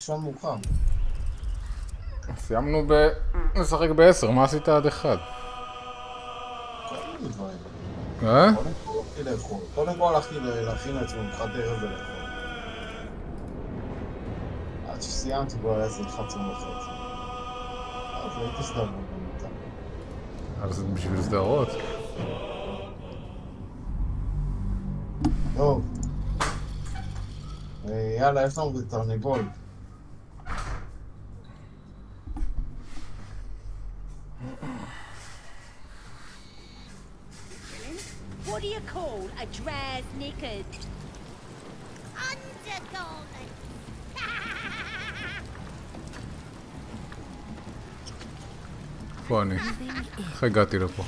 שם מאוחר. סיימנו לשחק ב-10, מה עשית עד 1? כל מיני דברים. אה? קודם כל הלכתי להכין לעצמי ארוחת ערב ולאכול. עד שסיימתי כבר היה איזה 11:30. אז הייתי סדרות במיטה. אז בשביל סדרות. טוב. יאללה, יש לנו תרנגול. What do you call a dress knickers? Undergarment. פה אני. איך הגעתי לפה?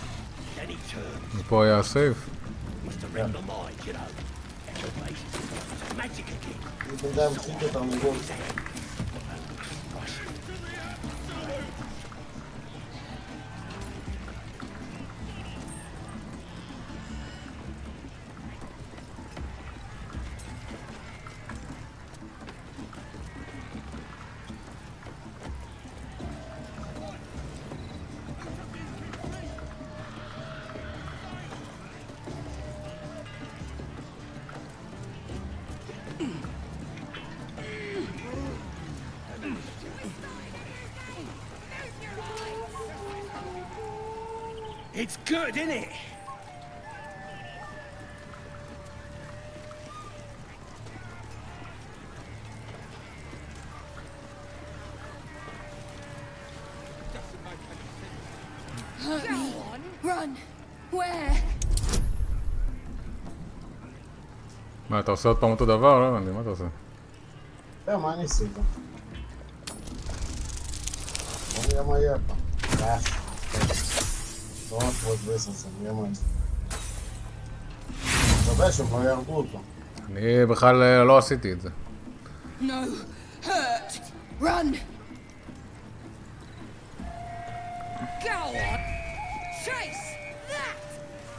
ופה היה הסייף. אני בינתיים מתחיל את התרנגול. It's good, isn't it? Hurt me. Run. Where? מה, אתה עושה עוד פעם אותו דבר? לא הבנתי, מה אתה עושה? מה אני אעשה איתו? בוא נראה מה יהיה פה. לא רק פרודבס הזה, נראה מה יהיה. אני מקווה שהם לא יהרגו אותו. אני בכלל לא עשיתי את זה. No. Hurt. Run. Go on. Chase that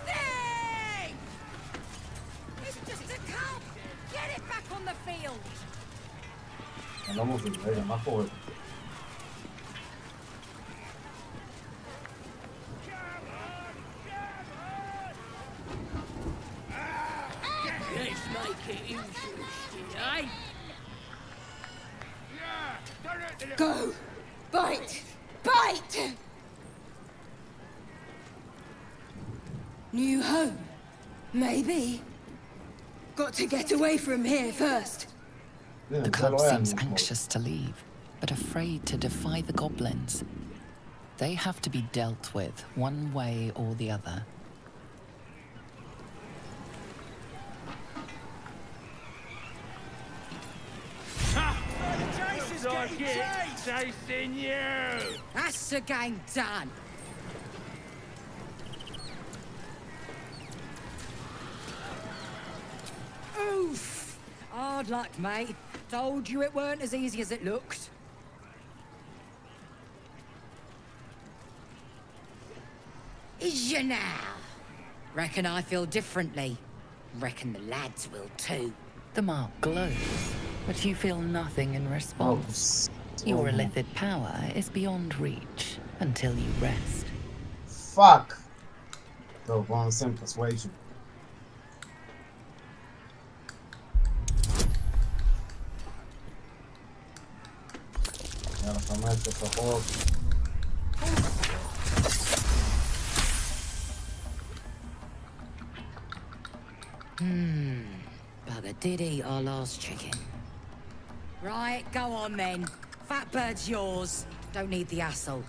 thing. It's just a cub. Get it back on the field. אני לא מבין, רגע, מה קורה? Let's make it interesting, eh? Go. Bite. Bite. New home. Maybe. Got to get away from here first. The cub seems anxious to leave, but afraid to defy the goblins. They have to be dealt with one way or the other. Chasing you! That's the game done. Oof! Hard luck, mate. Told you it weren't as easy as it looked. Is you now? Reckon I feel differently. Reckon the lads will too. The mark glows, but you feel nothing in response. Your illithid power is beyond reach until you rest. Fuck! טוב, בואו נשים persuasion. יאללה, 5 לפחות. But they did eat our last chicken. Right, go on then. Fat bird's yours. Don't need the hassle.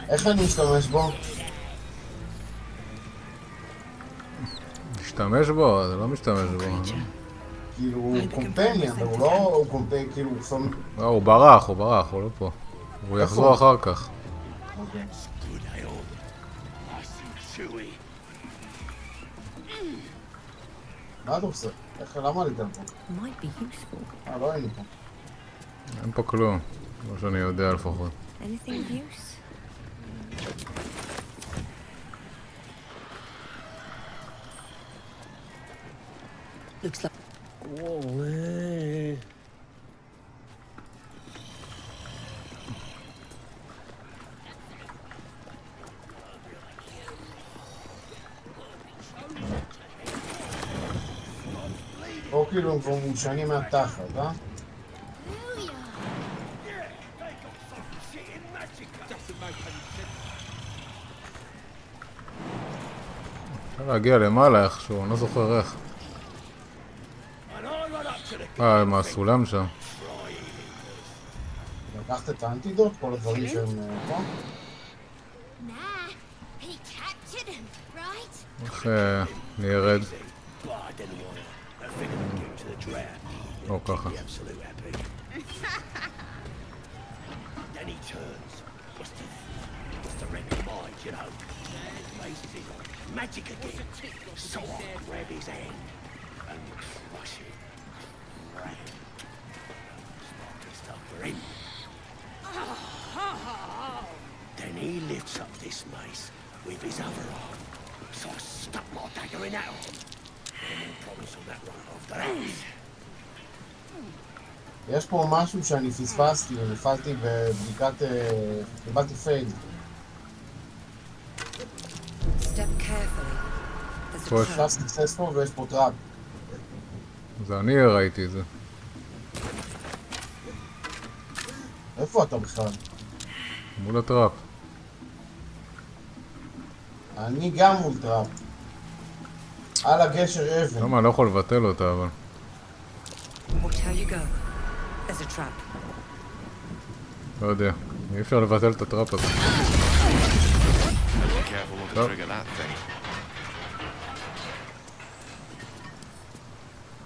איך אני משתמש בו? משתמש בו? זה לא משתמש בו. כאילו הוא קומפניאן, הוא לא... הוא קומפניאן, כאילו הוא שם... לא, הוא ברח, הוא לא פה. הוא יחזור אחר כך. אוקיי. מה אתה עושה? למה עליתם פה? Might be useful. לא היינו פה. אין פה כלום. כמו שאני יודע לפחות. Anything of use? Looks like Whoa, eh. או כאילו הם כבר מונשנים מהתחת, אה? אפשר להגיע למעלה איכשהו, אני לא זוכר איך. מה הסולם שם? לקחת את האנטידוט, כל הדברים שהם פה? Nah, he captured him, right? איך נרד? או ככה. Then he turns. Must have read my mind, you know. Amazing. Magic again. So I grab his hand and crush it. Right. Sparkly stuff for him. Then he lifts up this mace with his other arm. So I stuck my dagger in that arm. And then promise on that one after that. יש פה משהו שאני פספסתי ונפלתי בבדיקת... קיבלתי פייל. step carefully. There's a Push. trap. פספסתי סספו ויש פה טראפ. זה אני ראיתי את זה. איפה אתה בכלל? מול הטראפ. אני גם מול טראפ. על הגשר אבן. למה, אני לא יכול לבטל אותה, אבל... Watch how you go. There's a trap. לא יודע. אי אפשר לבטל את הטראפ הזה. Be careful not to Oh. trigger that thing.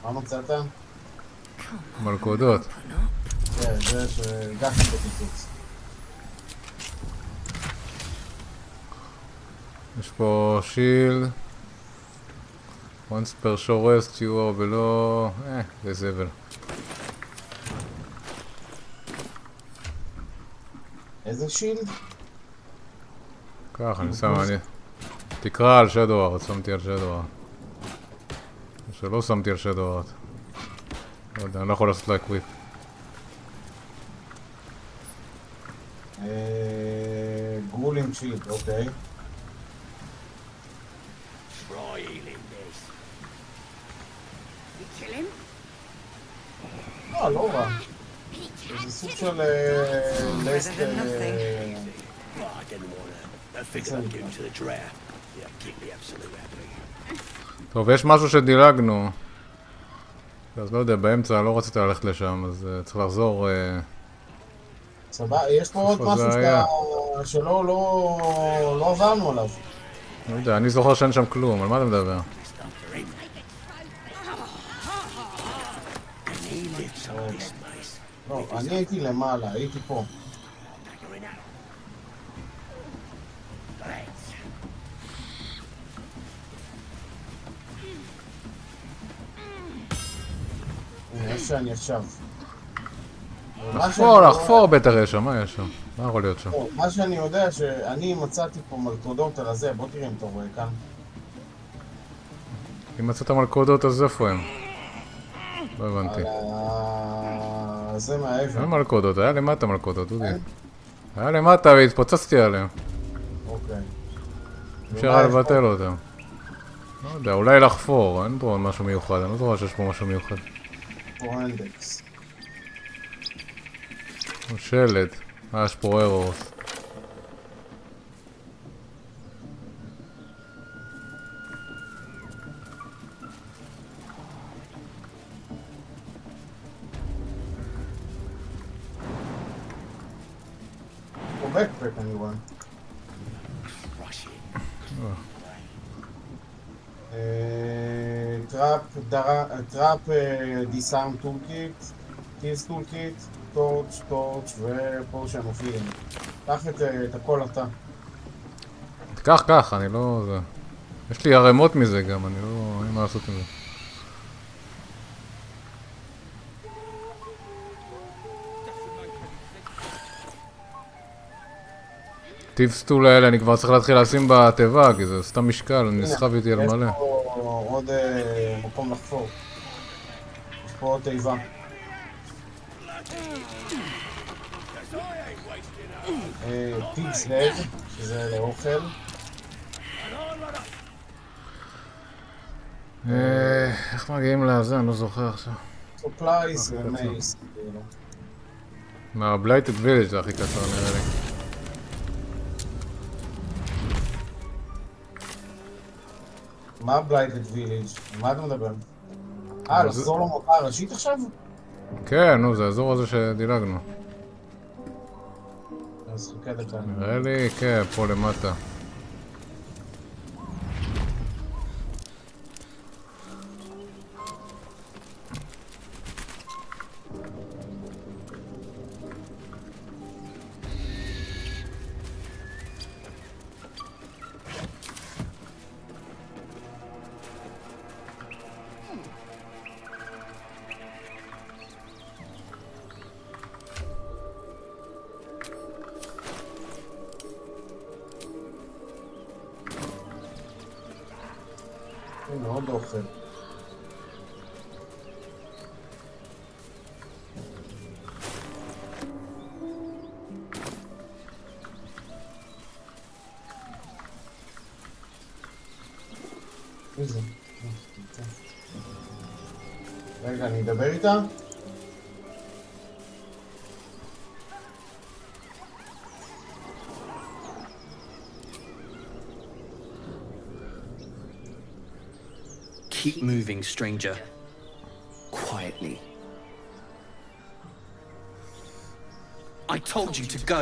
מה מצאת? מלכודות. כן, זה שהגעתי בפיצוץ. יש פה שילד. once per show rest you are ולא... זה זבל. איזה שילד? ככה, אני שם, אני... תקרא על שדו ארט, שמתי על שדו ארט. שלא שמתי על שדו ארט. לא יודע, אני לא יכול לעשות לה קוויק. גרולינג שילד, אוקיי. Try healing this. You kill him? לא רע. He זה סוג captured של him. לסט... Oh, I didn't want to. I figured I'd give him to the draft. Yeah, keep me absolutely happy. טוב, יש משהו שדילגנו. אז לא יודע, באמצע לא רציתי ללכת לשם, אז צריך לחזור... סבבה, יש פה עוד משהו שלא לא עברנו עליו. לא יודע, אני זוכר שאין שם כלום, על מה אתה מדבר? Stuff for him. And he lifts up this mace. לא, אני הייתי למעלה, הייתי פה. Dagger in that. Let's. הנה, איפה שאני עכשיו. לחפור בטח יש שם, מה יש שם? מה יכול להיות שם? מה שאני יודע שאני מצאתי פה מלכודות על הזה, בוא תראה אם אתה רואה כאן. אם מצאת מלכודות אז איפה הם? לא הבנתי. על זה מהאבן. אין מלכודות, היה למטה מלכודות, דודי. היה למטה והתפוצצתי עליהם. אוקיי. אפשר לבטל אותם. לא יודע, אולי לחפור, אין פה משהו מיוחד, אני לא זוכר שיש פה משהו מיוחד. פורנדקס. שלד, יש פה ארוס. פה בקפק אני רואה. Crush it. טראפ דיסארם טולקיט, קיס טולקיט, טורץ' ופורשן אופילים. קח את הכל אתה. כך, אני לא... זה... יש לי ערימות מזה גם, אני לא... אין מה לעשות עם זה. טיפסטול האלה אני כבר צריך להתחיל לשים בתיבה, כי זה סתם משקל, אני נסחב איתי על מלא. יש פה עוד מקום לחפור. פה תיבה. פיגס הד, שזה לאוכל. איך מגיעים לזה? אני לא זוכר עכשיו. סופלייס ומייס. מהבלייטד וילג' זה הכי קצר נראה לי. מה בלייטד וילג'? על מה אתה מדבר? לחזור למותה הראשית עכשיו? כן, נו, זה האזור הזה שדילגנו. אז חכה דקה. נראה לי, כן, פה למטה. הנה עוד אוכל. איזה? רגע, אני אדבר איתה? Keep moving, stranger. Quietly. I told you to go.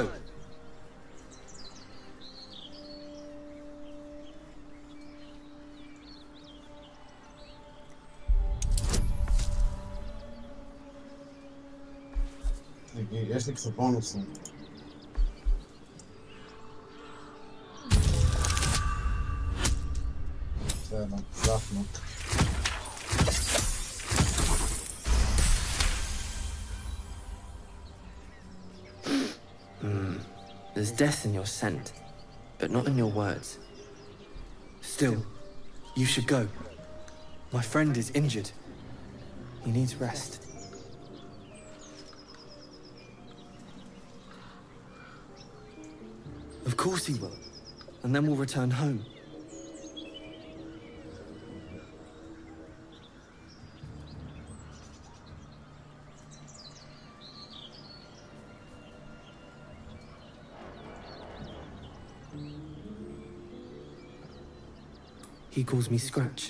יש לי קצת בונוסים. בסדר, הצלחנו. There's death in your scent, but not in your words. Still, you should go. My friend is injured. He needs rest. Of course he will. And then we'll return home. He calls me Scratch.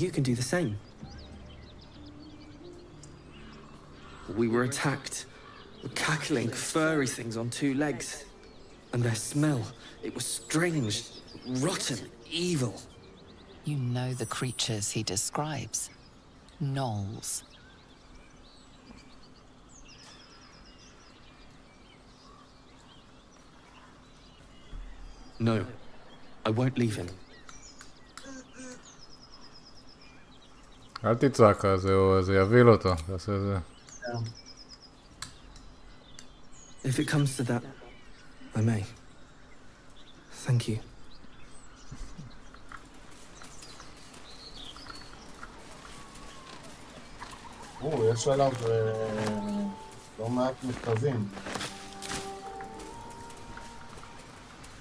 You can do the same. We were attacked. Cackling, furry things on two legs. And their smell, it was strange, rotten, evil. You know the creatures he describes. Gnolls. No, I won't leave him. אל תצעק, זה יביל אותו, תעשה את זה. If it comes to that, I may. Thank you. יש עליו לא מעט מכתבים.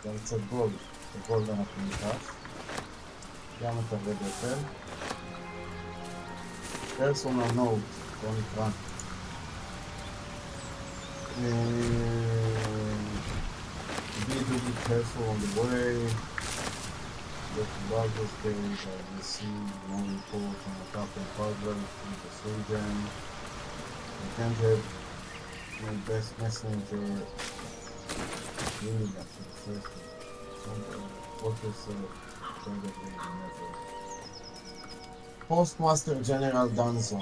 גם קצת גולד. את הגולד אנחנו ניקח. גם את הרגל. Personal note, בוא נקרא. Be careful on the way. Get to Baldur's Gate. I received no report from the Captain Butler in this region. I can't have my best messenger. Really got to the first one. What is probably never. Postmaster General Danzo.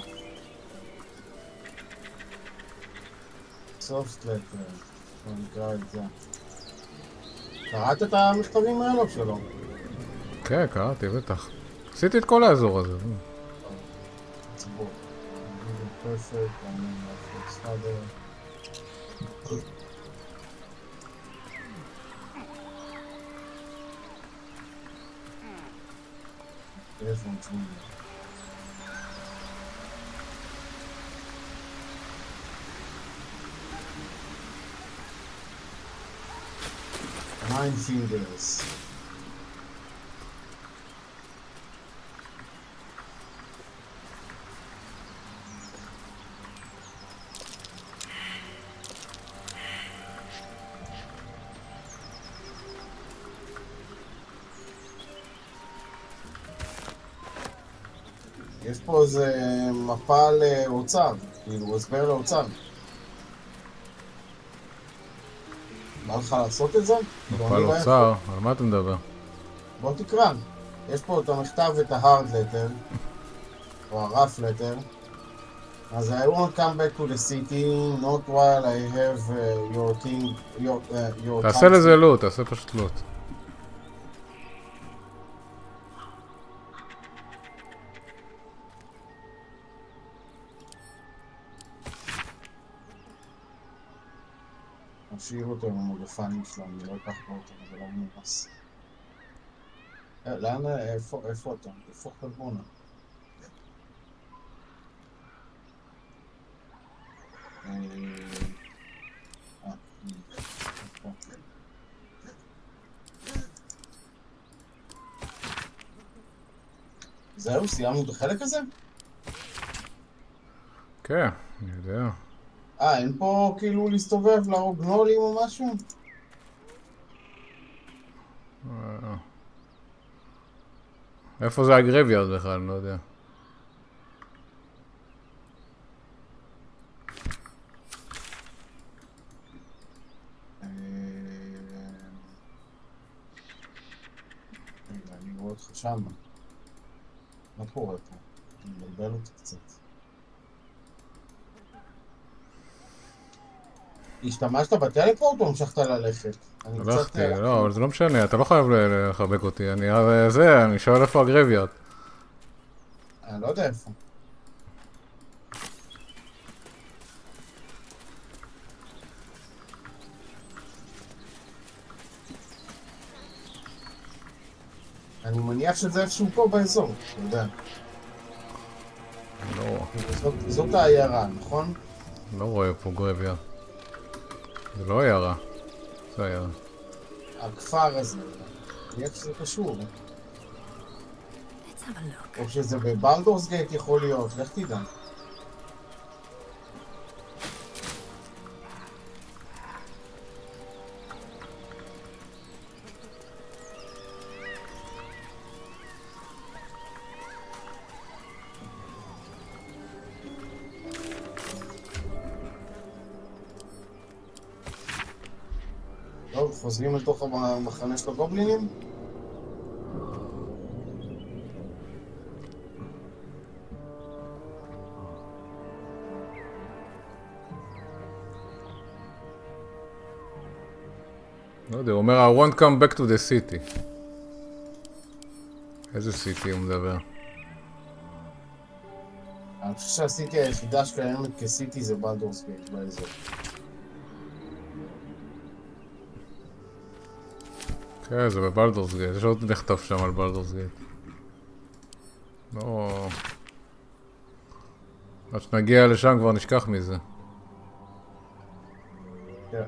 Soft letter. בוא נקרא את זה. קראת את המכתבים האלו שלו? כן, קראתי, בטח. עשיתי את כל האזור הזה. ציבור. Perfect, I mean, that's father. Everyone's winning. Nine fingers. יש פה איזה מפה לאוצר, כאילו הסבר לאוצר. בא לך לעשות את זה? מפה לאוצר? על מה אתה מדבר? בוא תקרא. יש פה את המכתב ואת ה-hard letter, או ה-rough letter. אז I won't come back to the city, not while I have your thing, your... תעשה לזה לוט, תעשה פשוט לוט. נשאיר אותו עם המגפנים שלנו, אני לא אקח אותו, זה לא מנומס. לאן, איפה אתה? איפה חלבונה? זהו, סיימנו את החלק הזה? כן, אני יודע. אין פה כאילו להסתובב, להרוג גנולים או משהו? איפה זה הגרביארד בכלל? אני לא יודע. אני רואה אותך שמה. מה קורה פה? אני מבלבל אותי קצת. השתמשת בטלפורט או המשכת ללכת? הלכתי, לא, אבל זה לא משנה, אתה לא חייב לחבק אותי, אני שואל איפה הגרביארד. אני לא יודע איפה. אני מניח שזה איפשהו פה באזור, אתה יודע. לא. זאת העיירה, נכון? לא רואה פה גרביארד. זה לא עיירה. זה עיירה. הכפר הזה, איך שזה קשור. או שזה בבלדורס גייט יכול להיות, לך תדע. טוב, חוזרים לתוך המחנה של הגובלינים? לא יודע, הוא אומר I won't come back to the city. איזה סיטי הוא מדבר? אני חושב שהסיטי היחידה שקיימת כסיטי זה בלדורס גייט באזור. כן, זה בבלדורס גייט, יש עוד נכתב שם על בלדורס גייט. לא... עד שנגיע לשם כבר נשכח מזה. כן.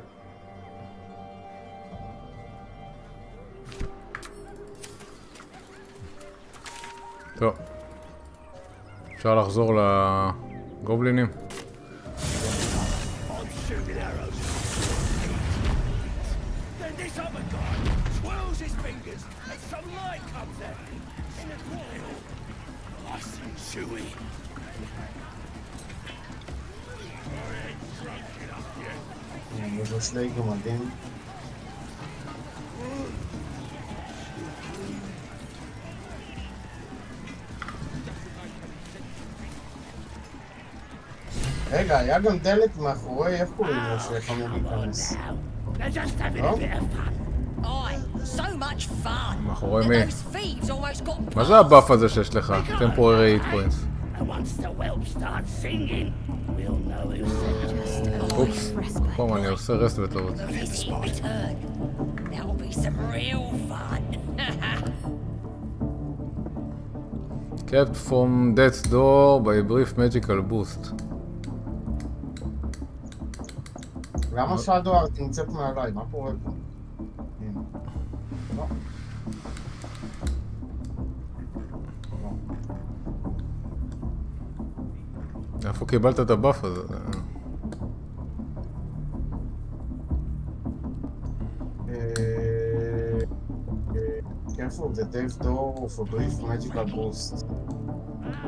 טוב. אפשר לחזור לגובלינים? יש לו שני גמדים. רגע, היה גם דלת מאחורי, איך קוראים לו שאיך אמור להיכנס? לא? מאחורי מי? מה זה הבאף הזה שיש לך? טמפוררי היט פוינטס. אופס, פעם אני עושה רסט בטעות. Kept from death's door by a brief magical boost. למה שדוארט נמצאת מעליי? מה קורה פה? הנה. לא. לא. איפה קיבלת את הבאף הזה? Careful, the Dave door for brief magical boost.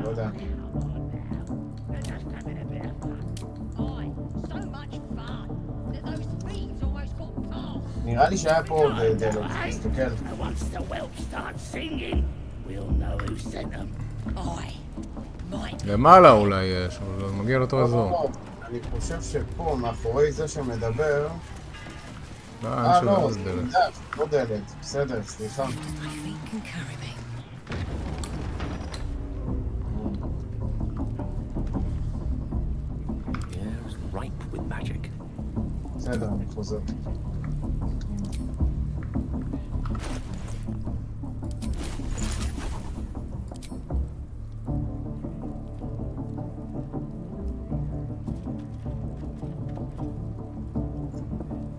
לא יודע. They're just having a bit of fun. Aye, so much fun that those thieves almost got past. נראה לי שהיה פה עוד דלת, תסתכל. And once the whelp starts singing, we'll know who sent them. Aye. Might למעלה אולי יש, אבל הוא מגיע לאותו לא, אזור. לא, אני חושב שפה, מאחורי זה שמדבר... אין לא, שום זה דלת. דף, לא דלת. בסדר, סליחה. my feet can carry me. Yeah, it's ripe with magic. בסדר, אני חוזר.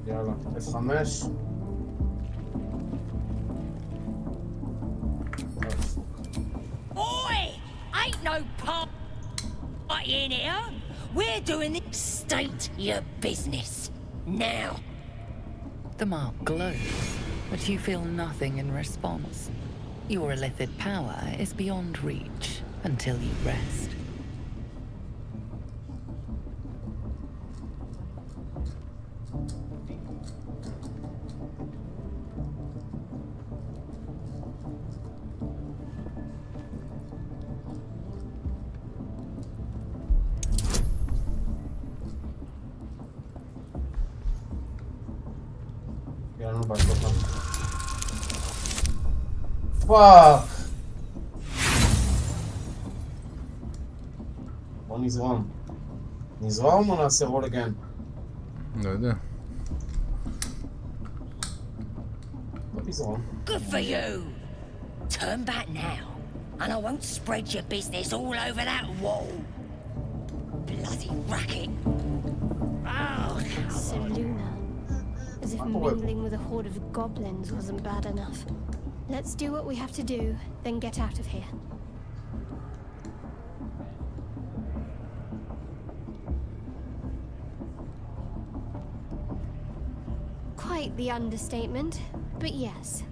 יאללה, F5. Oi! Ain't no party in here. We're doing this. State your business. Now. The mark glows, but you feel nothing in response. Your illithid power is beyond reach until you rest. יאללה, בהצלחה. פאק! בוא נזרום. נזרום או נעשה רול אגן? לא יודע. לא תזרום. Good for you. Turn back now, and I won't spread your business all over that wall. Bloody racket. Oh, So Luna. As if mingling with a horde of goblins wasn't bad enough. Let's do what we have to do, then get out of here. Quite the understatement, but yes.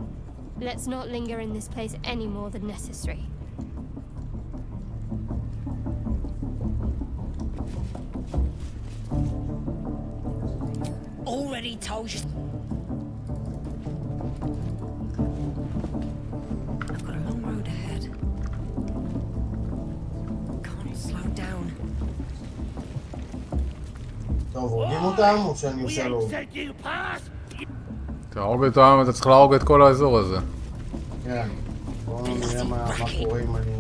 Let's not linger in this place any more than necessary. Already told you. I've got a long road ahead. Can't slow down. טוב, הורגים אותם או שאני We עושה ain't לו? said you pass. תהרוג אותם, אתה צריך להרוג את כל האזור הזה. כן. בואו נראה מה קורה אם אני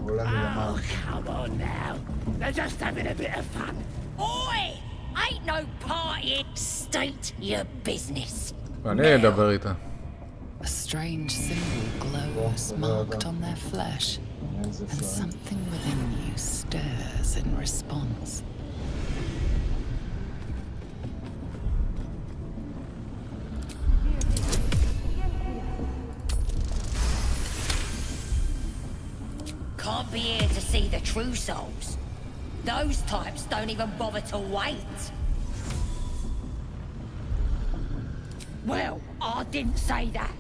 עולה מלמעלה. Oh, come on now. They're just having a bit of fun. Oi! Ain't no party. State your business. ואני אדבר איתה. A strange symbol glows marked on their flesh, איזה and פלאים. something within you stirs in response. Can't be here to see the true souls. Those types don't even bother to wait. Well, I didn't say that.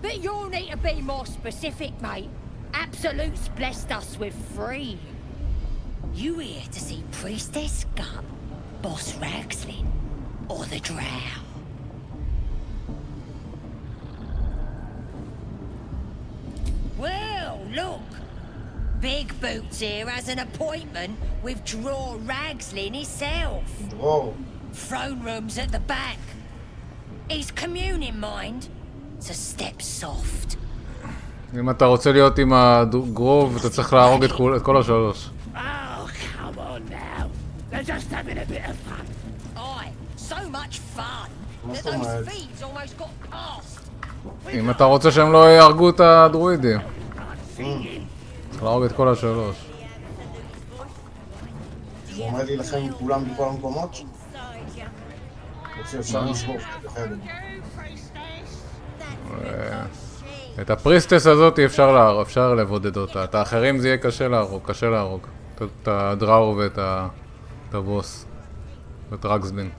But you'll need to be more specific, mate. Absolute's blessed us with 3. You here to see Priestess Gut, Boss Ragslin, or the Drow? Well, look. Big Boots here has an appointment with Draw Ragslin himself. דרור. Throne room's at the back. He's communing, mind, so step soft. אם אתה רוצה להיות עם הגרוב, אתה צריך להרוג את כל השלוש. Oh, come on now. They're just having a bit of fun. Aye, so much fun that זאת those אומרת? thieves almost got past. אם אתה רוצה שהם לא יהרגו את הדרואידים, Singing. צריך להרוג את כל השלוש. הוא אומר להילחם עם כולם בכל המקומות? או שאפשר לשבור את החדר? את הפריסטס הזאת אפשר לבודד אותה. את האחרים זה יהיה קשה להרוג. את הדראור ואת הבוס. ואת רגסלין.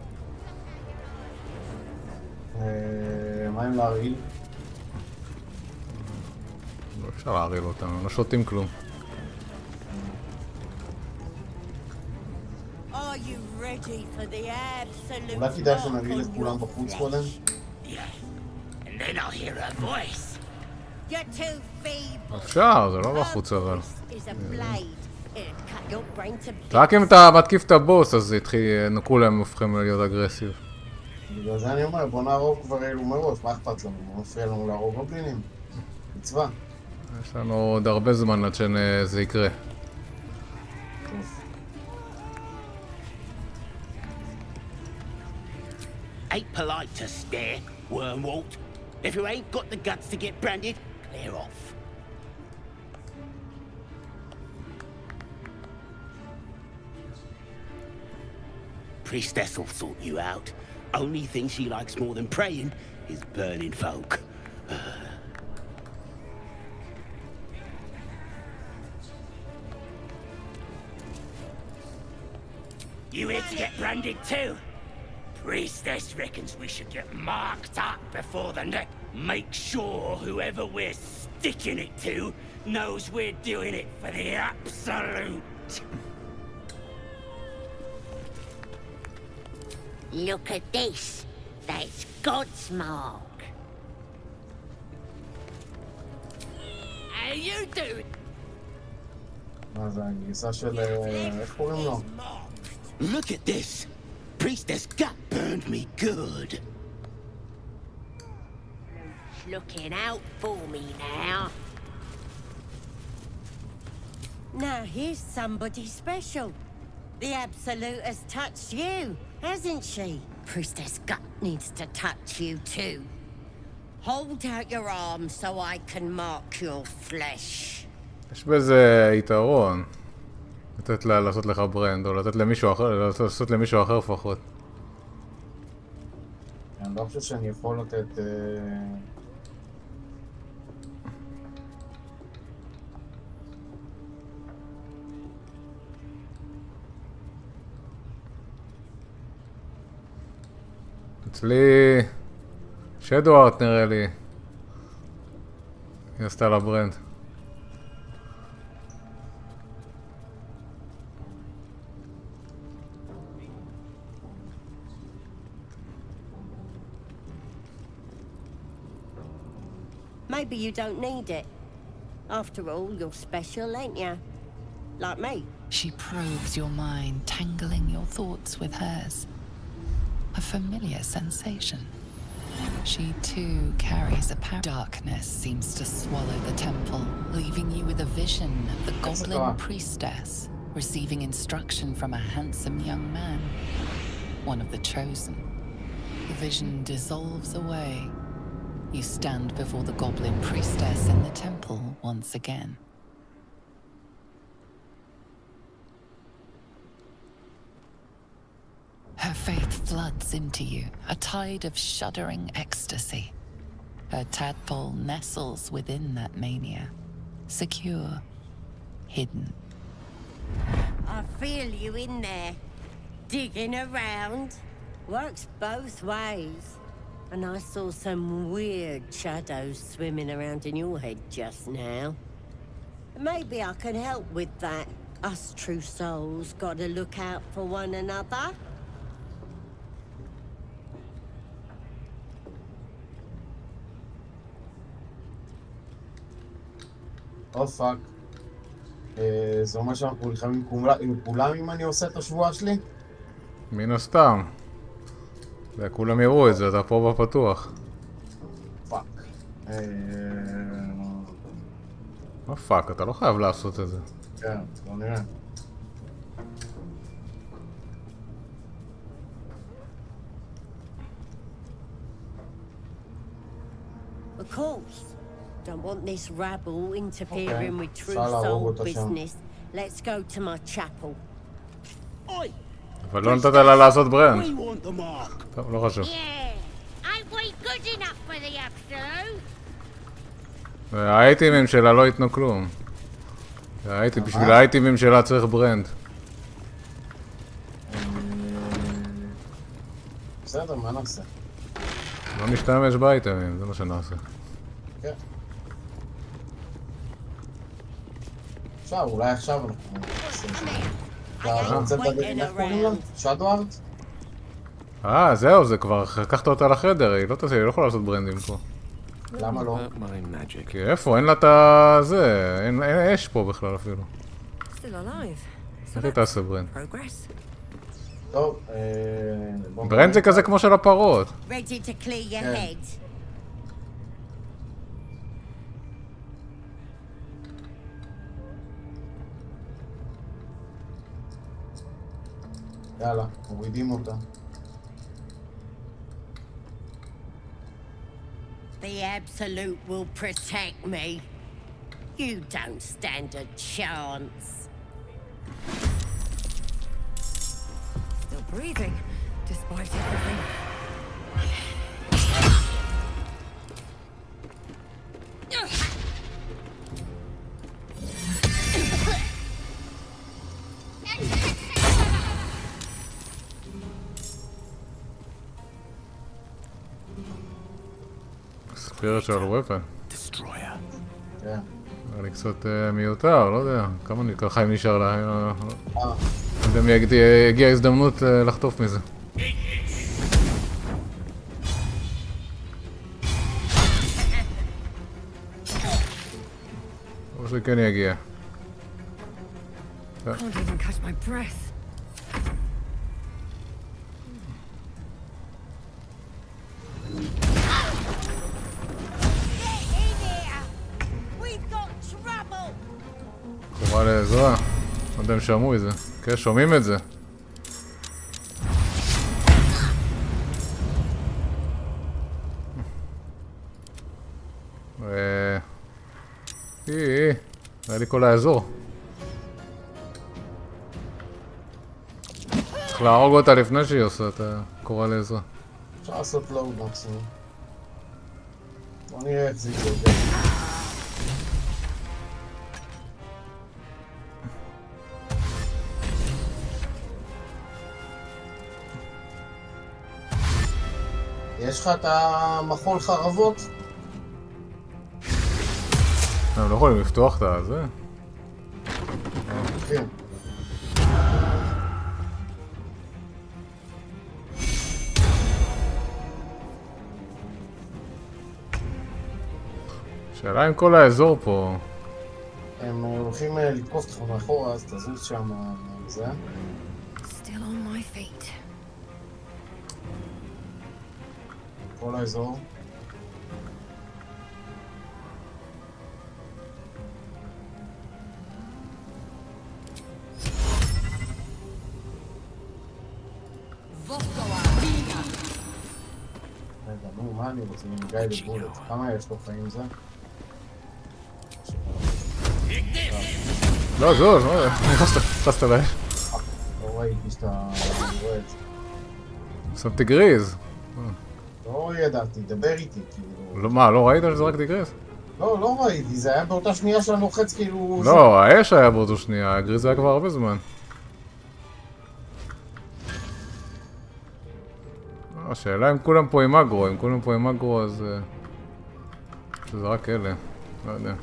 מה עם להרעיל? לא אפשר להרעיל אותם, לא שותים כלום. אולי כדאי שנרעיל את כולם בחוץ קודם? אפשר, זה לא בחוץ אבל. רק אם אתה מתקיף את הבוס אז כולם הופכים להיות אגרסיב. בגלל זה אני אומר, בוא נהרוג כבר אלו מראש, מה אכפת לנו? מה מפריע לנו להרוג גובלינים? מצווה. יש לנו עוד הרבה זמן עד שזה יקרה. Ain't polite to stare, Wormwalt. If you ain't got the guts to get branded, clear off. Priestess will sort you out. Only thing she likes more than praying is burning folk. You here to get branded too? Priestess reckons we should get marked up before the neck. Make sure whoever we're sticking it to knows we're doing it for the absolute. Look at this. That's God's mark. How you doing? מה זה, הגרסה של... איך קוראים לו? Look at this. Priestess gut burned me good. Looking out for me now. Now here's somebody special. The Absolute has touched you, hasn't she? Priestess Gut needs to touch you too. Hold out your arm so I can mark your flesh. יש בזה יתרון. לתת לה לעשות לך ברנד, או לתת למישהו אחר, לעשות למישהו אחר לפחות. אני לא חושב שאני יכול לתת... אצלי... שדו ארט נראה לי. היא עשתה לה ברנד. Maybe you don't need it. After all, you're special, ain't you? Like me. She probes your mind, tangling your thoughts with hers. A familiar sensation. She too carries a power. Darkness seems to swallow the temple, leaving you with a vision of the goblin priestess receiving instruction from a handsome young man, one of the chosen. The vision dissolves away. You stand before the goblin priestess in the temple once again. Her faith floods into you, a tide of shuddering ecstasy. Her tadpole nestles within that mania, secure, hidden. I feel you in there, digging around. Works both ways. And I saw some weird shadows swimming around in your head just now. Maybe I can help with that. Us true souls gotta look out for one another. או פאק. זה אומר שאנחנו נלחמים עם כולם אם אני עושה את השבועה שלי? מן הסתם. וכולם יראו את זה, אתה פה בפתוח. פאק. מה פאק? אתה לא חייב לעשות את זה. כן, בוא נראה. Of course. Don't want this rabble interfering with true soul business. Let's go to my chapel. אבל לא נתת לה לעשות ברנד. טוב, לא חשוב. Yeah, ain't we good Good enough for the absolute. האייטימים שלה לא ייתנו כלום. בשביל האייטימים שלה צריך ברנד. בסדר, מה נעשה? לא נשתמש באייטימים, זה מה שנעשה. כן. עכשיו, אולי עכשיו אנחנו נעשה את זה. אתה רוצה לדבר עם איך קוראים לה? שדוארד? זהו, זה כבר, לקחת אותה לחדר, היא לא תעשה, היא לא יכולה לעשות ברנדים פה. למה לא? כי איפה? אין לה את הזה, אין אש פה בכלל אפילו. איך היא תעשה ברנד? טוב, ברנד זה כזה כמו של הפרות. Ready to clear your head? יאללה, מורידים אותה. The Absolute will protect me. You don't stand a chance. Still breathing, despite everything. Spiritual weapon. Destroyer. כן. נראה לי קצת מיותר, לא יודע. כמה חיים נשאר לה? לא יודע מי הגיעה הזדמנות לחטוף מזה. או שכן יגיע. Can't even catch my breath. קורא לעזרה. לא יודע אם שמעו את זה. כן, שומעים את זה. היה לי כל האזור. צריך להרוג אותה לפני שהיא עושה את הקורא לעזרה. אפשר לעשות לואוד מקסימום. בוא נראה איך זה יתגלגל. יש לך את המחול חרבות? הם לא יכולים לפתוח את הזה. כן. שאלה אם כל האזור פה... הם הולכים לתקוף אותך מאחורה, אז תזוז שם זה. Still on my feet. כל האזור. רגע, נו, מה אני רוצה? עם גיא לבולט. כמה יש לו חיים זה? לא, זוז, נכנסת לאש. לא ראיתי שאתה רואה את זה. שמתי גריז. לא ידעתי, דבר איתי, כאילו. מה, לא ראית שזרקתי גריז? לא ראיתי, זה היה באותה שנייה שאני לוחץ כאילו... לא, האש היה באותו שנייה, הגריז היה כבר הרבה זמן. השאלה אם כולם פה עם אגרו, אם כולם פה עם אגרו אז... זה רק אלה, לא יודע.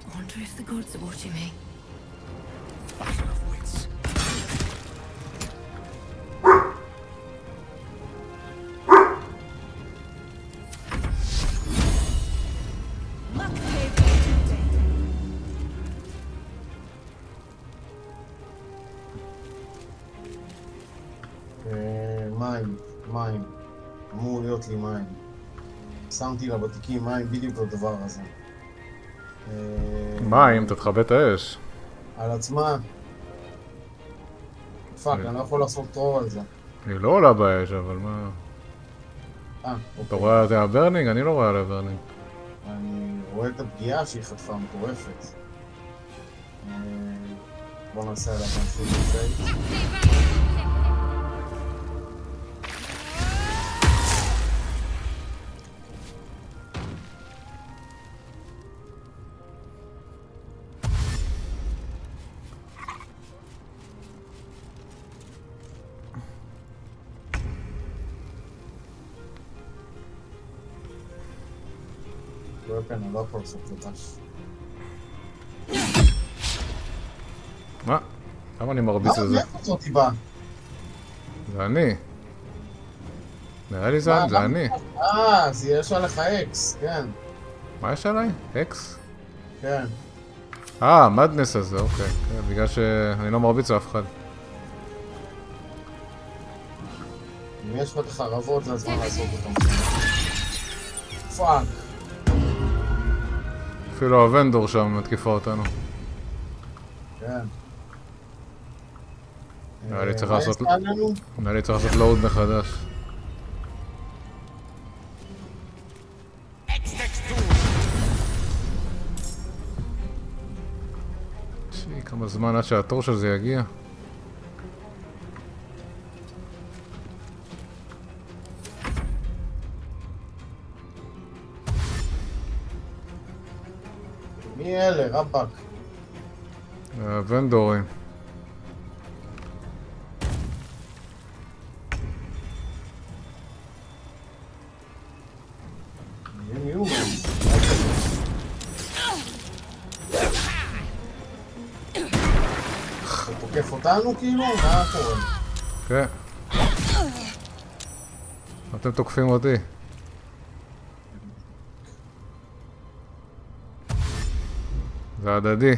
I wonder if the gods are watching me. Battle of wits. מים. אמור להיות לי מים. שמתי לבתיקים מים בדיוק לדבר הזה. מים, אתה תכבה את האש. על עצמה. פאק, אני לא יכול לעשות טרור על זה. היא לא עולה באש, אבל מה... אתה רואה את הברנינג? אני לא רואה על הברנינג. אני רואה את הפגיעה שהיא חטפה מטורפת. בוא נעשה עליו גם שוב לפייט. weapon, אני לא יכול לעשות את זה. מה? למה אני מרביץ לזה? מאיפה זאתי בא? זה אני. נראה לי זה אני. זה יש עליך אקס, כן. מה יש עליי? אקס? כן. מדנס הזה, אוקיי. כן, בגלל שאני לא מרביץ לאף אחד. אם יש לך את החרבות, זה הזמן לעשות אותם. פאק. אפילו הוונדור שם מתקיפה אותנו. כן. נראה לי צריך לעשות לואוד מחדש. כמה זמן עד שהתור של זה יגיע? מי אלה? רבאק. ונדורים. מי הוא? אתה תוקף אותנו כאילו? מה קורה? כן. אתם תוקפים אותי. זה הדדי.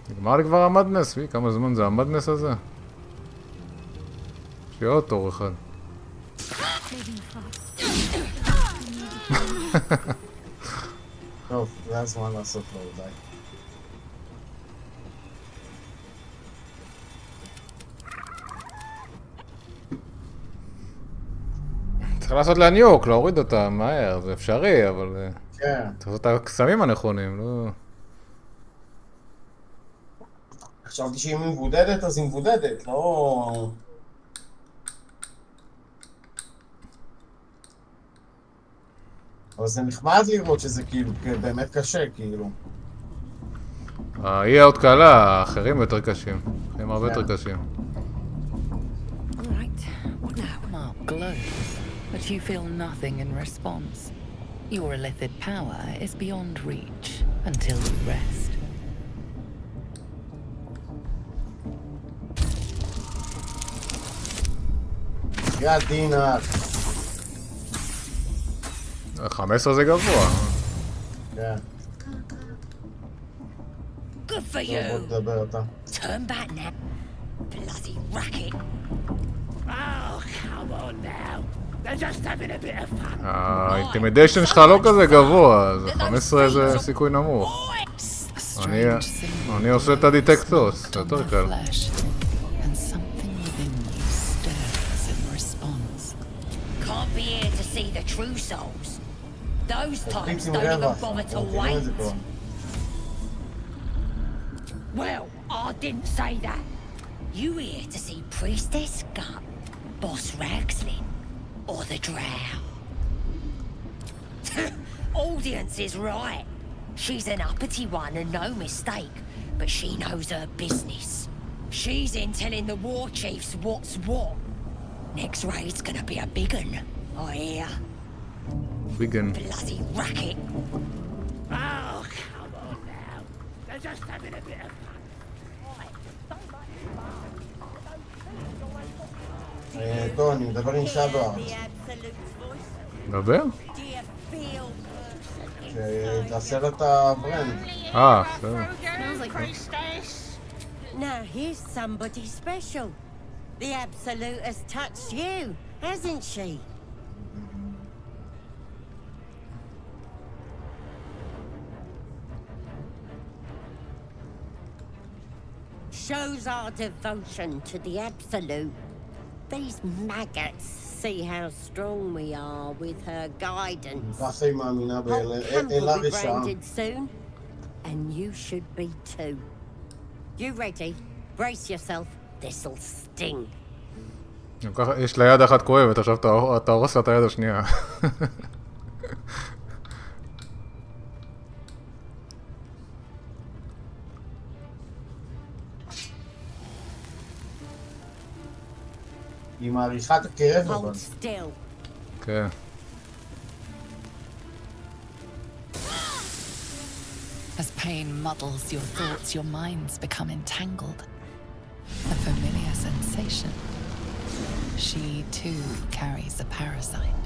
נגמר לי כבר המדנס, כמה זמן זה המדנס הזה? יש לי עוד תור אחד. טוב, זה הזמן לעשות לו די. צריך לעשות להניוק, להוריד אותה מהר, זה אפשרי, אבל... כן. צריך לעשות את הקסמים הנכונים, לא... חשבתי שאם היא מבודדת, אז היא מבודדת, לא... אבל זה נחמד לראות שזה כאילו באמת קשה, כאילו. היא עוד קלה, האחרים יותר קשים. הם הרבה יותר קשים. Mark glows, but you feel nothing in response. Your illithid power is beyond reach until you rest. יא דינה. 15 זה גבוה. כן. Good for בוא you. תדבר אותה. Turn back now. Bloody racket. Oh, come on now. They're just having a bit of fun. האינטימידיישן שלך לא כזה גבוה, אז 15 זה סיכוי נמוך. אני עושה את הדיטקטוס, זה יותר קל. Can't be here to see the true souls. Those types don't even bother to wait. Well, I didn't say that. You here to see Priestess Gut, Boss Ragslin, or the Drow? Audience is right. She's an uppity one and no mistake, but she knows her business. She's in telling the war chiefs what's what. Next raid's gonna be a big un, I hear. Big un. Bloody racket. Oh, come on now. They're just having a bit of fun. טוב, אני מדבר עם שבא. מדבר? שתעשה לה את הברנד. בסדר. Now here's somebody special. The Absolute has touched you, hasn't she? shows our devotion to the Absolute. These maggots see how strong we are with her guidance. ככה היא מאמינה Whole camp באלה will be רשעה. branded soon, and you should be too. You ready? Brace yourself. This'll sting. יש לה יד אחת כואבת, עכשיו אתה הורס לה את היד השנייה. היא מעריכה את הכאב אבל. Hold still. כן. As pain muddles your thoughts, your minds become entangled. A familiar sensation. She too carries a parasite.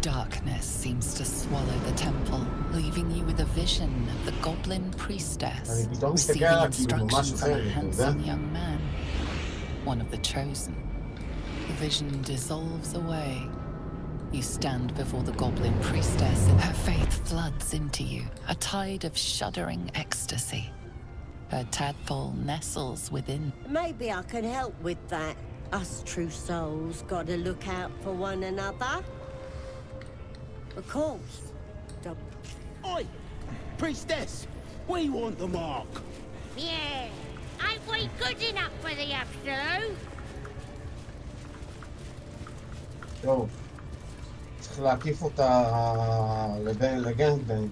Darkness seems to swallow the temple, leaving you with a vision of the goblin priestess receiving instructions from a handsome young man, one of the chosen. The vision dissolves away. You stand before the goblin priestess and her faith floods into you, a tide of shuddering ecstasy. Her tadpole nestles within. Maybe I can help with that. Us true souls gotta look out for one another. Of course. Oi! Priestess! We want the mark! Yeah. Ain't we good enough for the Absolute? טוב. צריך להקיף אותה לגנגבנג.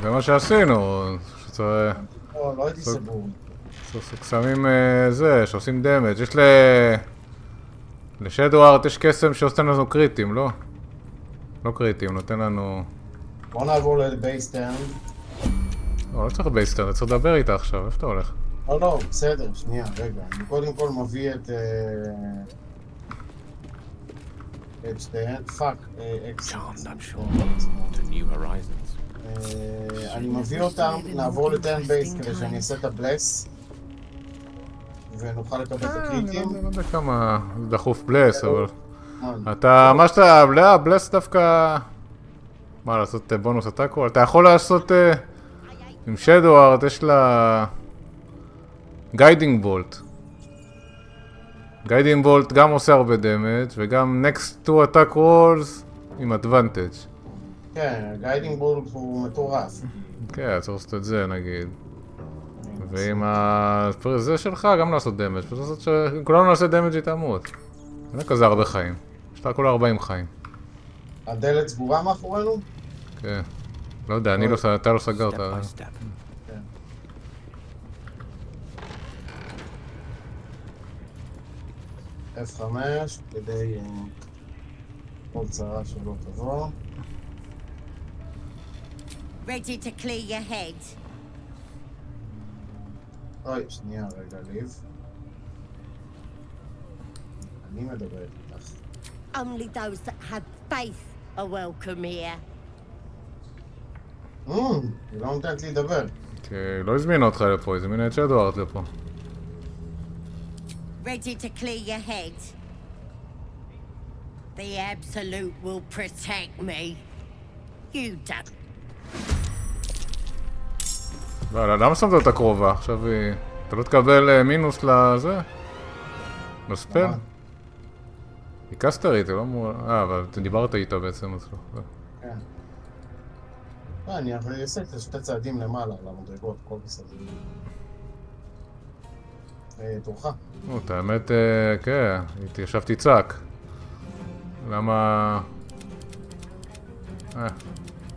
זה מה שעשינו. שצריך... לא הייתי סגור. שמים זה, שעושים דמג'. יש לשדו ארט יש קסם שעושה לנו קריטים, לא? לא קריטים, נותן לנו... בוא נעבור לבייסטרן. לא צריך בייסטרן, אתה צריך לדבר איתה עכשיו, איפה אתה הולך? לא, בסדר, שנייה, רגע. אני קודם כל מביא את שתיהן, פאק, אני מביא אותם, נעבור לטרן בייס כדי שאני אעשה את הבלס ונוכל לקבל את הקריטים. אני לא יודע כמה דחוף בלס, אבל... אתה, מה שאתה, בלס דווקא... מה, לעשות בונוס אטאקו? אתה יכול לעשות... עם שדו ארט יש לה... גיידינג בולט. גיידינג בולט גם עושה הרבה דמג' וגם next to attack rolls עם advantage. כן, גיידינג בולט הוא מטורף. כן, צריך לעשות את זה נגיד. ועם זה שלך גם לעשות דמג' פשוט לעשות שכולנו נעשה דמג' היא תמות. אין כזה הרבה חיים. יש לה כולה 40 חיים. הדלת סגורה מאחורינו? כן. לא יודע, אתה לא סגרת. F5 כדי כל צרה שלא תבוא. Ready to clear your head? אוי, שנייה רגע, ליב. אני מדבר איתך. Only those that have faith are welcome here. היא לא נותנת לי לדבר. כי לא הזמינה אותך לפה, הזמינה את שדו ארט לפה. Ready to clear your head? The Absolute will protect me. You don't. לא, למה שמת אותה קרובה? עכשיו אתה לא תקבל מינוס לזה? לספל? היא קסטרית, היא לא אמורה... אבל אתה דיברת איתה בעצם, אז לא. כן. אני אעשה את שתי צעדים למעלה, למדרגות, כל בסדר. תורך. את האמת, כן, ישבתי צעק. למה...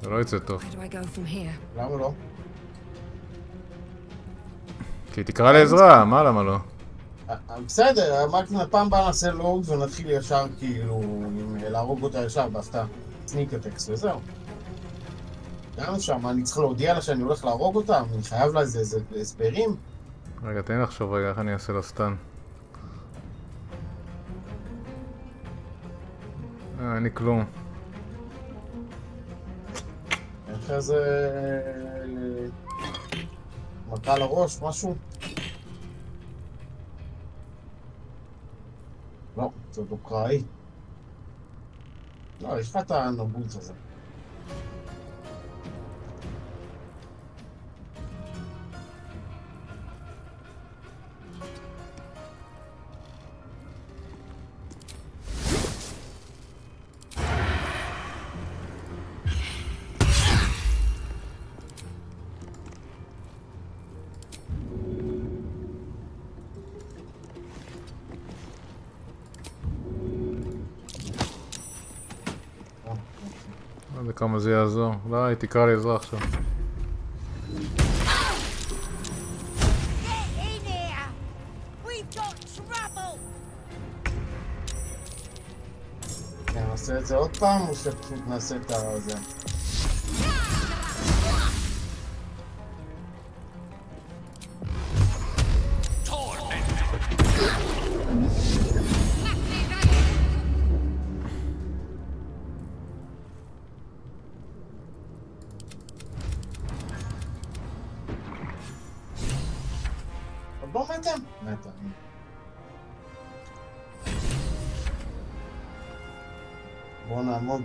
זה לא יצא טוב. למה לא? כי תקרא לעזרה, מה למה לא? בסדר, אמרתי פעם באה נעשה לוג ונתחיל ישר כאילו להרוג אותה ישר בהפתעה סניק הטקסט וזהו. גם שם, אני צריך להודיע לה שאני הולך להרוג אותה? אני חייב לה איזה הסברים? רגע, תן לחשוב רגע איך אני אעשה לה סטן. אין לי כלום. איך איזה... מכה לראש, משהו? לא, זה אוקראי. לא, יש לך את הנבוץ הזה. כמה זה יעזור. לא, היא תקרא לי עזרה עכשיו. נעשה את זה עוד פעם, או שפשוט נעשה את זה? בוא מתה. מתה. בוא נעמוד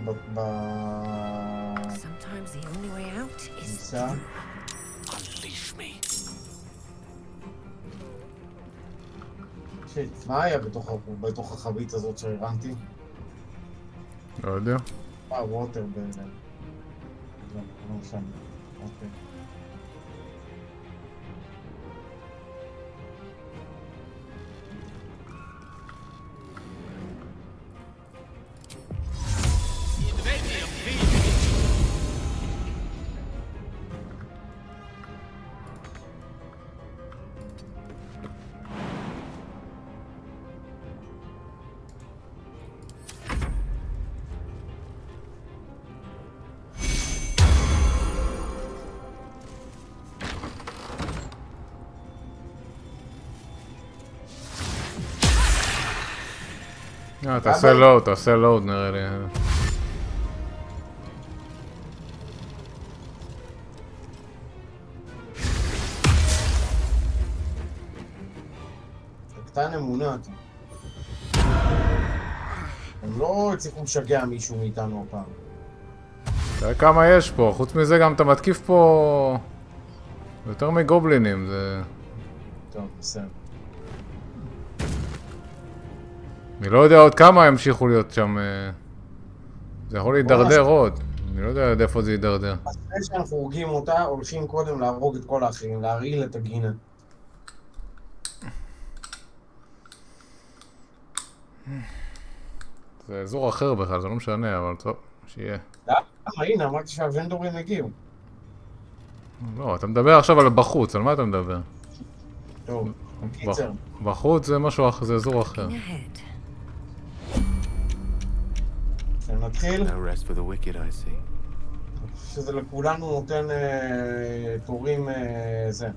Sometimes the only way out is בכניסה. Unleash me. מה היה בתוך החבית הזאת שהרמתי? לא יודע. ווטר באיזה. לא משנה. אוקיי. תעשה לואוד נראה לי. קטן אמונה אתה. הם לא הצליחו לשגע מישהו מאיתנו הפעם. תראה כמה יש פה, חוץ מזה גם אתה מתקיף פה יותר מגובלינים, זה... טוב, בסדר. אני לא יודע עוד כמה ימשיכו להיות שם, זה יכול להידרדר עוד, אני לא יודע עד איפה זה יידרדר. אז אחרי שאנחנו הורגים אותה, הולכים קודם להרוג את כל האחרים, להרעיל את הגינה. זה אזור אחר בכלל, זה לא משנה, אבל טוב, שיהיה. הנה, אמרתי שהוונדורים הגיעו. לא, אתה מדבר עכשיו על בחוץ, על מה אתה מדבר? טוב, קיצר. בחוץ זה משהו אחר, זה אזור אחר. שנתחיל? No rest for the wicked, I see. שזה לכולנו נותן תורים זה.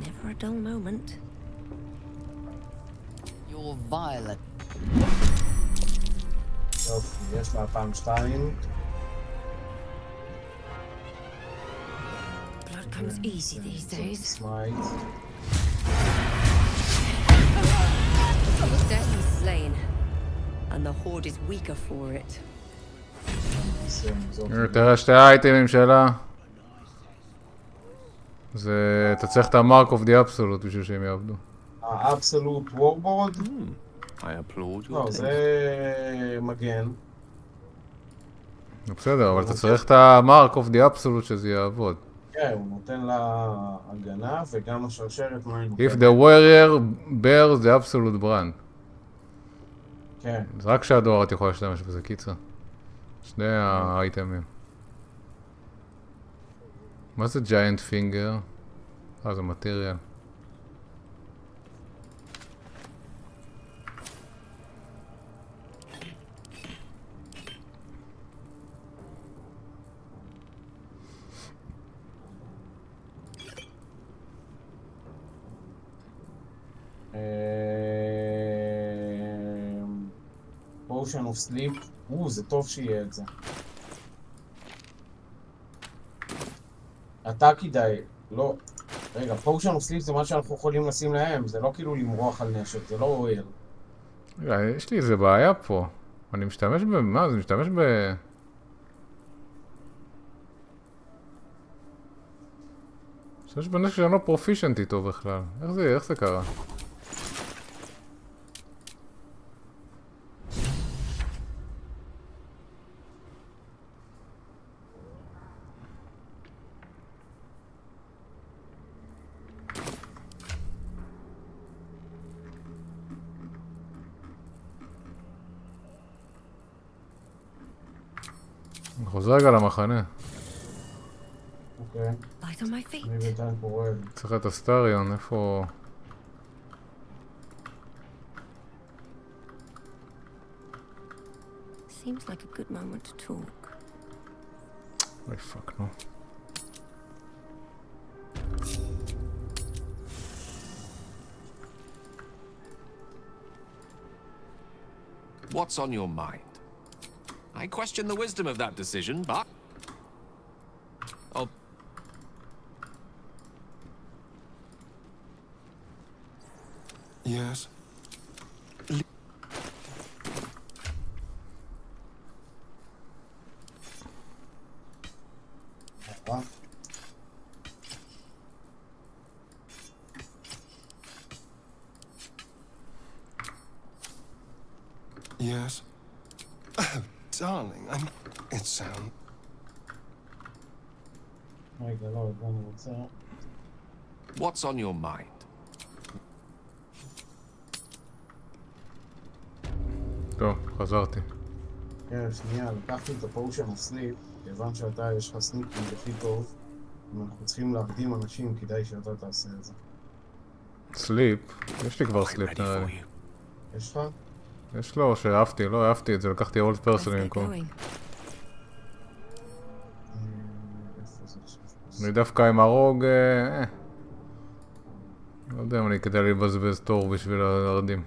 never a dull moment. You're violent. יופי, יש לה פעם 2. Blood comes easy these days. סמייט. The dead is slain, and the horde is weaker for it. תראה שתי האייטמים שלה. זה... אתה צריך את המרק אוף די אבסולוט בשביל שהם יעבדו. האבסולוט וורבורד? I applaud לא, your זה מגן. בסדר, אבל אתה צריך את המרק אוף די אבסולוט שזה יעבוד. כן, הוא נותן לה הגנה וגם השרשרת מים. If the warrior bears the absolute brand. כן. זה רק שהדואר את יכולה להשתמש בזה, קיצר. שני האייטמים. מה זה giant finger? זה מטריאל. Potion of Sleep, זה טוב שיהיה את זה. אתה כדאי, לא, רגע, Potion of Sleep זה מה שאנחנו יכולים לשים להם, זה לא כאילו למרוח על נשק, זה לא אוהל. רגע, יש לי איזה בעיה פה. אני משתמש ב... מה זה? משתמש ב... משתמש בנשק שאני לא פרופישנט איתו בכלל. איך זה קרה? אני חוזר רגע למחנה. אוקיי. Light on my feet. אני בינתיים קורא. צריך את הסטריון, איפה... Seems like a good moment to talk. אוי פאק, נו. What's on your mind? I question the wisdom of that decision, but... Oh. Yes. Yes. Darling, it sounds... רגע, לא, אני רוצה... What's on your mind? טוב, חזרתי. כן, שנייה, לקחתי את הפושן הסליפ, כיוון שאתה, יש לך סניפינג הכי טוב, אם אנחנו צריכים להקדים אנשים, כדאי שאתה תעשה את זה. סליפ? יש לי כבר סליפ נראה לי. יש לך? יש לו, שאהבתי, לא אהבתי את זה, לקחתי אולד פרסוני במקום. אני דווקא עם הרוג, לא יודע אם אני כדאי לבזבז תור בשביל הרדים.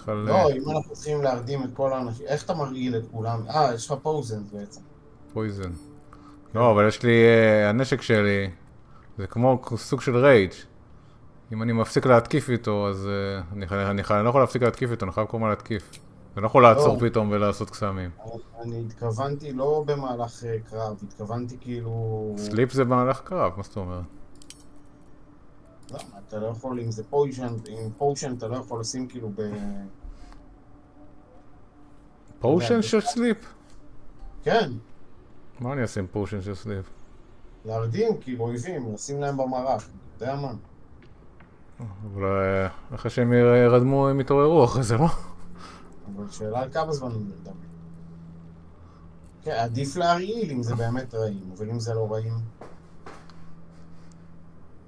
לא, אם אנחנו צריכים להרדים את כל האנשים, איך אתה מרעיל את כולם? יש לך פוזן בעצם. פויזן. לא, אבל יש לי, הנשק שלי, זה כמו סוג של רייג'. אם אני מפסיק להתקיף איתו, אז אני לא יכול להפסיק להתקיף איתו, אני חייב כל מה להתקיף. אני לא יכול לעצור פתאום ולעשות קסמים. אני התכוונתי לא במהלך קרב, התכוונתי כאילו... סליפ זה במהלך קרב, מה זאת אומרת? לא, אתה לא יכול, אם זה פושן, עם פושן אתה לא יכול לשים כאילו ב... פושן של סליפ? כן. מה אני אעשה עם פושן של סליפ? להרדים כאילו אויבים, לשים להם במערך, אתה יודע מה? אבל אחרי שהם ירדמו הם יתעוררו אחרי זה, לא? אבל שאלה על כמה זמן הם נרדמים. כן, עדיף להרעיל אם זה באמת רעים, אבל אם זה לא רעים...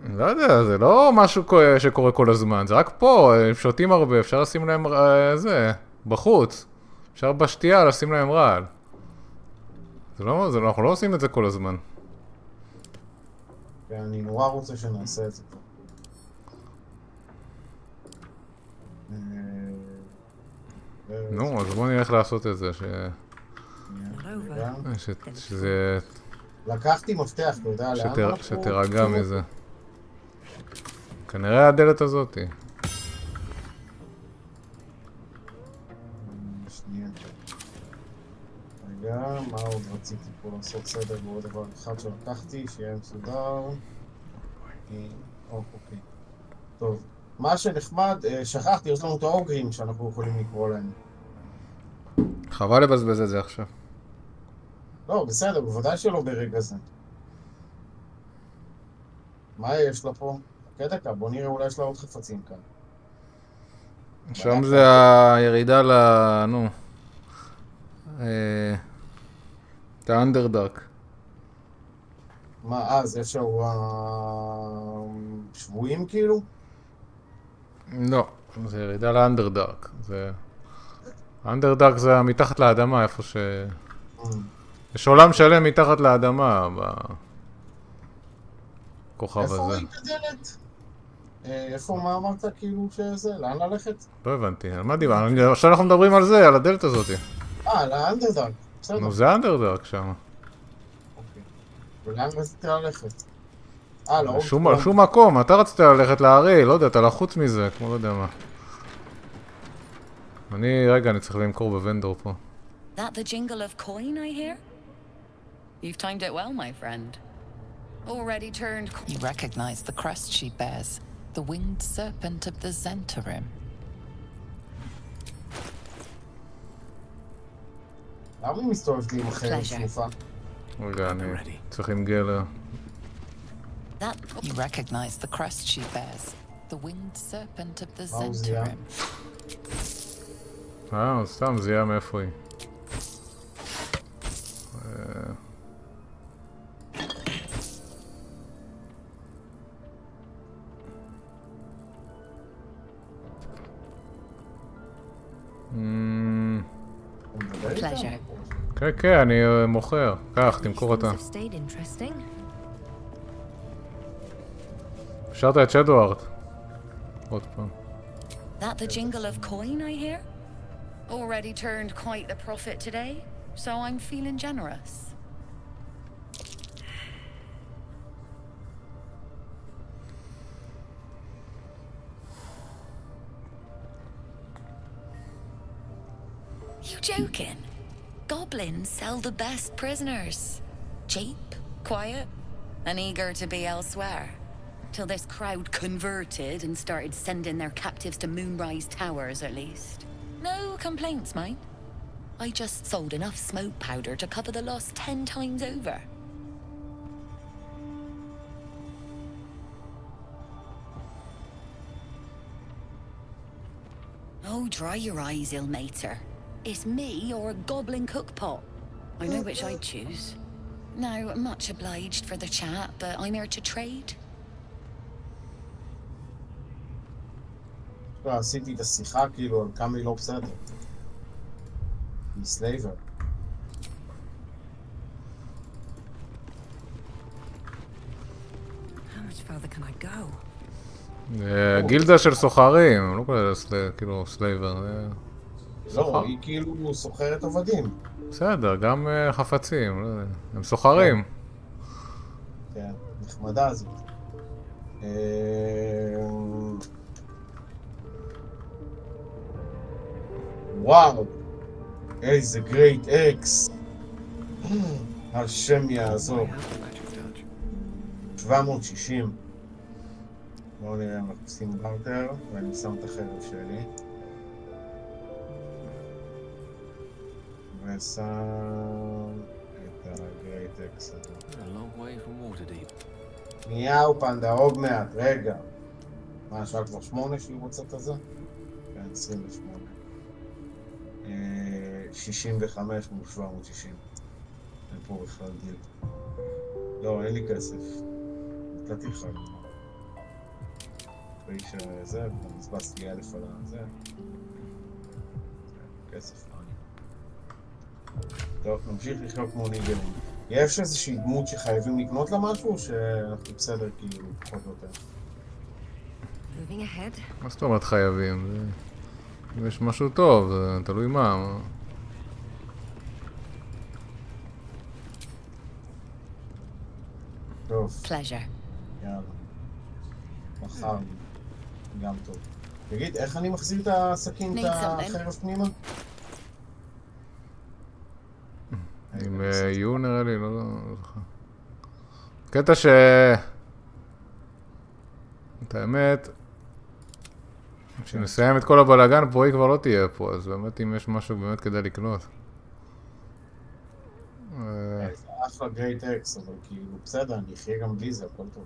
לא יודע, זה לא משהו שקורה כל הזמן, זה רק פה, הם שותים הרבה, אפשר לשים להם זה, בחוץ. אפשר בשתייה לשים להם רעל. אנחנו לא עושים את זה כל הזמן. ואני נורא רוצה שנעשה את זה פה. נו, אז בוא נלך לעשות את זה, שזה... לקחתי מפתח, אתה יודע, לאן אנחנו... שתרגע מזה. כנראה הדלת הזאתי. שנייה. רגע, מה עוד רציתי פה לעשות סדר בעוד דבר אחד שלקחתי, שיהיה מסודר. אוקיי. טוב. מה שנחמד, שכחתי, יש לנו את האוגרים שאנחנו יכולים לקרוא להם. חבל לבזבז את זה עכשיו. לא, בסדר, בוודאי שלא ברגע זה. מה יש לה פה? דקה, בוא נראה, אולי יש לה עוד חפצים כאן. שם זה הירידה נו. את האנדרדארק. מה, זה איפשהו שבויים כאילו? לא, זה ירידה לאנדרדארק. האנדרדארק זה מתחת לאדמה, איפה ש... יש עולם שלם מתחת לאדמה בכוכב הזה. איפה היא כדלת? איפה, מה אמרת כאילו שזה? לאן ללכת? לא הבנתי, על מה דיברנו? עכשיו אנחנו מדברים על זה, על הדלת הזאת. על האנדרדארק, בסדר. נו, זה האנדרדארק שם. אוקיי. ולאן רציתי ללכת? שום מקום, אתה רצית ללכת להרי, לא יודע, אתה לחוץ מזה, כמו לא יודע מה. אני צריך למכור בוונדור פה. That the jingle of coin I hear? You've timed it well, my friend. Already turned... You recognize the crest she bears, the winged serpent of the Zentarim. למה היא מסתובבת לי עם אחרת צנופה? רגע, אני צריך עם גלר. You recognize the crest she bears, the winged serpent of the Zentarim. סתם זיהה מאיפה היא. כן, כן, אני מוכר. קח, תמכור אותה. השארת את שדוארד. עוד פעם. That the jingle of coin I hear? Already turned quite the profit today, so I'm feeling generous. You joking? Goblins sell the best prisoners. Cheap, quiet, and eager to be elsewhere. Till this crowd converted and started sending their captives to Moonrise Towers, at least. No complaints, mate. I just sold enough smoke powder to cover the loss 10 times over. Oh, dry your eyes, ill-mater. It's me or a goblin cookpot. I know which I'd choose. Now, much obliged for the chat, but I'm here to trade. עשיתי את השיחה כאילו על כמה היא לא בסדר. היא סלייבר. גילדה של סוחרים, לא כאילו סלייבר. לא, היא כאילו סוחרת עובדים. בסדר, גם חפצים, לא יודע. הם סוחרים. כן, נחמדה הזאת. וואו, איזה גרייט אקס. השם יעזור. 760. בואו נראה אם אנחנו עושים בארטר, ואני שם את החרב שלי. ושם את הגרייט אקס הזה. מיהו פנדה, עוד מעט, רגע. מה, השעה כבר 8 שהיא רוצה את הזה? כן, 28. 65 מול 760. אין פה בכלל דיל. לא, אין לי כסף. נתתי לך. אחרי שזה, ומזבזתי 1000 על זה. כסף לא אני. טוב, נמשיך לחיות כמו ניגרים. יש איזושהי דמות שחייבים לקנות לה משהו, או שאנחנו בסדר כאילו פחות או יותר? מה זאת אומרת חייבים? אם יש משהו טוב, זה תלוי מה. טוב. פלז'ר. יאללה. מחר גם טוב. תגיד, איך אני מחזיר את הסכין, את החרב פנימה? עם יו נראה לי, לא זוכר. קטע ש... את האמת, כשנסיים את כל הבלאגן פה היא כבר לא תהיה פה, אז באמת אם יש משהו באמת כדאי לקנות. זה אחלה גרייט אקס, אבל כאילו בסדר, אני אחיה גם בלי זה, הכל טוב.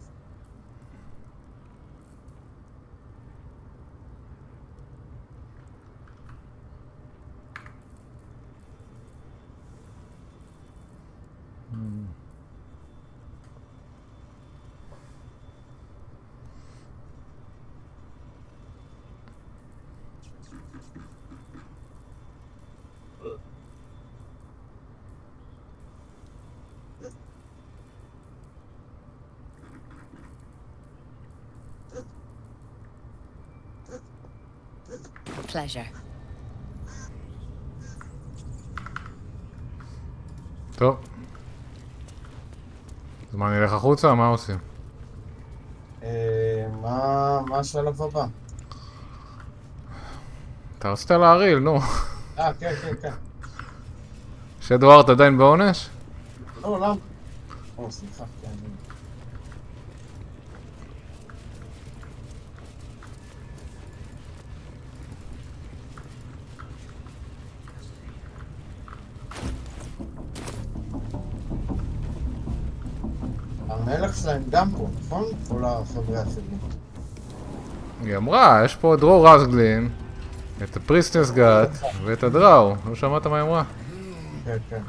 Pleasure. טוב. אז מה, נלך החוצה? מה עושים? מה השלב הבא? אתה רצית להרעיל, נו. כן, כן, כן. שדוארד עדיין בעונש? לא, למה? סליחה, כן. המלך שלהם גם פה, נכון? כל החבר'ה האחרים. היא אמרה, יש פה את דרור רזגלין, את הפריסטנס גאט ואת הדראו. לא שמעת מה היא אמרה? כן, כן.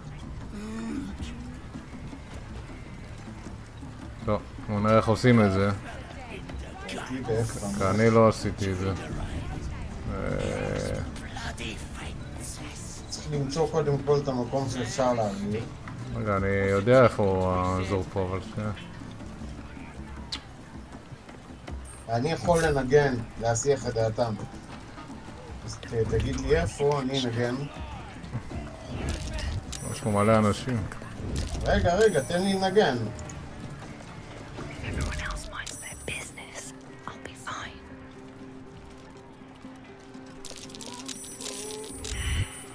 טוב, בוא נראה איך עושים את זה. אני לא עשיתי את זה. למצוא קודם כל את המקום שאפשר להעביר. רגע, אני יודע איפה האזור פה, אבל שנייה. אני יכול לנגן, להסיח את דעתם. אז תגיד לי איפה, אני אנגן. יש פה מלא אנשים. רגע, תן לי לנגן.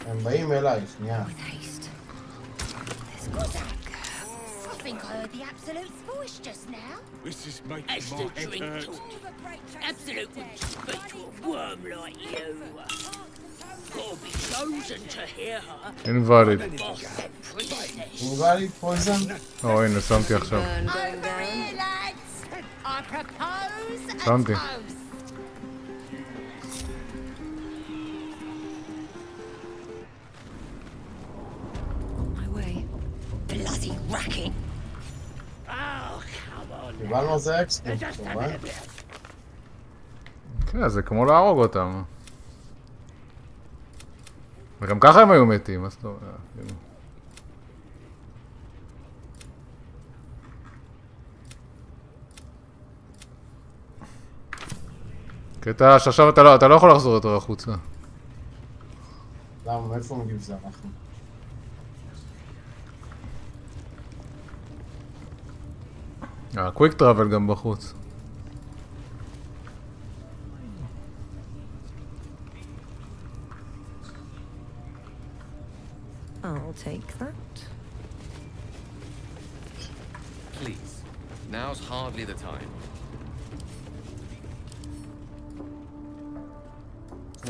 הם באים אליי, שנייה. I think I heard the Absolute's voice just now. This is making my head hurt. Absolute wouldn't speak to a worm like you. Gotta be chosen to hear her. Invalid. Invalid poison? או, הנה, שמתי עכשיו. Over here, lads. I propose a שמתי. toast. My way. Bloody racket. Oh, come on. קיבלנו על זה אקסטרים, Just a כמובן. minute. כן, זה כמו להרוג אותם. וגם ככה הם היו מתים, אז טוב. קטע שעכשיו אתה לא יכול לחזור יותר החוצה. למה, מאיפה מגיב זה אנחנו? הקוויק טראבל גם בחוץ. I'll take that. Please. Now's hardly the time.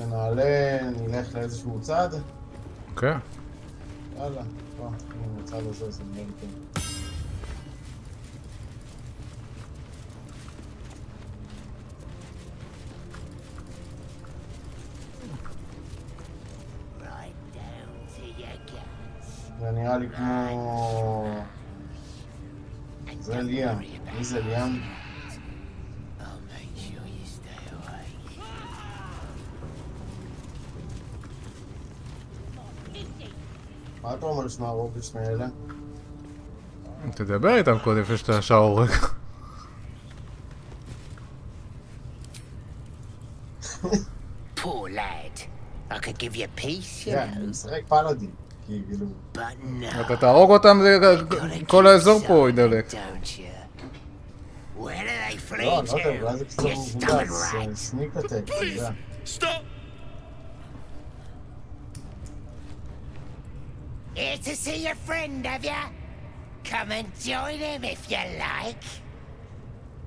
נעלה, נלך לאיזשהו צד. אוקיי. יאללה, בוא, הנה הצד הזה, זה נראה לי טוב. זה נראה לי כמו... זה ליאם. מי זה ליאם? מה אתה אומר שנהרוג את שני אלה? תדבר איתם קודם לפני שאתה ישר הורג. Poor lad. I could give you peace, you כן, know. אני משחק פלאדין, כאילו... But no. אתה תהרוג אותם, כל האזור פה ידלק. Don't you? Where do they לא, flee לא יודע, to? אולי זה קצת You מבוגר, stubborn זה rat. סניק אטק, אתה יודע. Stop! Here to see your friend, have ya? Come and join him if you like.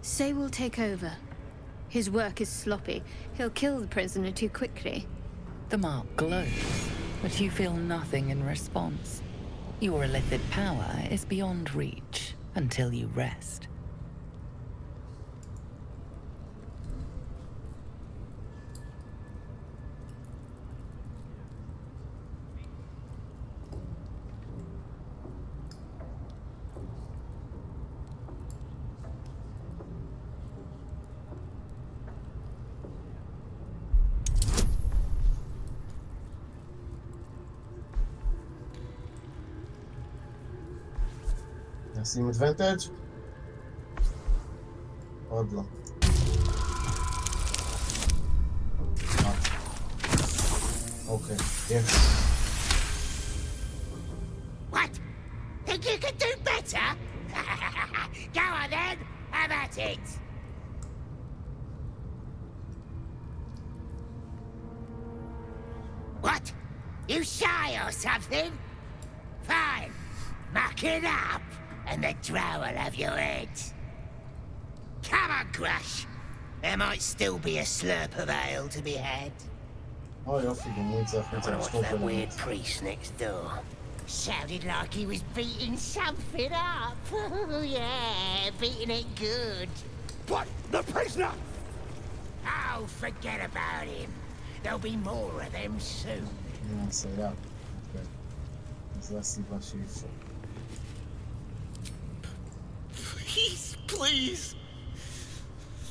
Say we'll take over. His work is sloppy. He'll kill the prisoner too quickly. The mark glows, but you feel nothing in response. Your illithid power is beyond reach until you rest. נשים אדוונטג'? עוד לא. אוקיי, יש. What? Think you could do better? Go on then. Have at it. What? You shy or something? Fine. Muck it up, and the drow will have your head. Come on, Grush. There might still be a slurp of ale to be had. אוי יופי, גם הוא יצא I החוצה wonder what's לשתות that ולמות. weird priest next door. Sounded like he was beating something up. Yeah, beating it good. What? The prisoner? Oh, forget about him. There'll be more of them soon. הנה הסייג. אוקיי. אז זו הסיבה שאי אפשר. Please, please.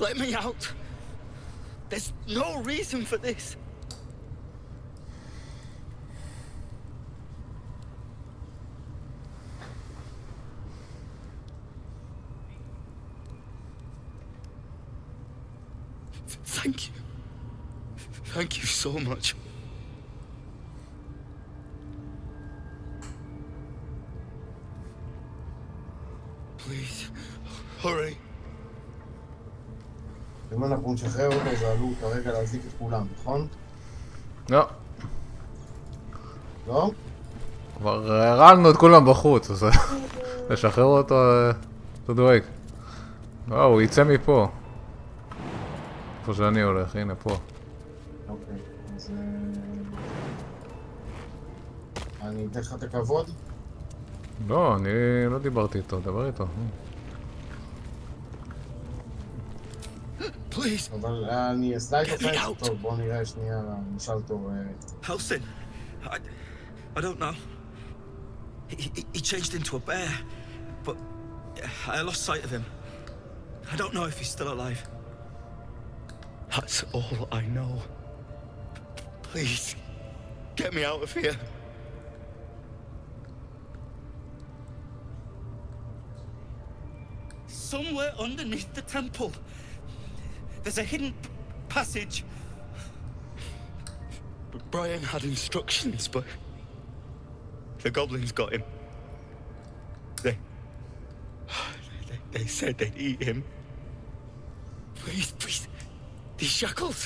Let me out. There's no reason for this. Thank you. Thank you so much. Please, hurry. אם אנחנו נשחרר אותו, זה עלול כרגע להזיק את כולם, נכון? לא. לא? כבר הרעלנו את כולם בחוץ, אז לשחרר אותו, אתה דואג. וואו, הוא יצא מפה. איפה שאני הולך, הנה פה. אוקיי, אז... אני אתן לך את הכבוד? לא, אני לא דיברתי איתו, דבר איתו. אבל אני אסלה את החיים. טוב, בוא נראה שנייה, נשאל אותו... Halsin, I don't know. He changed into a bear, but I lost sight of him. I don't know if he's still alive. That's all I know. Please, get me out of here. Somewhere underneath the temple, there's a hidden passage. Brian had instructions, but the goblins got him. They said they'd eat him. Please, these shackles.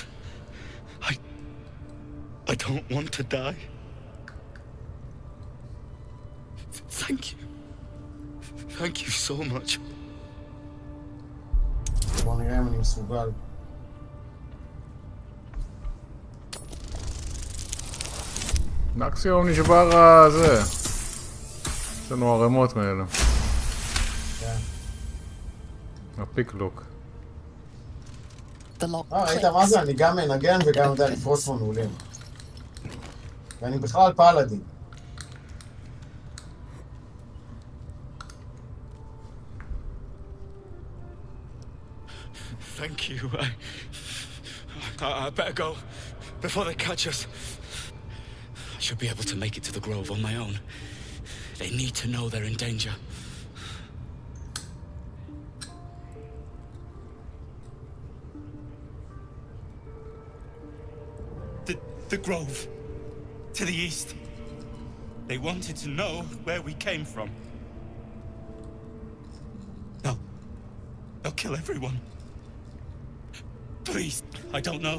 I don't want to die. Thank you. Thank you so much. בוא נראה אם אני מסוגל. מקסימום נשבר הזה. יש לנו ערימות מאלה. כן. הפיקלוק. ראית מה זה? אני גם מנגן וגם יודע לפרוס מנעולים. ואני בכלל פלאדין. Thank you. I better go before they catch us. I should be able to make it to the grove on my own. They need to know they're in danger. The grove. To the east. They wanted to know where we came from. They'll kill everyone. Please, I don't know.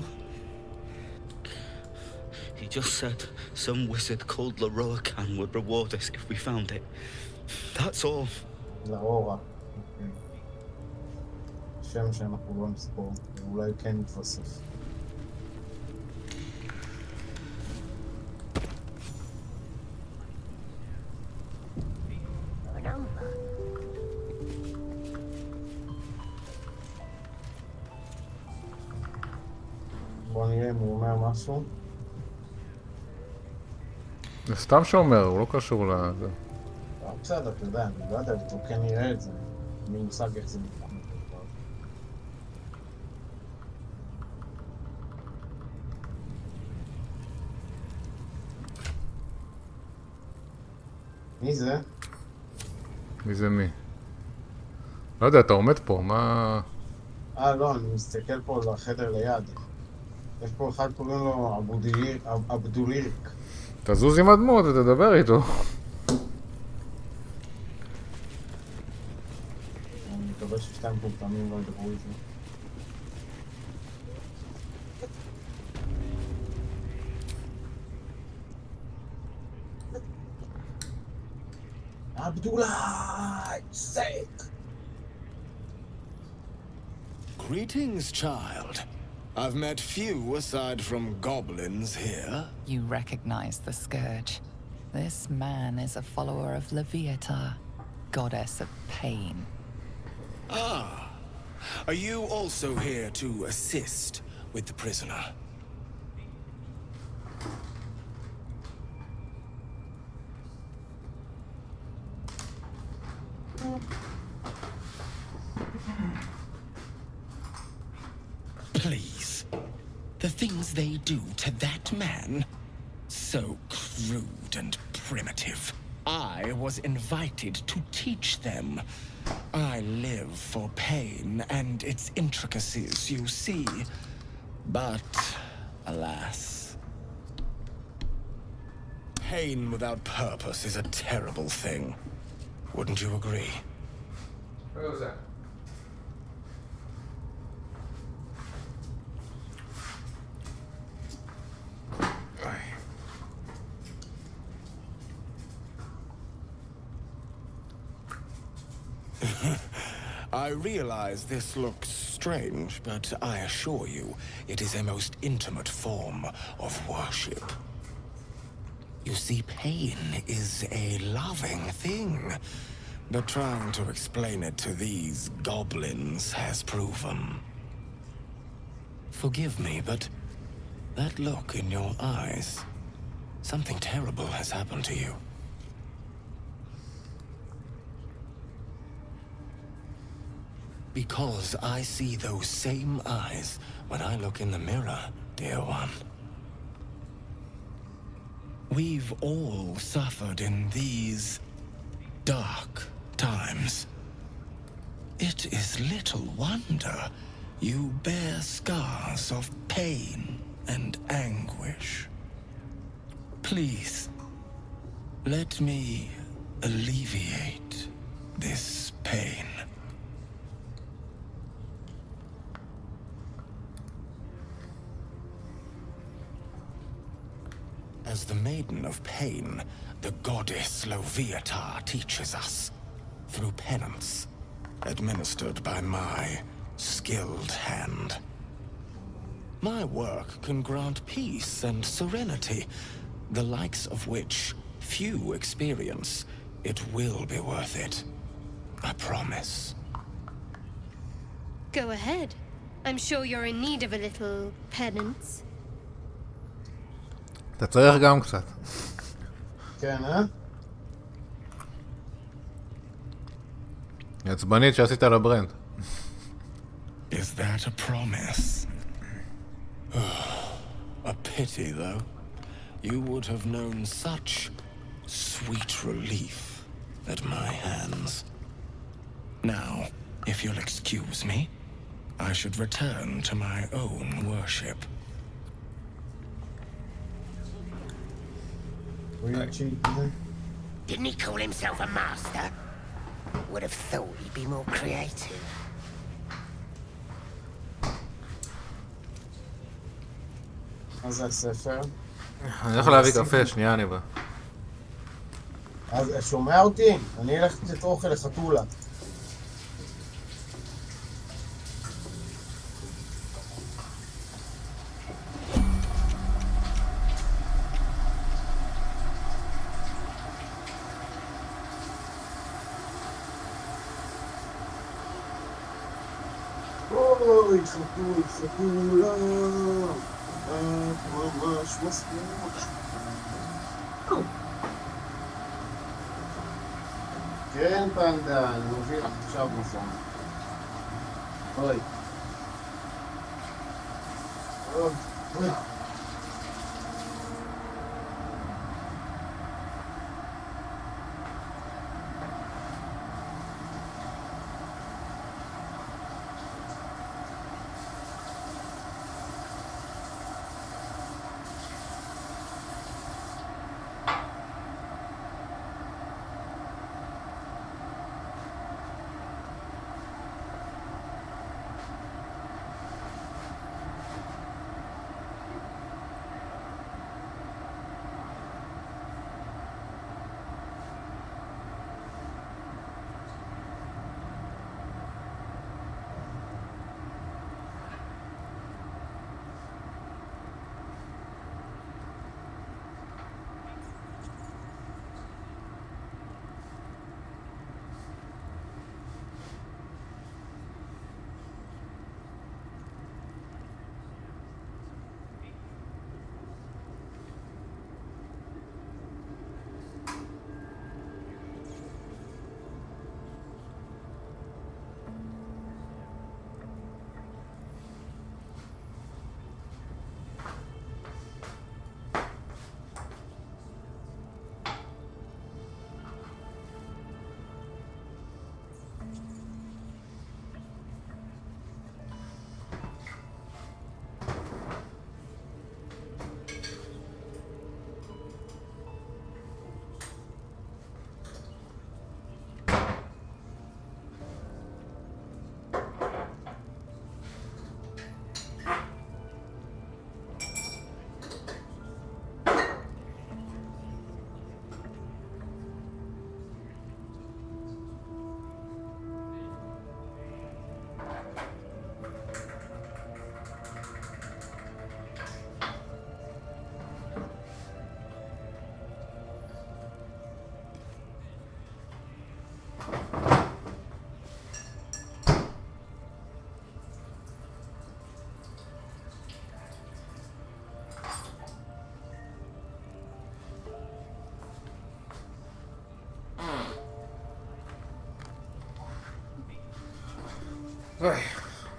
He just said some wizard called Laroakan would reward us if we found it. That's all. לאורה. שם שאנחנו לא נספור, ואולי כן נתווסף. בוא נראה אם הוא אומר משהו. זה סתם שאומר, הוא לא קשור לזה. בסדר, אתה יודע, אני לא יודע, הוא כן יראה את זה. אני מושג איך זה מתקום. מי זה? מי זה מי? לא יודע, אתה עומד פה, מה... לא, אני מסתכל פה על החדר ליד. יש פה אחד קוראים לו אבדולירק. תזוז עם הדמות ותדבר איתו. אני מקווה ששתיים פעמים לא ידברו איתי. Abdullah, sake! Greetings, child. I've met few aside from goblins here. You recognize the scourge. This man is a follower of Leviata, goddess of pain. Ah, are you also here to assist with the prisoner? Please. The things they do to that man, so crude and primitive. I was invited to teach them. I live for pain and its intricacies, you see. But, alas, pain without purpose is a terrible thing. Wouldn't you agree? What was that? I realize this looks strange, but I assure you, it is a most intimate form of worship. You see, pain is a loving thing, but trying to explain it to these goblins has proven. Forgive me, but that look in your eyes, something terrible has happened to you. Because I see those same eyes when I look in the mirror, dear one. We've all suffered in these dark times. It is little wonder you bear scars of pain and anguish. Please, let me alleviate this pain. As the Maiden of Pain, the goddess Loviatar teaches us, through penance, administered by my skilled hand. My work can grant peace and serenity, the likes of which few experience. It will be worth it. I promise. Go ahead. I'm sure you're in need of a little penance. אתה צריך גם קצת. כן, אה? היא עצבנית שעשית לה ברנד. Is that a promise? A pity, though. You would have known such sweet relief at my hands. Now, if you'll excuse me, I should return to my own worship. Didn't he call himself a master? Would have thought he'd be more creative. מה זה הספר? אני הולך להביא קפה, שנייה אני בא. אז שומע אותי? אני אלך לתת אוכל לחתולה. אוי, חתולה. ממש מספיק. כן, פנדה, אני מוביל לך עכשיו נכון. אוי. אוי.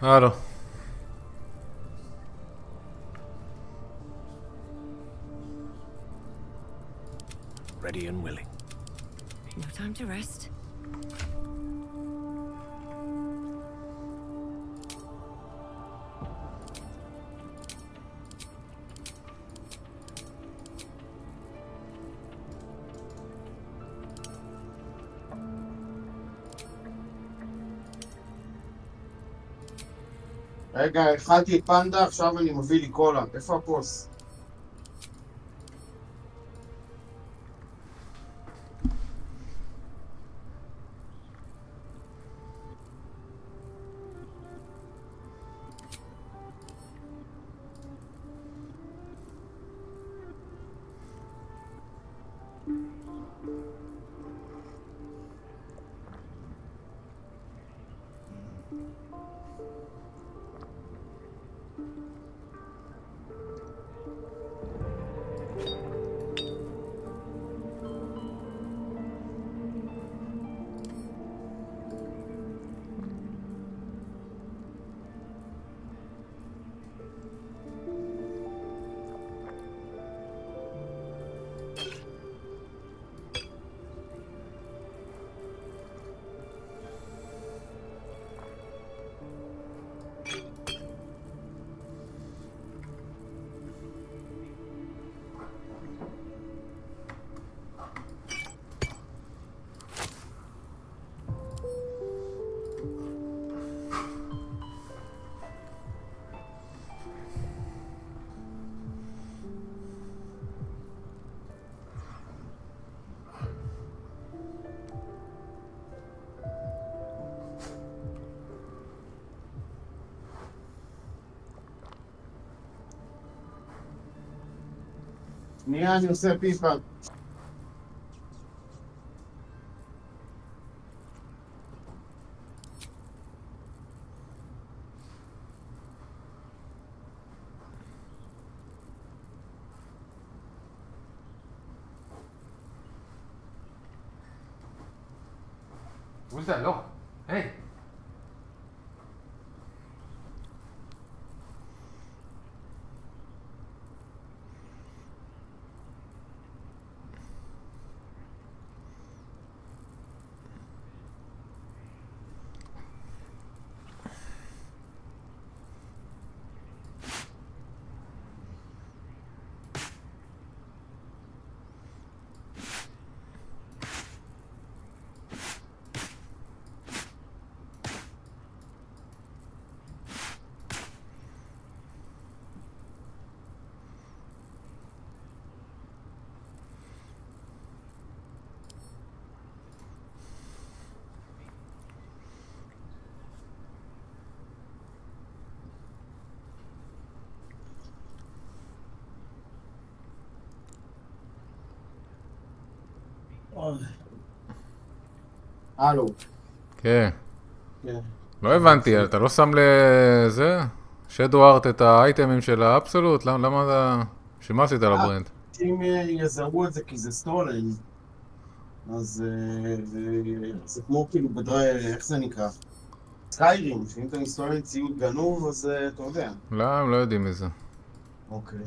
הלו. Ready and willing. No time to rest. רגע, הכנתי את פנדה, עכשיו אני מביא לי קולה. איפה הפוס? שנייה, אני עושה פיפה. וזה, לא. היי. הלו. כן. כן. לא הבנתי, אתה לא שם לזה? שדו ארט את האייטמים של האבסולוט? למה אתה... שמה עשית על הברנד? אם יזהו את זה כי זה סטולן, אז זה כמו כאילו בדרי, איך זה נקרא? סקיירים, שאם אתה מסתובב ציוד גנוב, אז אתה יודע. לא, הם לא יודעים מזה. אוקיי.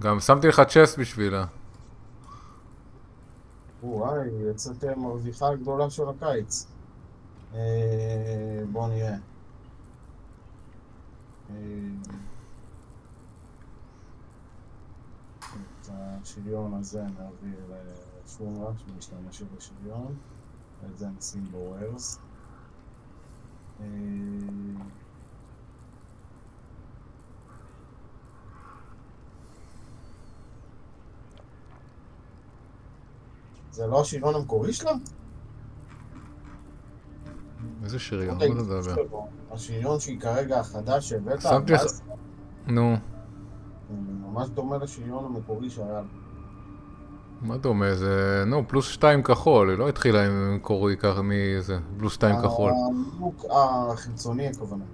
גם שמתי לך צ'סט בשבילה. וואי, יצאת מרוויחה הגדולה של הקיץ. בוא נראה. את השריון הזה נעביר לשומרה, שמשתמש בשריון. ואת זה נשים בוורס. זה לא השריון המקורי שלה? איזה שריון? מה אתה מדבר? השריון שהיא כרגע החדש שהבאת, שמתי לך... נו. ממש דומה לשריון המקורי שהיה. מה דומה? זה... נו, פלוס 2 כחול, היא לא התחילה עם מקורי ככה מזה, פלוס 2 כחול. הלוק החיצוני הכוונה.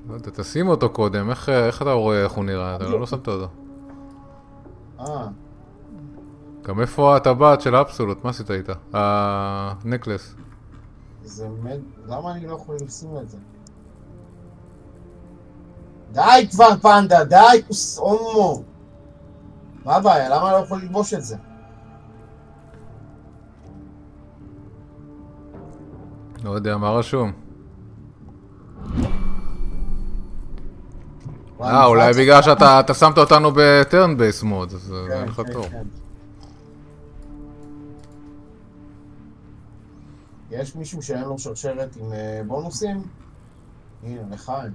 לא יודע, תשים אותו קודם, איך אתה רואה איך הוא נראה? אתה לא שמת אותו. גם איפה הטבעת של האבסולוט? מה עשית איתה? הנקלס. זה מת... למה אני לא יכול לשים את זה? די כבר פנדה, די כוס הומו! מה הבעיה? למה אני לא יכול ללבוש את זה? לא יודע, מה רשום? אולי בגלל שאתה שמת אותנו בטרן בייס מוד, אז זה לך טוב. יש מישהו שאין לו שרשרת עם בונוסים? הנה, לחיים.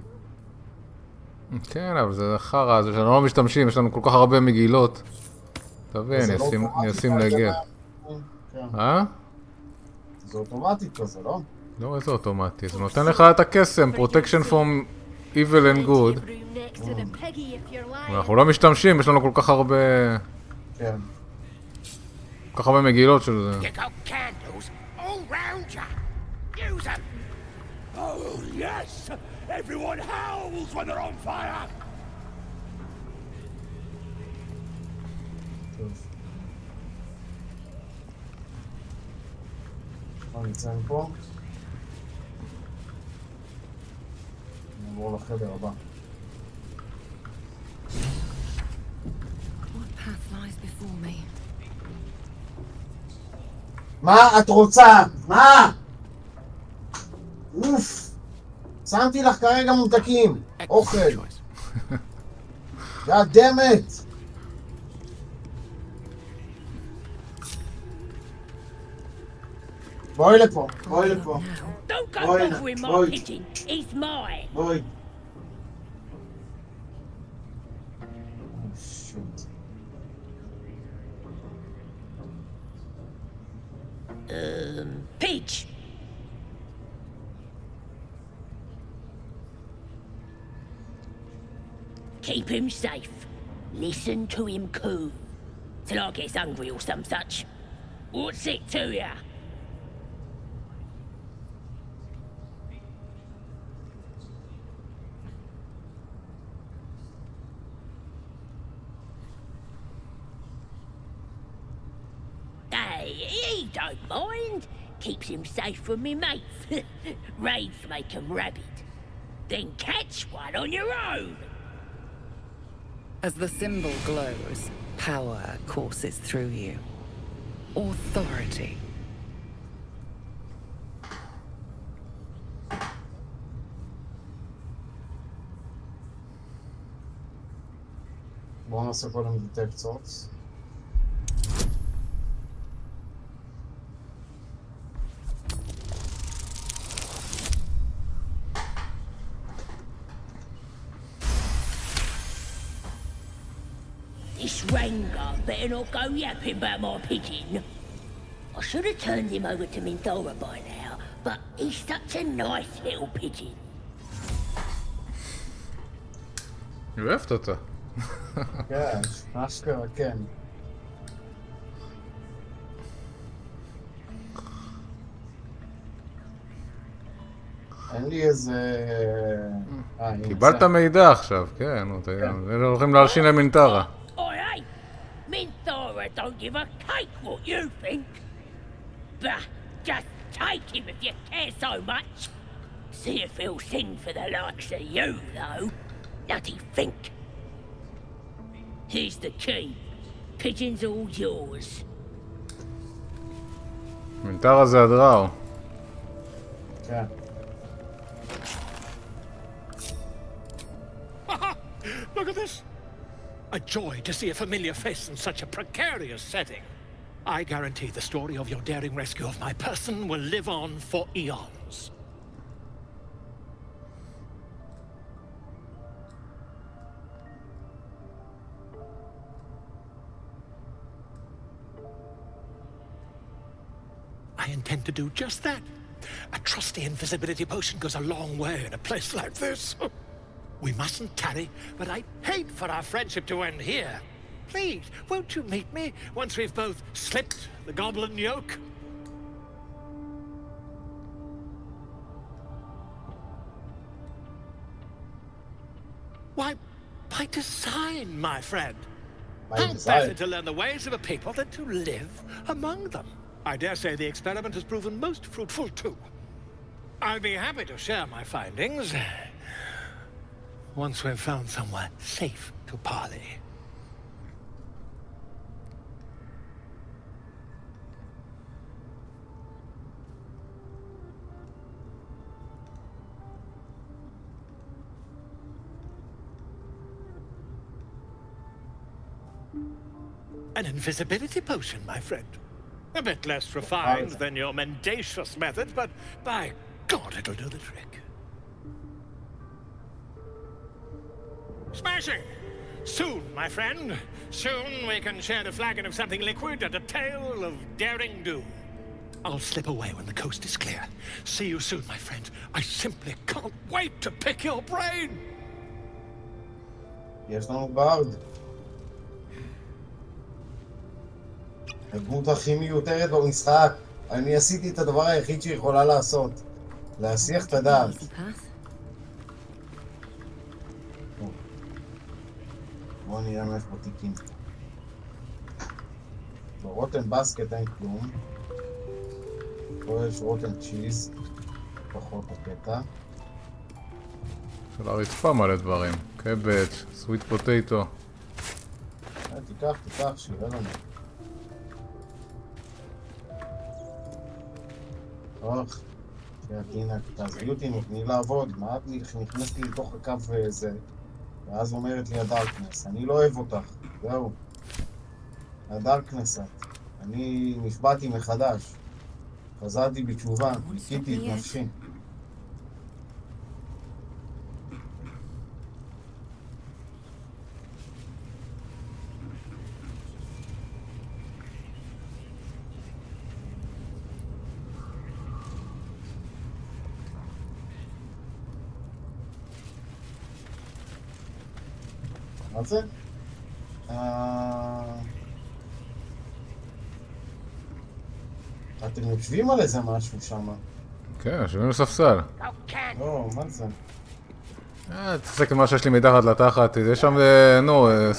כן, אבל זה חרא, זה שאנחנו לא משתמשים, יש לנו כל כך הרבה מגילות. תבין, אני אשים להגיע. זה אוטומטית כזה, לא? לא, איזה אוטומטי, זה נותן לך את הקסם, protection from evil and good. אנחנו לא משתמשים, יש לנו כל כך הרבה... כן. כל כך הרבה מגילות של זה. Oh, yes! Everyone howls when they're on fire! מה נצא מפה? נעבור לחדר הבא. מה את רוצה? מה? אוף! שמתי לך כרגע מומתקים, אוכל. God damn it! בואי לפה, בואי לפה. בואי, בואי. בואי. Peach! Keep him safe. Listen to him coo. Till I gets hungry or some such. What's it to ya? Hey, he don't mind. Keeps him safe from me mates. Raids make him rabid. Then catch one on your own. As the symbol glows, power courses through you. Authority. בואו נעשה קודם detect source. This Ranger better not go yapping about my pigeon. I should have turned him over to Mindora by now, but he's such a nice little pigeon. היא אוהבת אותה. כן, אשכרה, כן. אין לי איזה... קיבלת מידע עכשיו, כן, הולכים להלשין למינטרה. Oi, Mindora don't give a cake what you think. Bah, just take him if you care so much. See if he'll sing for the likes of you, though. Nutty think. Here's the key. Pigeon's all yours. מינטרה זה הדראו. כן. Look at this! A joy to see a familiar face in such a precarious setting. I guarantee the story of your daring rescue of my person will live on for eons. I intend to do just that. A trusty invisibility potion goes a long way in a place like this. We mustn't tarry, but I'd hate for our friendship to end here. Please, won't you meet me once we've both slipped the goblin yoke? Why, by design, my friend. How better to learn the ways of a people than to live among them? I dare say the experiment has proven most fruitful, too. I'll be happy to share my findings once we've found somewhere safe to parley. An invisibility potion, my friend. A bit less refined than your mendacious methods, but by God, it'll do the trick. Smashing! Soon, my friend. Soon we can share the flagon of something liquid and a tale of daring do. I'll slip away when the coast is clear. See you soon, my friend. I simply can't wait to pick your brain! יש לנו בארד. הדמות הכי מיותרת במשחק. אני עשיתי את הדבר היחיד שהיא יכולה לעשות. להסיח את הדעת. בואו נראה מאיפה בתיקים. ברוטן בסקט אין כלום. פה יש רוטן צ'יז. פחות הקטע. של הרצפה מלא דברים. קבץ', סוויט פוטטו. תיקח, שיראה לנו. אוח, הנה, תעזבי אותי, נתני לעבוד. מה את נכנסת לי לתוך הקו הזה? ואז אומרת לי הדארקנס. אני לא אוהב אותך. זהו. הדארקנס את. אני נשבעתי מחדש. חזרתי בתשובה, ניקיתי את נפשי. מה זה? אתם יושבים על איזה משהו שם? כן, יושבים בספסל. לא, מה זה? תעסק עם מה שיש לי מתחת לתחת, יש שם,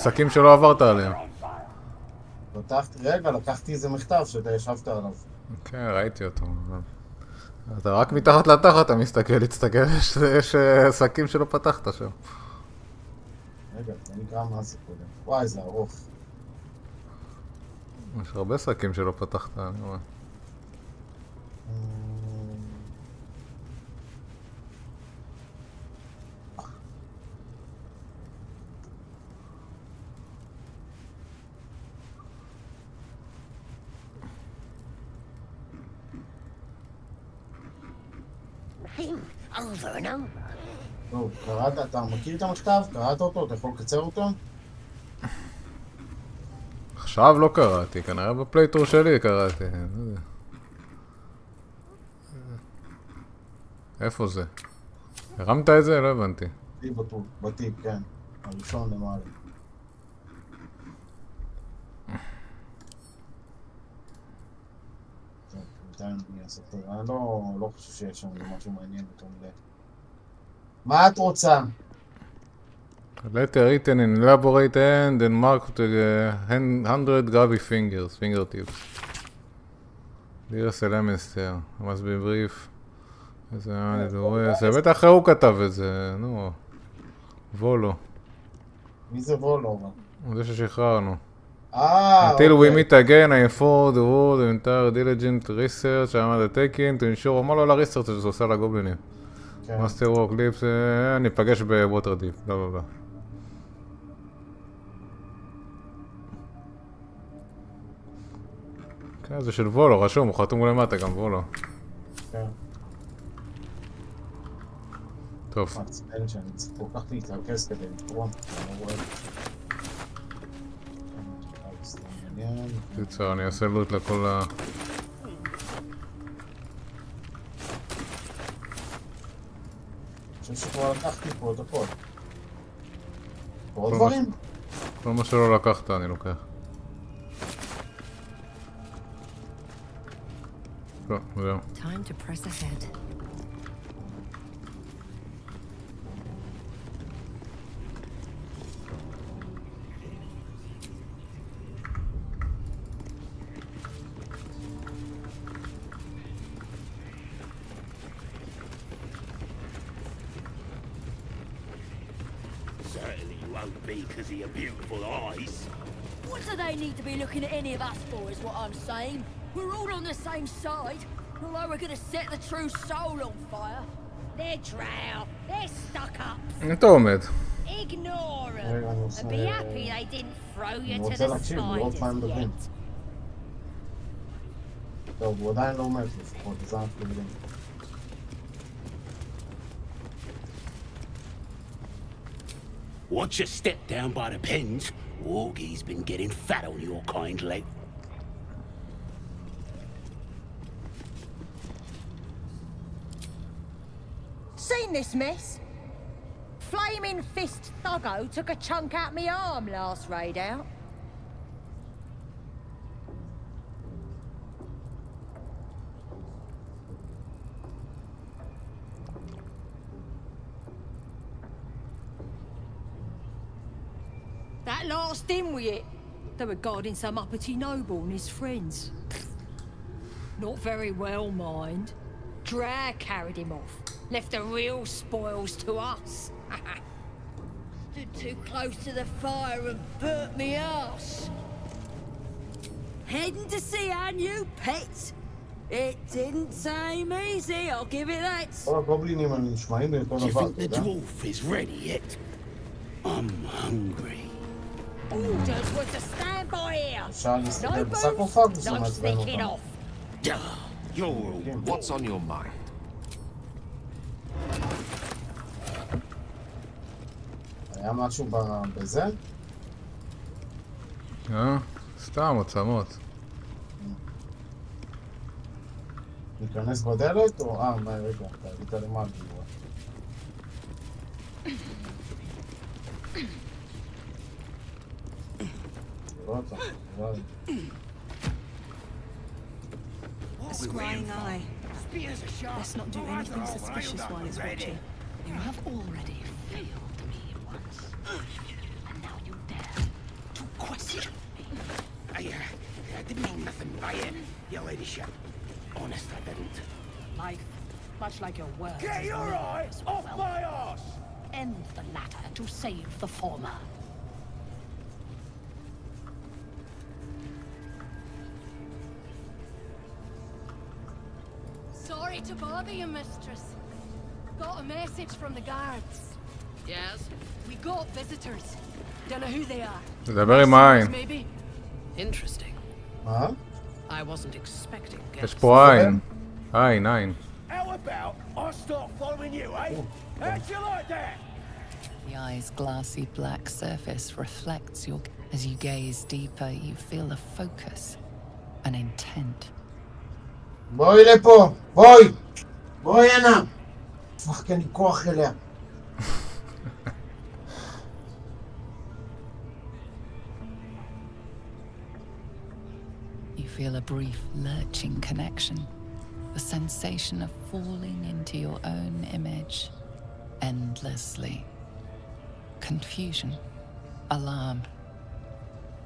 שקים שלא עברת עליהם. רגע, לקחתי איזה מכתב שאתה ישבת עליו. כן, ראיתי אותו. אתה רק מתחת לתחת, אתה מסתכל, יש שקים שלא פתחת שם. רגע, זה נקרא מה זה קודם. וואי, זה ארוך. יש הרבה שקים שלא פתחת, אני רואה. Over and over. טוב, קראת, אתה מכיר את המכתב? קראת אותו? אתה יכול לקצר אותו? עכשיו לא קראתי, כנראה בפלייטור שלי קראתי. איפה זה? הרמת את זה? לא הבנתי. בטיפ, כן. הראשון למעלה. בינתיים אני אעשה את זה. אני לא חושב שיש שם משהו מעניין יותר מדי. מה את רוצה? Letter written in elaborate hand and marked 100 grubby fingertips. Dearest Elminster, I must be brief. זה בטח הוא כתב את זה, נו. וולו. מי זה וולו? זה ששחררנו. Until we meet again, I afford the world the entire diligent research I'm undertaking to ensure, אמר לו על הריסרצ' שזה עושה לגובלינים. מאסטר וורק ליפס, אני אפגש בווטר דיפ, לא לא לא. כן, זה של וולו, רשום, הוא חתום למטה גם וולו. כן. טוב. מעצבן שאני צריך כל כך להתרכז כדי לתרום, אני לא רואה. תצא, אני אעשה לוט לכל ה... אני חושב שכבר לקחתי פה את הכל. עוד דברים? כל מה שלא לקחת אני לוקח. לא, זהו. Time to press ahead. won't be because of your beautiful eyes. What do they need to be looking at any of us for, is what I'm saying? We're all on the same side. Although we're gonna set the true soul on fire. They're drow. They're stuck-ups. אתה עומד. Ignore them. רגע, אני And be happy they didn't throw you אני to רוצה the להקשיב, לראות מה הם spiders מדברים. yet. טוב, הוא עדיין לא אומר לפחות, זה אנחנו יודעים. Watch your step down by the pens. Augie's been getting fat on your kind leg. Seen this mess? Flaming Fist Thuggo took a chunk out me arm last raid out. That last in with it. They were guarding some uppity noble and his friends. Not very well, mind. Drag carried him off. Left the real spoils to us. Stood too close to the fire and burnt me ass. Heading to see our new pet. It didn't seem easy, I'll give it that. הגובלינים הנשמעים באותו Do you דבר, think אתה the יודע? dwarf is ready yet? I'm hungry. Orders were to stand by here. אפשר להסתכל No בסרקופגוס boots, או no מעצבן sneaking אותם? off. What's on your mind? היה משהו בזה? סתם עצמות. ניכנס בדלת או... מה, רגע, אתה היית למעלה. תראו אותה, וואי. A scrying eye. Let's not do anything suspicious while it's watching. You have already failed me once. And now you dare to question me. I didn't mean nothing by it, your ladyship. Honest, I didn't. Life, much like your words. Get is your meaningless eyes or off well. my arse! End the latter to save the former. Sorry to bother you, mistress. Got a message from the guards. Yes? We got visitors. Don't know who they are. דבר עם העין. Maybe. Interesting. מה? I wasn't expecting יש guests. פה עין. עין. How about I start following you, eh? How'd you like that? The eye's glassy black surface reflects your... As you gaze deeper, you feel a focus, an intent. בואי לפה, בואי! בואי הנה! פח, כי אני כוח אליה. You feel a brief lurching connection, the sensation of falling into your own image endlessly. Confusion, alarm.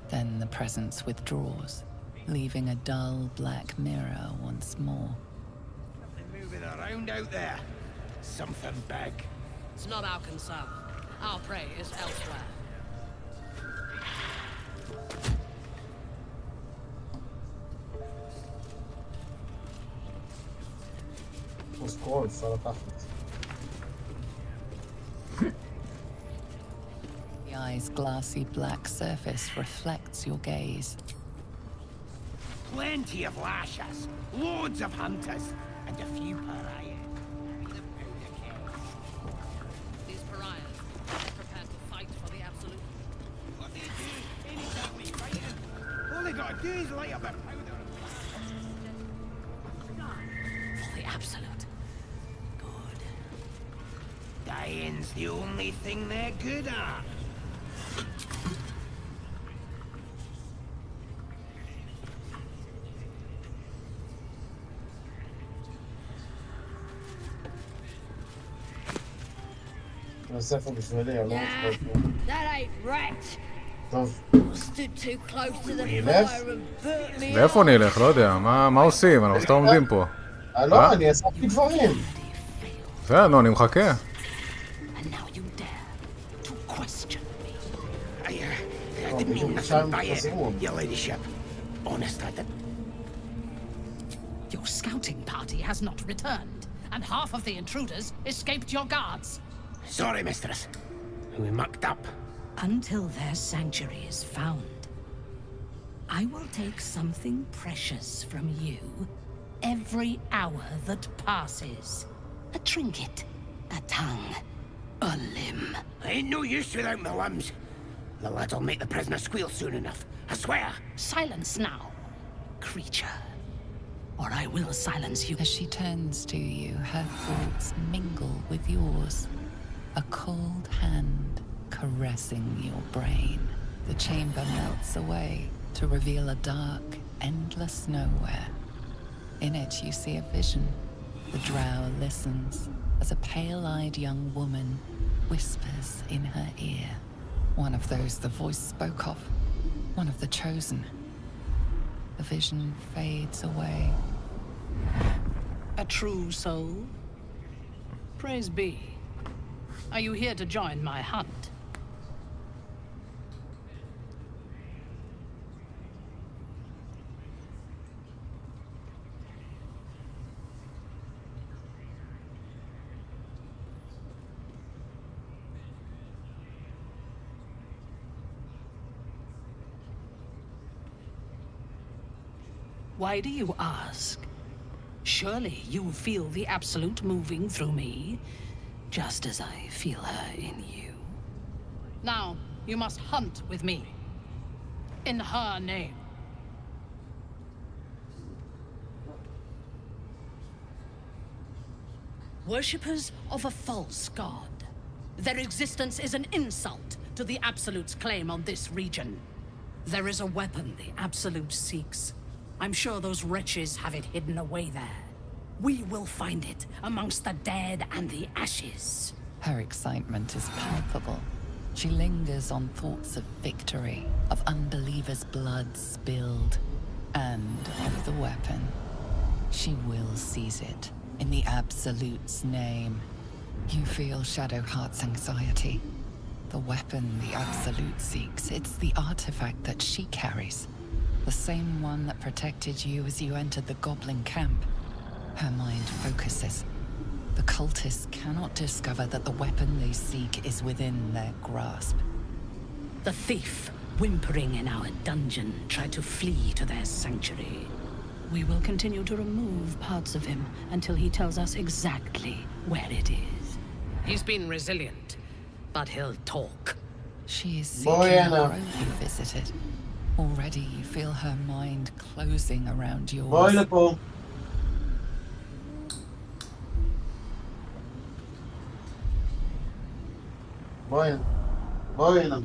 Then the presence withdraws, leaving a dull black mirror once more. Something moving around out there. Something big. It's not our concern. Our prey is elsewhere. סקרול, אפשר לקחת. The eye's glassy black surface reflects your gaze. Plenty of lashes, loads of hunters, and a few pariahs. These pariahs, they're prepared to fight for the absolute. What they do, anytime we fighting, all they gotta do is light up a powder. For the absolute. Good. Dying's the only thing they're good at. הספר בשבילי, אני לא מצפה. That ain't right. טוב. Stood too close to the נלך? fire and burnt me לאיפה נלך? לא יודע. מה עושים? אנחנו סתם עומדים פה. לא, אני אספתי דברים. בסדר, נו, אני מחכה. And now you dare to question me. didn't mean nothing by it, your ladyship. Honest, I didn't. Your scouting party has not returned, and half of the intruders escaped your guards. Sorry, mistress. We mucked up. Until their sanctuary is found, I will take something precious from you every hour that passes. A trinket, a tongue, a limb. I ain't no use without my limbs. The lad'll make the prisoner squeal soon enough, I swear. Silence now, creature, or I will silence you. As she turns to you, her thoughts mingle with yours. A cold hand caressing your brain. The chamber melts away to reveal a dark, endless nowhere. In it, you see a vision. The drow listens as a pale-eyed young woman whispers in her ear. One of those the voice spoke of. One of the chosen. The vision fades away. A true soul? Praise be. Are you here to join my hunt? Why do you ask? Surely you feel the Absolute moving through me, just as I feel her in you. Now, you must hunt with me. In her name. Worshippers of a false god. Their existence is an insult to the Absolute's claim on this region. There is a weapon the Absolute seeks. I'm sure those wretches have it hidden away there. We will find it amongst the dead and the ashes. Her excitement is palpable. She lingers on thoughts of victory, of unbelievers' blood spilled, and of the weapon. She will seize it, in the Absolute's name. You feel Shadowheart's anxiety. The weapon the Absolute seeks, it's the artifact that she carries. The same one that protected you as you entered the goblin camp. Her mind focuses. The cultists cannot discover that the weapon they seek is within their grasp. The thief, whimpering in our dungeon, tried to flee to their sanctuary. We will continue to remove parts of him until he tells us exactly where it is. He's been resilient, but he'll talk. She is seeking the grove you visited. Already you feel her mind closing around yours. Wonderful. Bueno.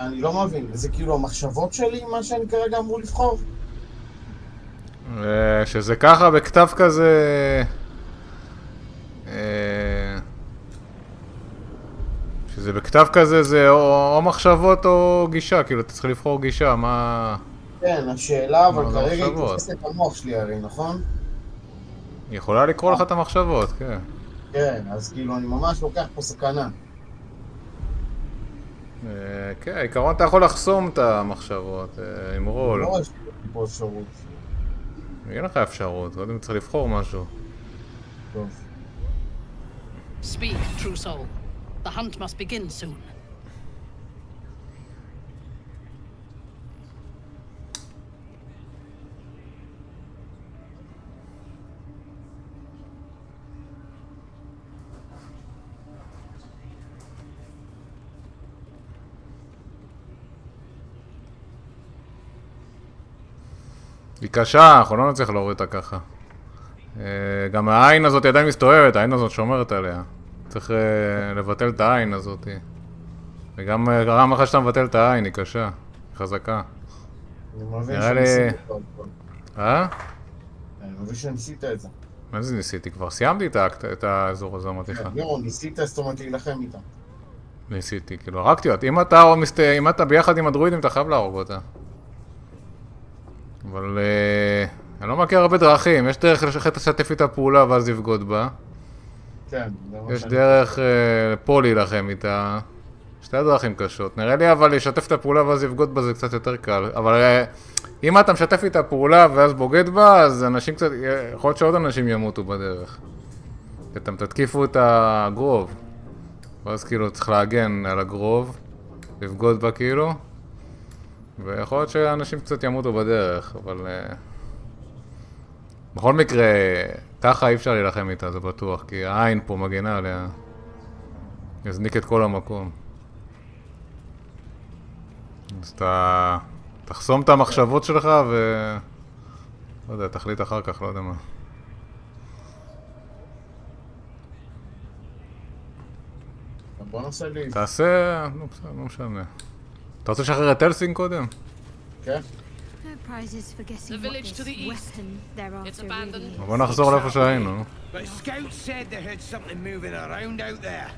אני לא מבין, זה כאילו המחשבות שלי, מה שאני כרגע אמור לבחור? שזה ככה בכתב כזה... שזה בכתב כזה זה או מחשבות או גישה, כאילו אתה צריך לבחור גישה, מה... כן, השאלה, אבל כרגע היא תופסת את המוח שלי הרי, נכון? היא יכולה לקרוא לך את המחשבות, כן. כן, אז כאילו אני ממש לוקח פה סכנה. כן, העיקרון אתה יכול לחסום את המחשבות עם רול. לא יש לי פה אפשרות. אין לך אפשרות, קודם צריך לבחור משהו. טוב. Speak, true soul. The hunt must begin soon. היא קשה, אנחנו לא נצליח להוריד אותה ככה. גם העין הזאת עדיין מסתובבת, העין הזאת שומרת עליה. צריך לבטל את העין הזאת. וגם אחרי שאתה מבטל את העין, היא קשה, היא חזקה. אני מבין נראה לי... שניסית את אני מבין שניסית את זה. מה זה ניסיתי? כבר סיימתי את האזור הזה, אמרתי לך. לא, ניסית, זאת אומרת להילחם איתם. ניסיתי, כאילו, הרגתי אותה. אם אתה ביחד עם הדרואידים, אתה חייב להרוג אותה. אבל... אני לא מכיר הרבה דרכים. יש דרך לשתף איתה פעולה ואז לבגוד בה. כן. יש דרך פה להילחם איתה. שתי דרכים קשות. נראה לי אבל לשתף את הפעולה ואז לבגוד בה זה קצת יותר קל. אבל אם אתה משתף איתה פעולה ואז בוגד בה, אז אנשים קצת... יכול להיות שעוד אנשים ימותו בדרך. אתם תתקיפו את הגרוב. ואז כאילו צריך להגן על הגרוב. לבגוד בה כאילו. ויכול להיות שאנשים קצת ימותו בדרך, אבל... בכל מקרה, ככה אי אפשר להילחם איתה, זה בטוח, כי העין פה מגנה עליה. יזניק את כל המקום. אז אתה... תחסום את המחשבות שלך ו... לא יודע, תחליט אחר כך, לא יודע מה. בוא נעשה לי... תעשה... לא משנה. אתה רוצה לשחרר את אלסינג קודם? כן. The village to the east. It's abandoned. בוא נחזור לאיפה שהיינו. But scouts said they heard something moving around out there.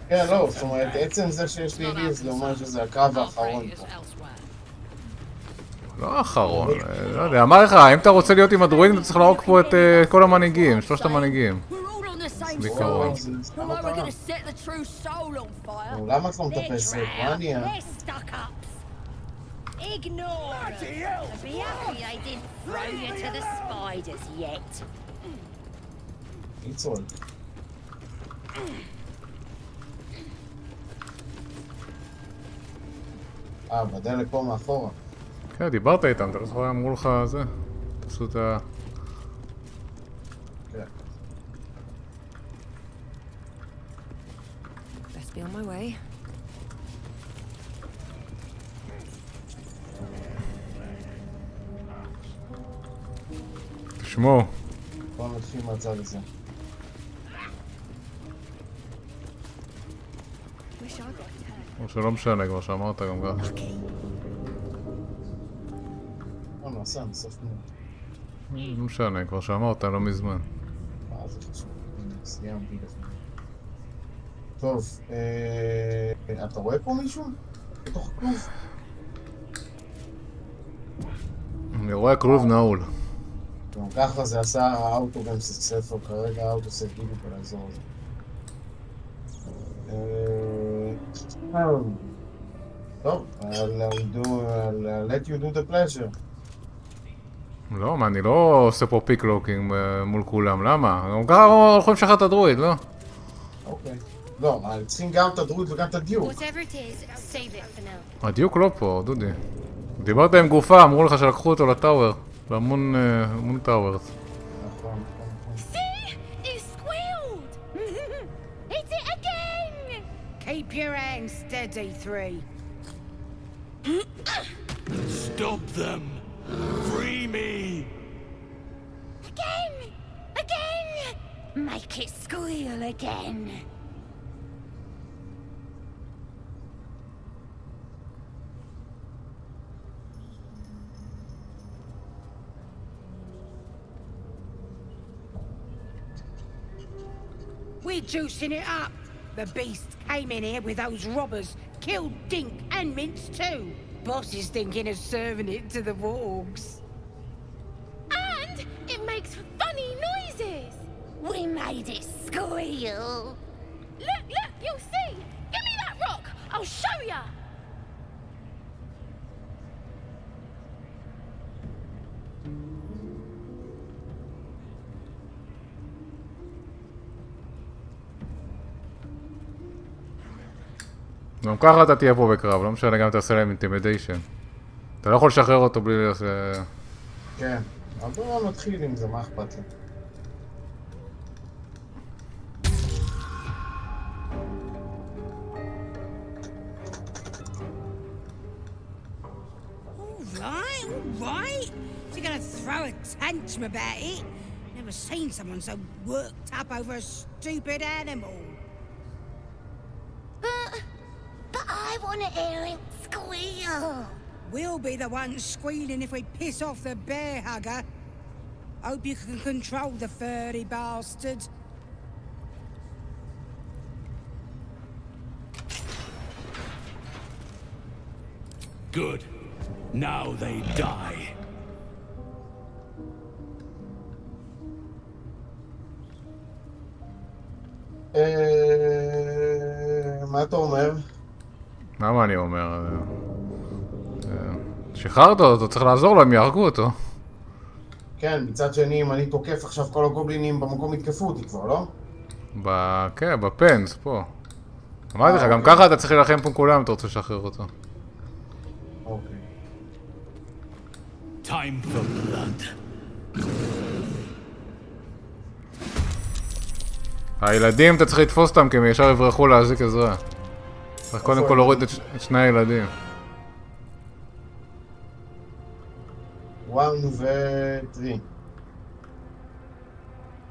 כן, לא, זאת אומרת, עצם זה שיש לי גיז, זה אומר שזה הקרב האחרון פה. לא האחרון, לא יודע, אמר לך, אם אתה רוצה להיות עם הדרואידים, אתה צריך להרוג פה את כל המנהיגים, שלושת המנהיגים. בעיקרון. למה אתה לא מטפס זה? מה נהיה? Ignore them. Be happy I didn't throw you to the spiders yet. מי צועק? בדלק פה מאחורה. כן, דיברת איתם, אתה לא זוכר, אמרו לך זה. תעשו את ה... כן. Best be on my way. תשמעו. בוא נתחיל מהצד הזה. או שלא משנה, כבר שאמרת גם ככה. נעשה, בסוף מיד. לא משנה, כבר שאמרת לא מזמן. זה חשוב. סיימתי לפני. טוב, אתה רואה פה מישהו? בתוך הכלוב? אני רואה כלוב נעול. גם ככה זה עשה האוטו גם ספר, כרגע האוטו סגים כל האזור הזה. טוב, I'll let you do the pleasure. לא, מה, אני לא עושה פה פיקלוקינג מול כולם, למה? גם ככה הולכים לשחרר את הדרואיד, לא? אוקיי. לא, צריכים גם את הדרואיד וגם את הדיוק. הדיוק לא פה, דודי. דיברת עם גופה, אמרו לך שלקחו אותו לטאוור. להמון טאוורס. נכון. Keep your hands steady, three. Stop them! Free me! Again! Make it squeal again. We're juicing it up. The beast came in here with those robbers, killed Dink and Mince too. Boss is thinking of serving it to the wargs. And it makes funny noises. We made it squeal. Look, you'll see. Give me that rock. I'll show ya. גם ככה אתה תהיה פה בקרב, לא משנה גם אם תעשה להם אינטימידיישן. אתה לא יכול לשחרר אותו בלי... כן, אבל בואו נתחיל עם זה, מה אכפת לי? All right. You're gonna throw a tantrum about it? Never seen someone so worked up over a stupid animal. want to hear him squeal. We'll be the ones squealing if we piss off the bear hugger. Hope you can control the furry bastard. Good. Now they die. מה אתה אומר? מה אני אומר? שחררת אותו, צריך לעזור לו, הם יהרגו אותו. כן, מצד שני, אם אני תוקף עכשיו כל הגובלינים במקום יתקפו אותי כבר, לא? כן, בפנס, פה. אמרתי לך, גם ככה אתה צריך להילחם פה כולם אם אתה רוצה לשחרר אותו. אוקיי. Time for blood. הילדים, אתה צריך לתפוס אותם כי הם ישר יברחו להזיק עזרה. צריך קודם כל להוריד את שני הילדים. 1 ו-3.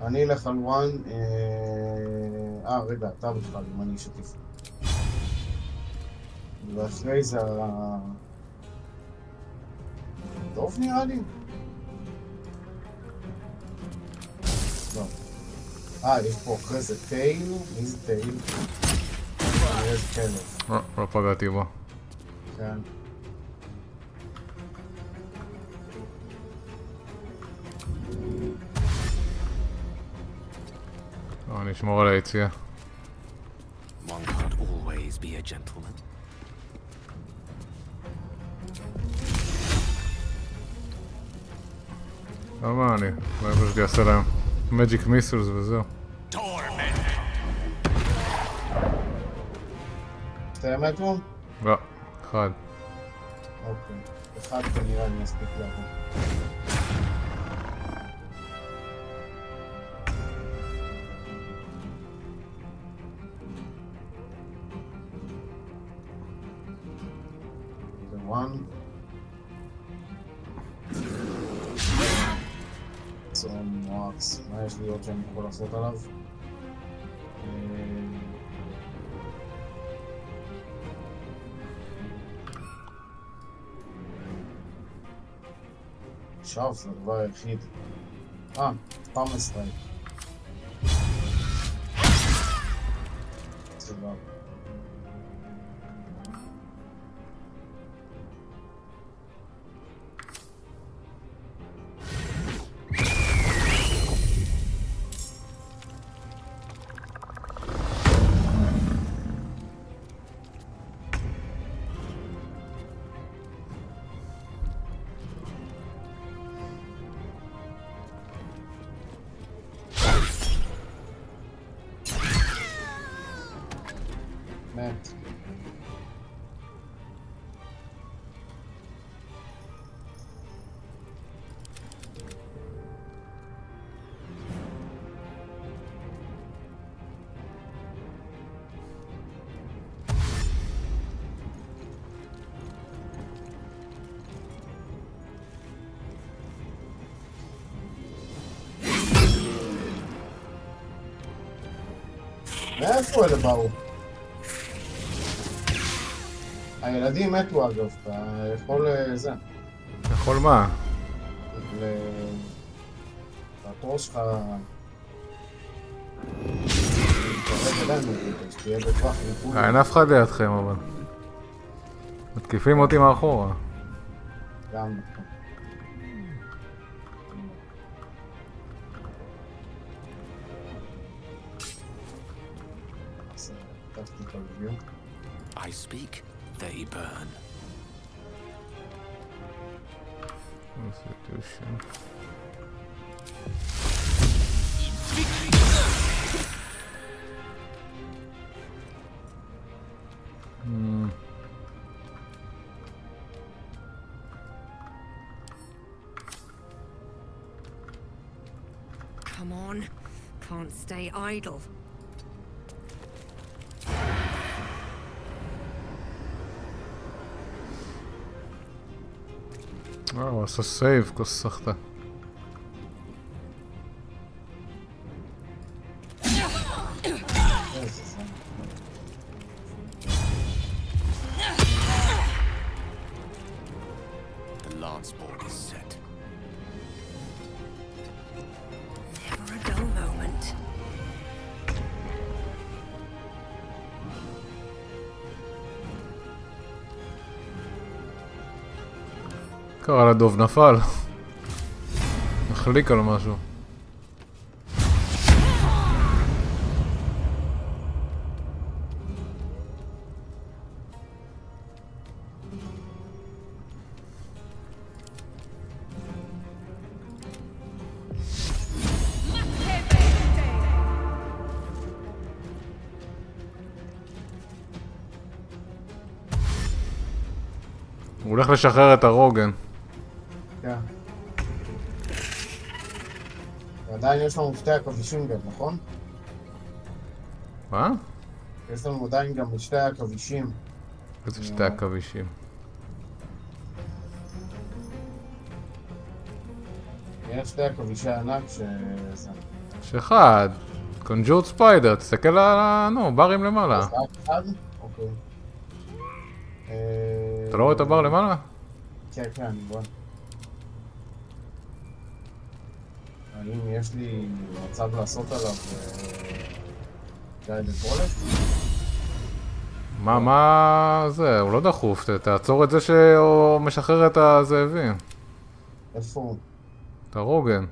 אני אלך על 1. רגע, אתה בכלל, אם אני אשתף. ואחרי זה טוב נראה לי. לא. יש פה אחרי זה טייל. מי זה טייל? איזה כלב. לא פגעתי בו. כן. אני אשמור על היציאה. One can't always be a gentleman. למה אני? לא איפה שאני אעשה להם מג'יק מיסלס וזהו. שתי מטרו? לא, אחד. אוקיי. אחד כנראה אני אספיק לעבור. צום מואקס, מה יש לי עוד שאני יכול לעשות עליו? עכשיו זה הדבר היחיד. פעם סטרייק. סבבה. מת. מאיפה אלה באו? הילדים מתו אגב, אתה יכול זה. יכול מה? לתור שלך... שתהיה בטווח ריפוי. אין אף אחד לידכם אבל. מתקיפים אותי מאחורה. גם נכון. Tactical view. I speak, they burn. Constitution. Come on, can't stay idle. הוא עשה סייב, כוס סחטה. dance board is set. Never a dull moment. קרה לדוב נפל. נחליק על משהו. הוא הולך לשחרר את הרוגן. כן. ועדיין יש לנו שתי הכבישים גם, נכון? מה? יש לנו עדיין גם שתי הכבישים. איזה שתי הכבישים? יש שתי הכבישי ענק שזה... יש אחד. קונג'ורד ספיידר, תסתכל על ברים למעלה. אז רק אחד? אוקיי. אתה לא רואה את הבר למעלה? כן, כן, אני רואה. האם יש לי מצב לעשות עליו גייד פרולט? מה זה? הוא לא דחוף, תעצור את זה שהוא משחרר את הזאבים. איפה הוא? את הרוגן.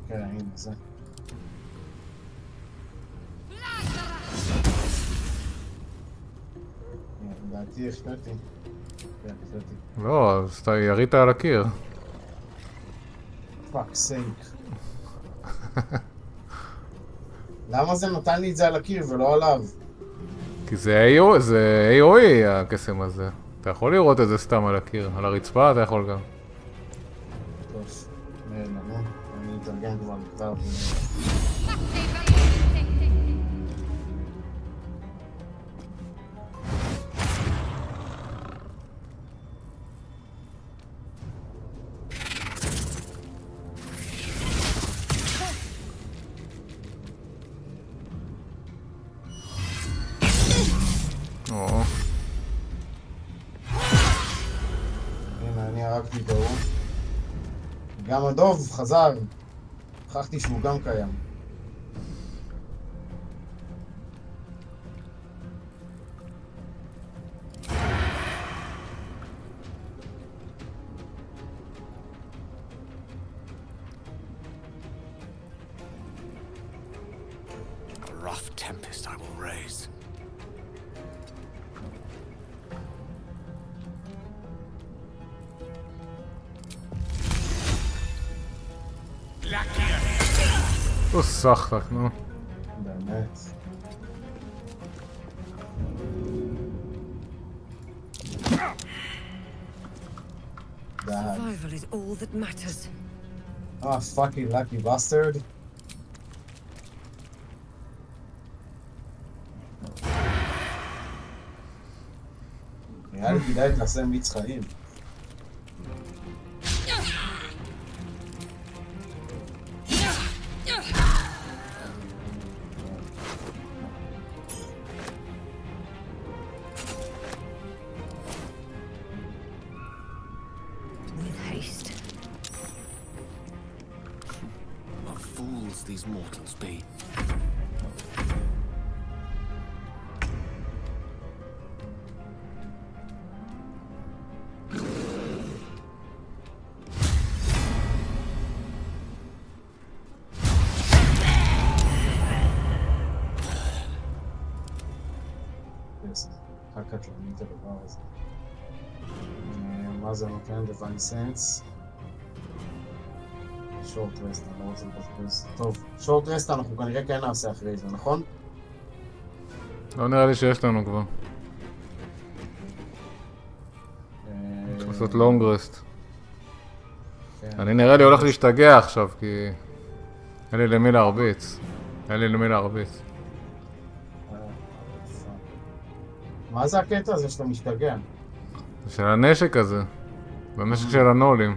כן, הנה זה. לדעתי החטאתי. כן, החטאתי. לא, אז אתה ירית על הקיר. פאק סייק. למה זה נתן לי את זה על הקיר ולא עליו? כי זה AOE הקסם הזה. אתה יכול לראות את זה סתם על הקיר. על הרצפה אתה יכול גם. טוב, נו, אני אתארגן כבר לכתב. הנה, אני הרגתי את ההוא. גם הדוב חזר. שכחתי שהוא גם קיים. A rough tempest I will raise. הוא סחטק, נו. באמת. Survival is all that matters. Ah, fucking lucky bastard. נראה לי כדאי תעשה מיץ חיים. With haste. What fools these mortals be. הקטלנית הדבר הזה. מה זה נותן? דיוויין סנס. שורט רסט, אני לא רוצה לבזבז. טוב, שורט רסט אנחנו כנראה כן נעשה אחרי זה, נכון? לא נראה לי שיש לנו כבר. צריך לעשות לונג רסט. אני נראה לי הולך להשתגע עכשיו, כי אין לי למי להרביץ. מה זה הקטע הזה שאתה משתגע? זה של הנשק הזה. זה הנשק של הנולים.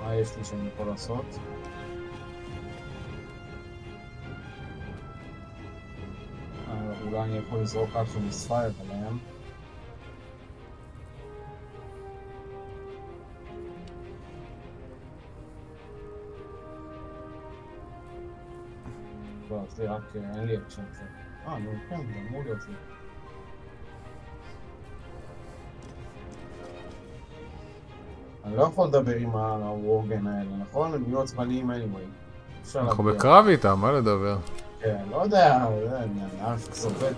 מה יש לי שאני יכול לעשות? אולי אני יכול לזרוק משהו מספייר עליהם. לא, זה רק, אין לי אקשן קצת. נו, כן, זה אמור להיות לי. אני לא יכול לדבר עם הורגן האלה, נכון? הם יהיו עצבניים anyway. אנחנו בקרב איתם, מה לדבר? כן, לא יודע, אני עף זה עובד.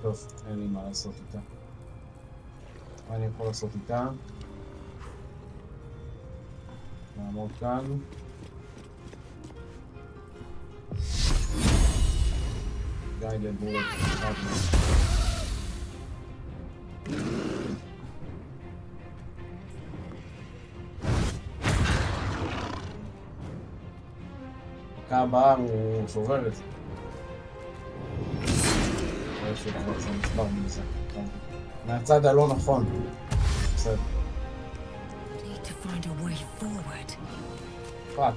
טוב, אין לי מה לעשות איתה. מה אני יכול לעשות איתה? נעמוד כאן. Guided bullet. בקה הבאה הוא שובר את זה. זה נצבר מזה. מהצד הלא נכון. בסדר. Need to find a way forward. פאק,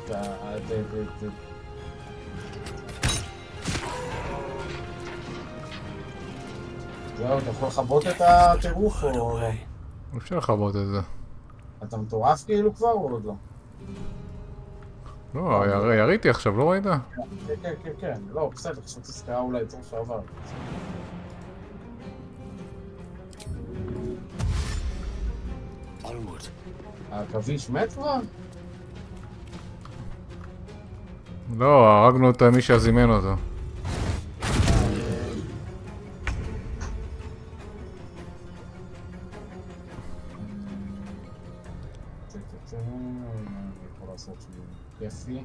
זהו, אתה יכול לכבות את הטירוף או לא? אפשר לכבות את זה. אתה מטורף כאילו כבר או עוד לא? לא, יריתי עכשיו, לא ראית? כן, לא, בסדר, חשבתי סקרה אולי צור שעבר. הכביש מת כבר? לא, הרגנו את מי שזימן אותו. יפי.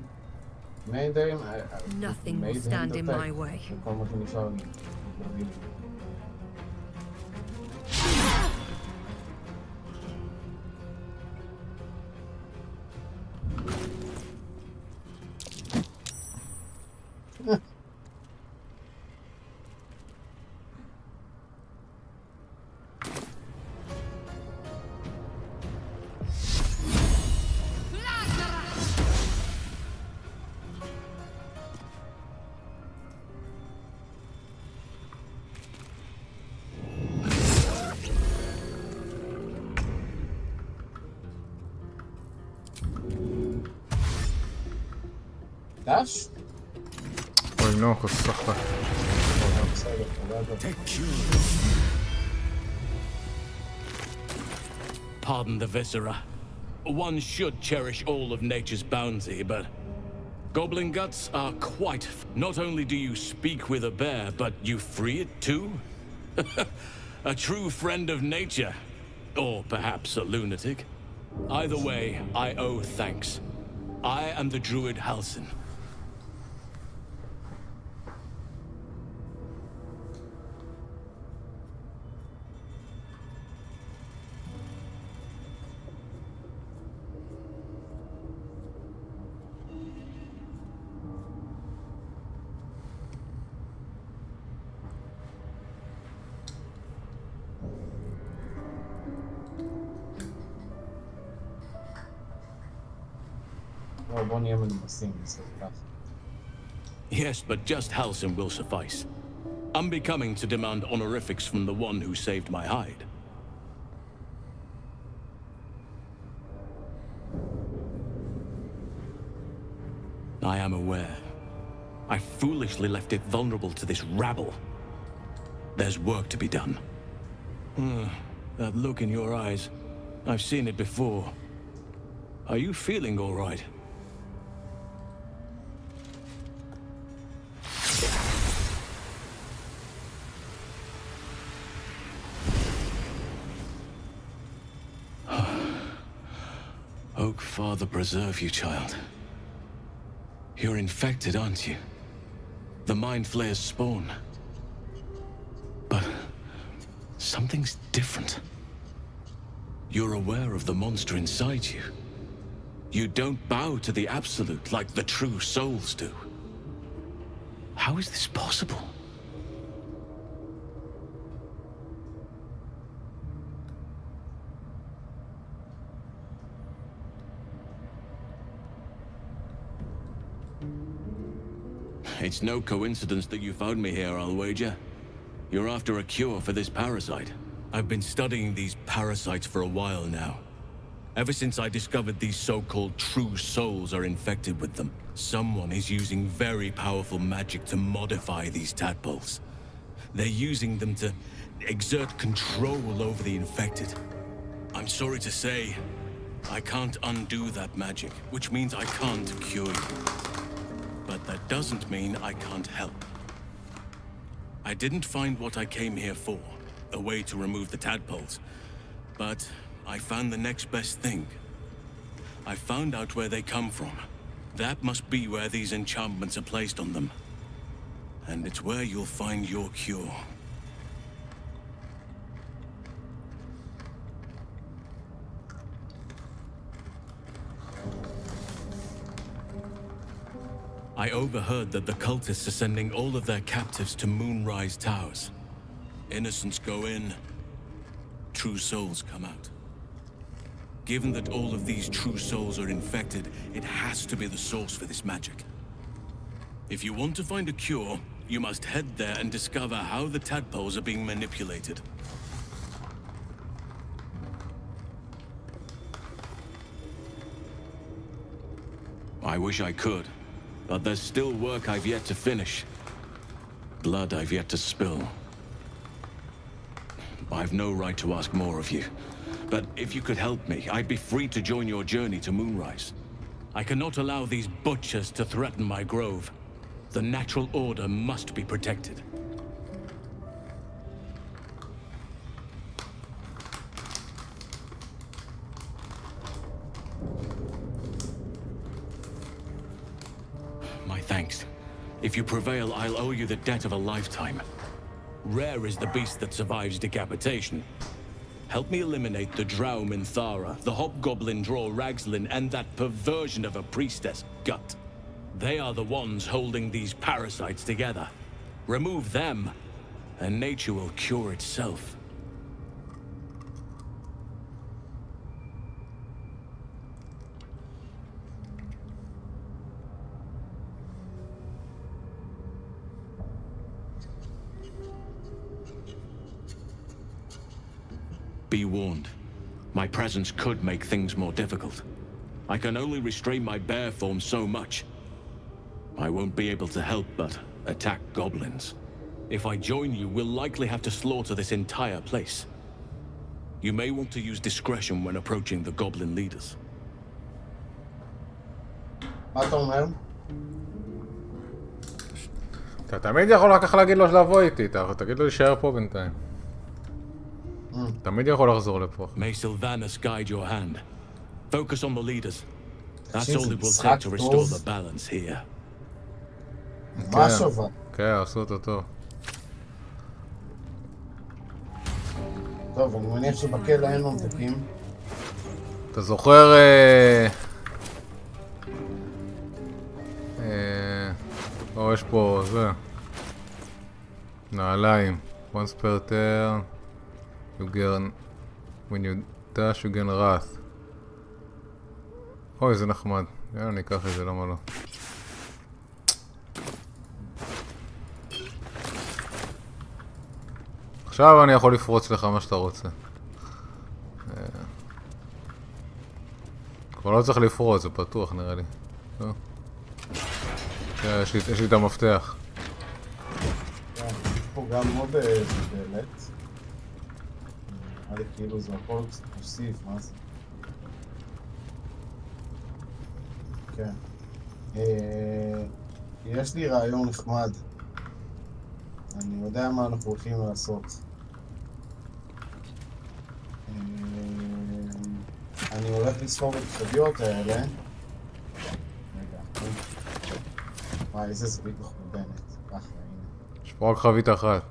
Nothing will stand in my way. כל מה שנשאר לי. דש? אוי נו, חסכת. Pardon the viscera. One should cherish all of nature's bounty, but goblin guts are quite... Not only do you speak with a bear, but you free it too? A true friend of nature. Or perhaps a lunatic. Either way, I owe thanks. I am the druid Halsin. בוא נהיה מנומסים, זה כך. Yes, but just Halsin will suffice. Unbecoming to demand honorifics from the one who saved my hide. I am aware. I foolishly left it vulnerable to this rabble. There's work to be done. That look in your eyes. I've seen it before. Are you feeling all right? Oak Father preserve you, child. You're infected, aren't you? The Mind Flayer's spawn. But something's different. You're aware of the monster inside you. You don't bow to the Absolute like the true souls do. How is this possible? It's no coincidence that you found me here, I'll wager. You're after a cure for this parasite. I've been studying these parasites for a while now. Ever since I discovered these so-called true souls are infected with them, someone is using very powerful magic to modify these tadpoles. They're using them to exert control over the infected. I'm sorry to say, I can't undo that magic, which means I can't cure you. But that doesn't mean I can't help. I didn't find what I came here for, a way to remove the tadpoles, but I found the next best thing. I found out where they come from. That must be where these enchantments are placed on them. And it's where you'll find your cure. I overheard that the cultists are sending all of their captives to Moonrise Towers. Innocents go in, true souls come out. Given that all of these true souls are infected, it has to be the source for this magic. If you want to find a cure, you must head there and discover how the tadpoles are being manipulated. I wish I could, but there's still work I've yet to finish. Blood I've yet to spill. I've no right to ask more of you. But if you could help me, I'd be free to join your journey to Moonrise. I cannot allow these butchers to threaten my grove. The natural order must be protected. My thanks. If you prevail, I'll owe you the debt of a lifetime. Rare is the beast that survives decapitation. Help me eliminate the Drow Minthara, the Hobgoblin Draw Ragslin, and that perversion of a priestess, Gut. They are the ones holding these parasites together. Remove them, and nature will cure itself. Be warned. My presence could make things more difficult. I can only restrain my bear form so much. I won't be able to help but attack goblins. If I join you, we'll likely have to slaughter this entire place. You may want to use discretion when approaching the goblin leaders. מה אתה אומר? אתה תמיד יכול רק כך להגיד לו לבוא איתי, תגיד לו להישאר פה בינתיים. תמיד יכול לחזור לפה. May Sylvanas guide your hand. Focus on the leaders. That's all it will take to restore the balance here. מה שובה? כן, עשו אותו טוב. טוב, אני מניח שבכלא אין ממתקים. אתה זוכר... יש פה, זה... נעליים. Once per turn, you gain... When you dash, you gain wrath. אוי, זה נחמד. יאללה, אני אקח את זה, למה לא? עכשיו אני יכול לפרוץ לך מה שאתה רוצה. כבר לא צריך לפרוץ, זה פתוח נראה לי. יש לי את המפתח. יש פה גם עוד דלת. נראה לי כאילו זה הכל מוסיף, מה זה? כן. יש לי רעיון נחמד. אני יודע מה אנחנו הולכים לעשות. אני הולך לספור את החביות האלה. רגע. וואי, איזה זווית מחורבנת. ככה, הנה. יש פה רק חבית אחת.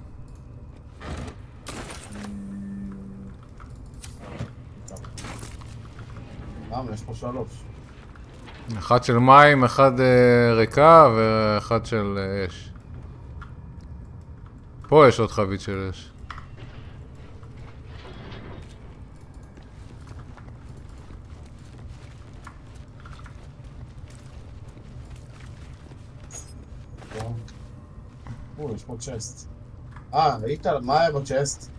יש פה 3. אחד של מים, אחד ריקה ואחד של אש. פה יש עוד חבית של אש. יש פה צ'סט. ראית? מה היה בצ'סט?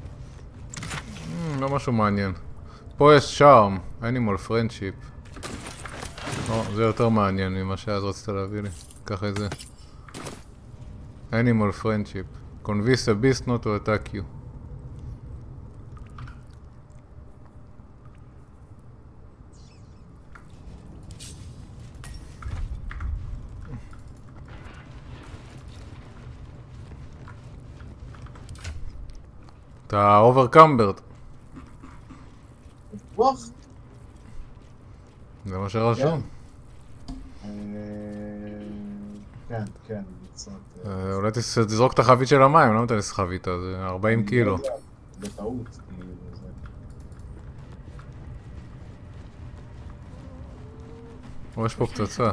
לא משהו מעניין. פה יש שרם, Animal Friendship. זה יותר מעניין ממה שאז רצית להביא לי. קח את זה. Animal Friendship. Convince a beast not to attack you. אתה overcumbered. וואח. זה מה שרשום. כן. אולי תזרוק את החבית של המים, למה אתה נסחבית? זה 40 קילו. בטעות. יש פה פצצה.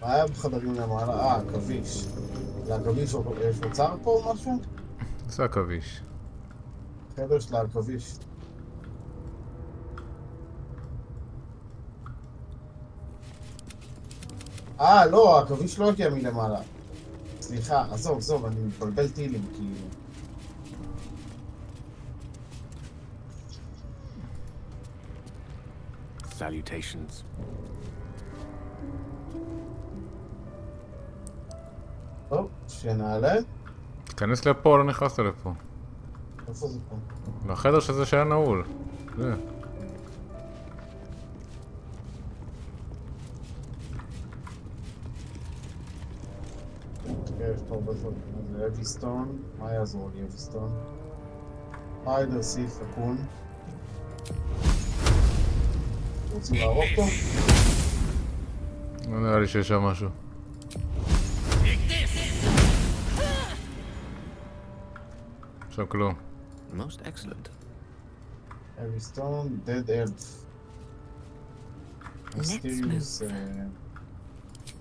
מה היה בחדרים למעלה? עכביש. זה עכביש, יש מוצר פה או משהו? זה עכביש. חדר של העכביש. לא, העכביש לא הגיע מלמעלה. סליחה, עזוב, אני מתבלבל טילים, כאילו. Salutations. טוב, שנעלה. תיכנס לפה, לא נכנסת לפה. איפה זה פה? לחדר שזה שהיה נעול. זה. יש פה הרבה דברים. זה אביסטון. מה יעזור לי אביסטון? היידר סיף אקון. רוצים להרוג פה? לא נראה לי שיש שם משהו. שם כלום. Most excellent. אביסטון, dead elf. Mysterious.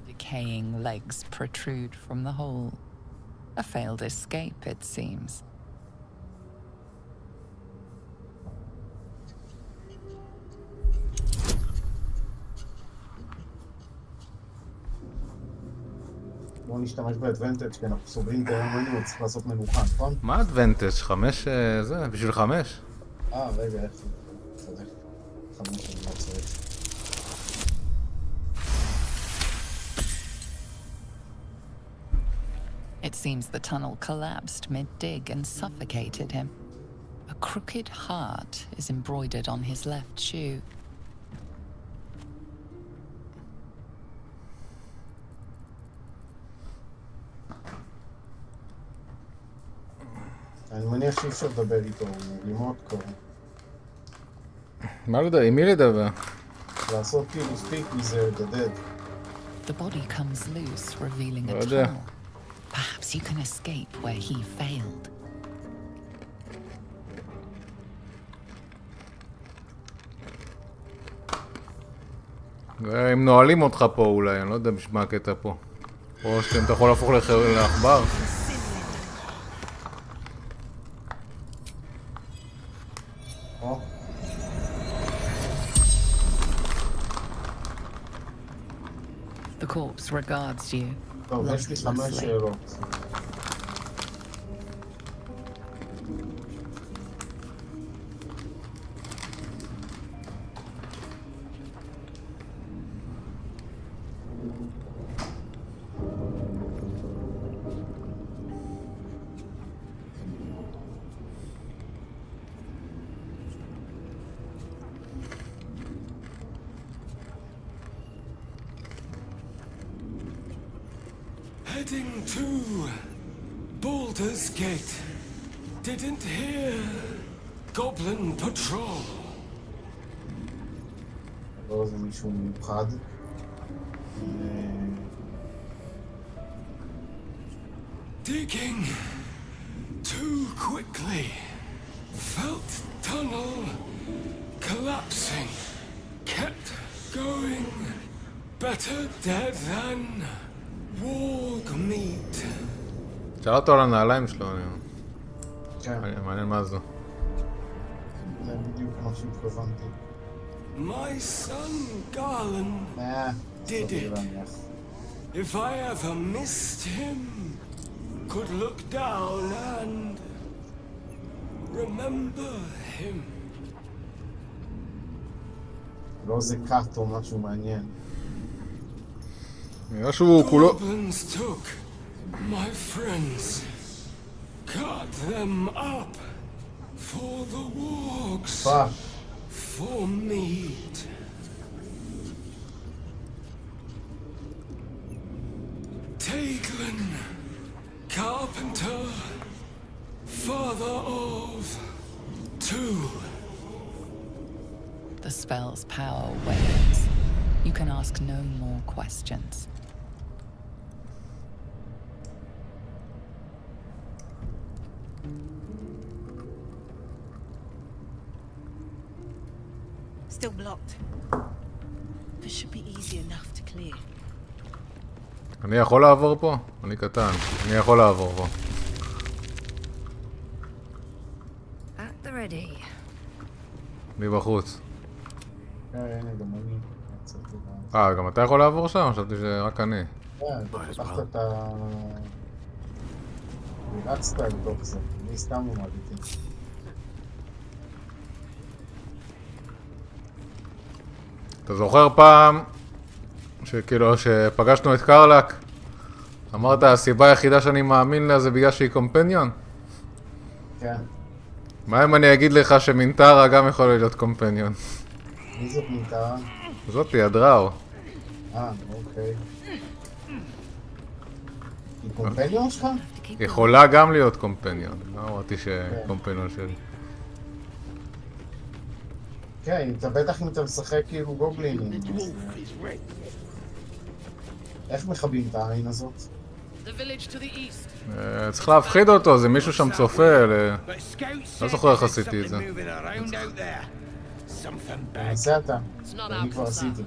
Decaying legs protrude from the hole. A failed escape, it seems. בואו נשתמש באדוונטג' כי אנחנו סובלים את היום, צריך לעשות מנוחה, נכון? מה אדוונטג'? 5 זה? בשביל 5? רגע, איך זה? צודק. 5 אני לא צריך. It seems the tunnel collapsed mid-dig and suffocated him. A crooked heart is embroidered on his left shoe. אני מניח שאי אפשר לדבר איתו, הוא מאוד קורא. מה לדבר? עם מי לדבר? לעשות כאילו speak with the dead. The body comes loose, revealing a tunnel. Perhaps you can escape where he failed. הם נועלים אותך פה אולי, אני לא יודע מה הקטע פה. או שאתה יכול להפוך לעכבר. The corpse regards you. טוב, יש לי 5 שאלות. Heading to Baldur's Gate. Didn't hear Goblin Patrol. לא, זה מישהו מיוחד. Digging too quickly. Felt tunnel collapsing. Kept going. Better dead than wall meat. שאל אותו על הנעליים שלו, כן. מעניין מה זה. זה בדיוק מה שהתכוונתי. My son Garland did it. If I ever missed him, could look down and remember him. לא זה קאט או משהו מעניין. נראה שהוא כולו... Goblins took my friends, cut them up for the wargs, for meat. Taglin, carpenter, father of two. The spell's power wanes. You can ask no more questions. Still blocked. This should be easy enough to clear. אני יכול לעבור פה? אני קטן. אני יכול לעבור פה. At the ready. אני בחוץ. הנה, גם אני. גם אתה יכול לעבור שם? חשבתי שרק אני. כן, פתחת את ה... רצת לתוך זה. אני סתם עמדתי. אתה זוכר פעם שכאילו שפגשנו את קרלק? אמרת הסיבה היחידה שאני מאמין לה זה בגלל שהיא קומפניון? כן. מה אם אני אגיד לך שמינטרה גם יכול להיות קומפניון? מי זאת מינטרה? זאתי, הדראו. אוקיי. היא קומפניון שלך? יכולה גם להיות קומפניון. לא אמרתי שקומפניון שלי. כן, בטח אם אתה משחק כאילו גובלינים. איך מכבים את העין הזאת? צריך להפחיד אותו, זה מישהו שם צופה. לא זוכר איך עשיתי את זה. נעשה אתה, אני כבר עשיתי.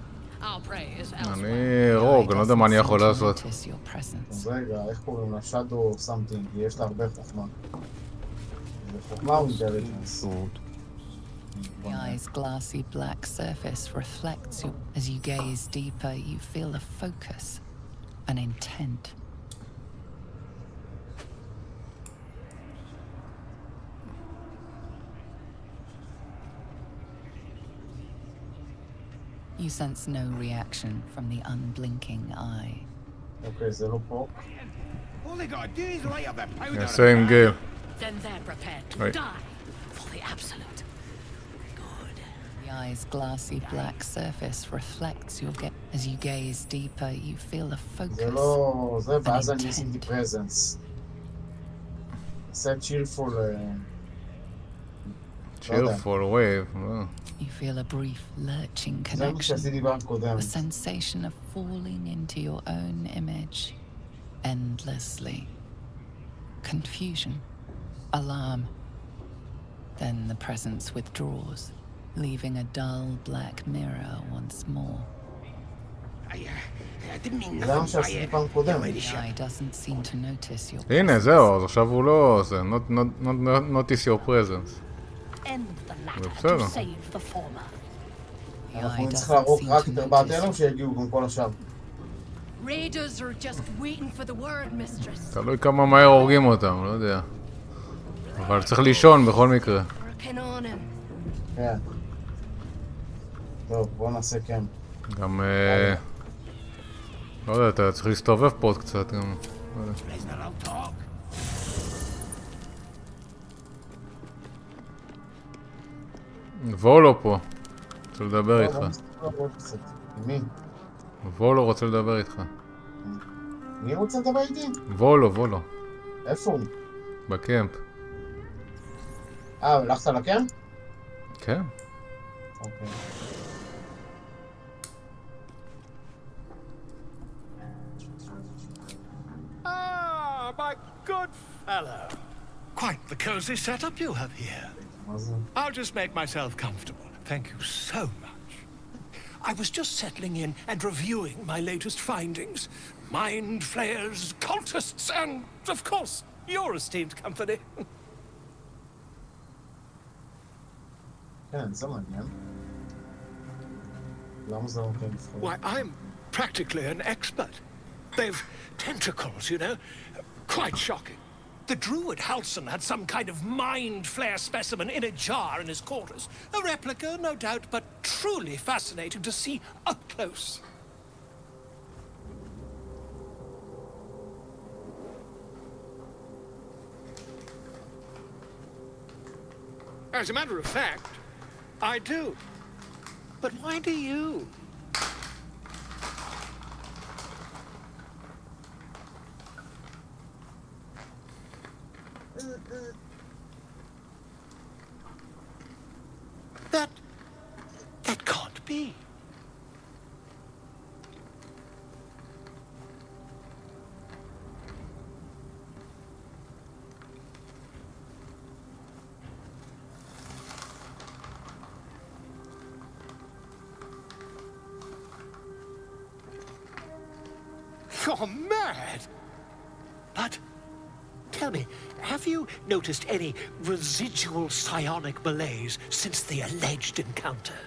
אני רוג, אני לא יודע מה אני יכול לעשות. אז רגע, איך קוראים לה? Shadow something, יש לה הרבה חוכמה. זה חוכמה או אינטליג'נס? The eye's glassy black surface reflects you. As you gaze deeper, you feel a focus, an intent. You sense no reaction from the unblinking eye. Okay, זה לא פה. same game. Then they're prepared to die for the absolute. The eye's glassy black surface reflects your gaze. As you gaze deeper, you feel a focus. זה לא... זה ואז אני עשיתי presence. עושה cheerful... cheerful wave. You feel a brief lurching connection. A sensation of falling into your own image. Endlessly. Confusion. Alarm. Then the presence withdraws, leaving a dull black mirror once more. The eye doesn't seem to notice your presence. הנה, זהו, אז עכשיו הוא לא... זה notice your presence. בסדר. אנחנו נצטרך להרוג רק את ארבעת אלו שיגיעו גם כל השאר. תלוי כמה מהר הורגים אותם, לא יודע. אבל צריך לישון בכל מקרה. כן. טוב, בוא נעשה כן. גם... לא יודע, אתה צריך להסתובב פה עוד קצת גם. וולו פה. רוצה לדבר איתך. מי? וולו רוצה לדבר איתך. מי רוצה לדבר איתי? וולו. איפה הוא? בקמפ. הלכת לקמפ? כן. אוקיי. My good fellow. Quite the cozy setup you have here. I'll just make myself comfortable. Thank you so much. I was just settling in and reviewing my latest findings. Mind flayers, cultists, and, of course, your esteemed company. כן, זה מעניין. למה זה לא נותן לבחור? Why, I'm practically an expert. They've tentacles, you know. Quite shocking. The druid Halson had some kind of mind flare specimen in a jar in his quarters. A replica, no doubt, but truly fascinating to see up close. As a matter of fact, I do. But why do you? That can't be. You're mad! But, tell me, have you noticed any residual psionic malaise since the alleged encounter?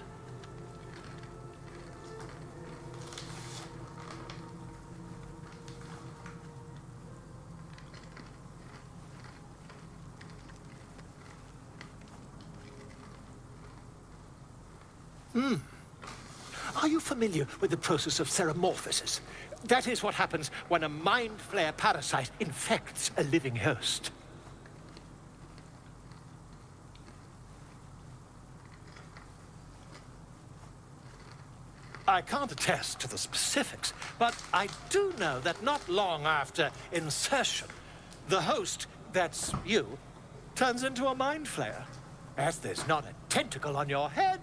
Are you familiar with the process of theromorphosis? That is what happens when a mind flare parasite infects a living host. I can't attest to the specifics, but I do know that not long after insertion, the host, that's you, turns into a mind flare. As there's not a tentacle on your head,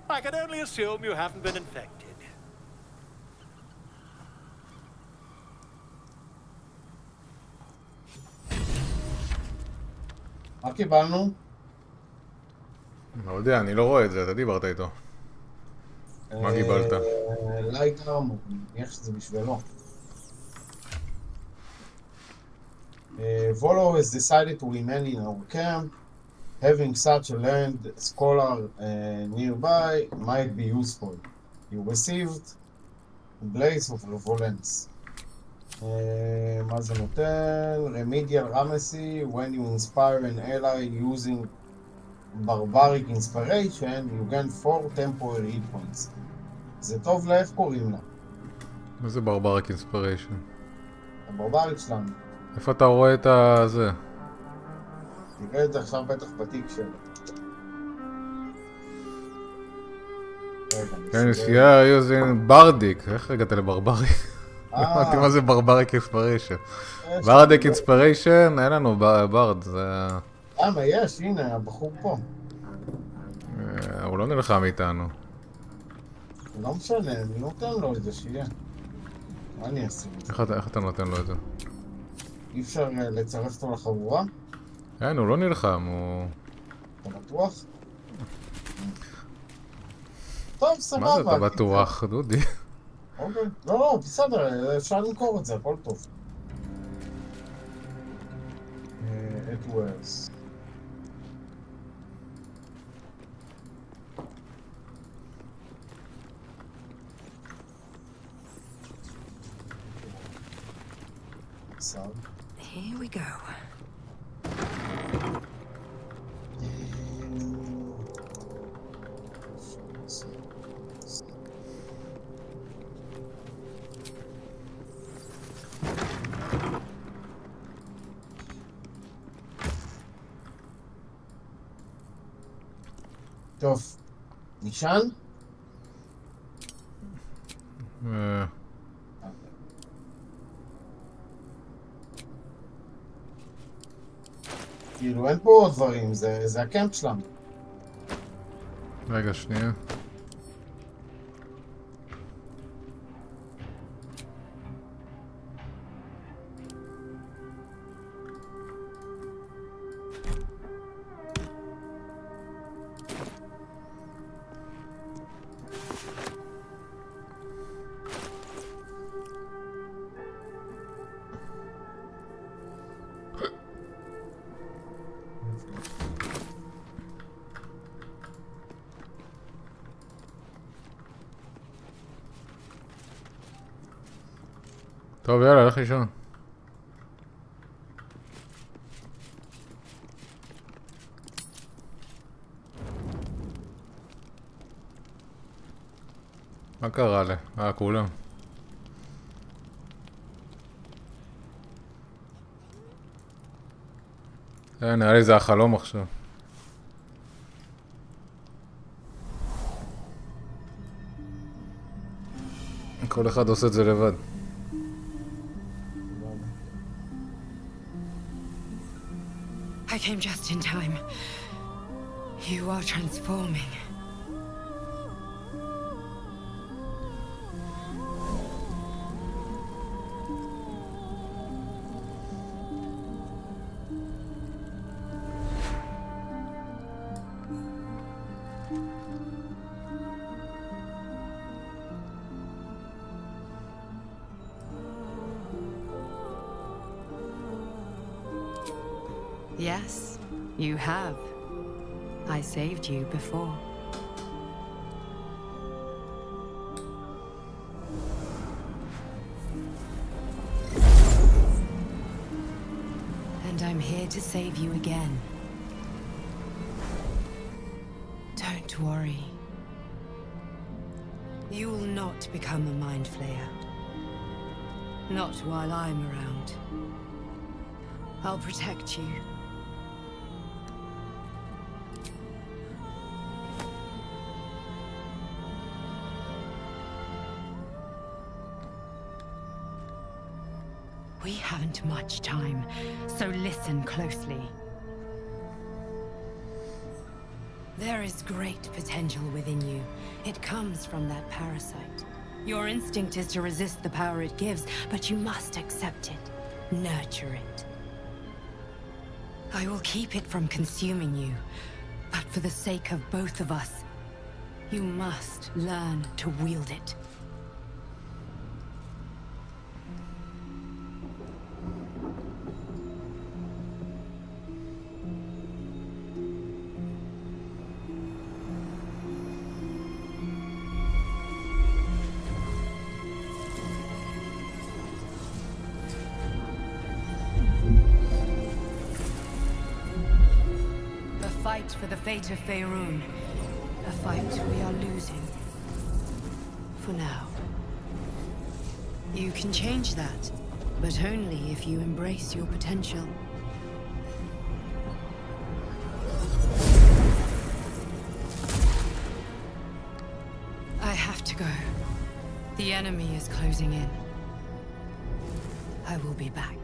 I can only assume you haven't been infected. מה קיבלנו? לא יודע, אני לא רואה את זה, אתה דיברת איתו. מה קיבלת? לייט ארמור, אני מניח שזה בשבילו. Volo has decided to remain in our camp. Having such a learned scholar nearby might be useful. You received Blaze of Revolence. מה זה נותן? Remedial Ramesy, when you inspire an ally using Barbaric Inspiration, you gain 4 temporary hit points. זה טוב לאיך קוראים לה? מה זה Barbaric Inspiration? הברברית שלנו. איפה אתה רואה את הזה? תראה את זה עכשיו בטח בתיק שלו. כן, נסיעה יוזין ברדיק. איך הגעת לברבריק? אמרתי מה זה ברבריק אינספיריישן. ברדיק אינספיריישן, אין לנו ברד, זה... למה יש? הנה, הבחור פה. הוא לא נלחם איתנו. לא משנה, אני נותן לו את זה שיהיה. מה אני אעשה? איך אתה נותן לו את זה? אי אפשר לצרף אותו לחבורה? אין, הוא לא נלחם, הוא... אתה בטוח? טוב, סבבה. מה זה אתה בטוח, דודי? אוקיי. לא, בסדר, אפשר למכור את זה, הכל טוב. It was. Here we go. טוב, נשען? כאילו אין פה דברים, זה הקמפ שלנו. רגע, שנייה. טוב, יאללה, לך לישון. מה קרה לי? כולם. נראה לי זה החלום עכשיו. כל אחד עושה את זה לבד. I came just in time. You are transforming. Yes, you have. I saved you before. And I'm here to save you again. Don't worry. You will not become a mind flayer. Not while I'm around. I'll protect you. We haven't much time, so listen closely. There is great potential within you. It comes from that parasite. Your instinct is to resist the power it gives, but you must accept it, nurture it. I will keep it from consuming you, but for the sake of both of us, you must learn to wield it. Fight for the fate of Faerun. A fight we are losing. For now. You can change that, but only if you embrace your potential. I have to go. The enemy is closing in. I will be back.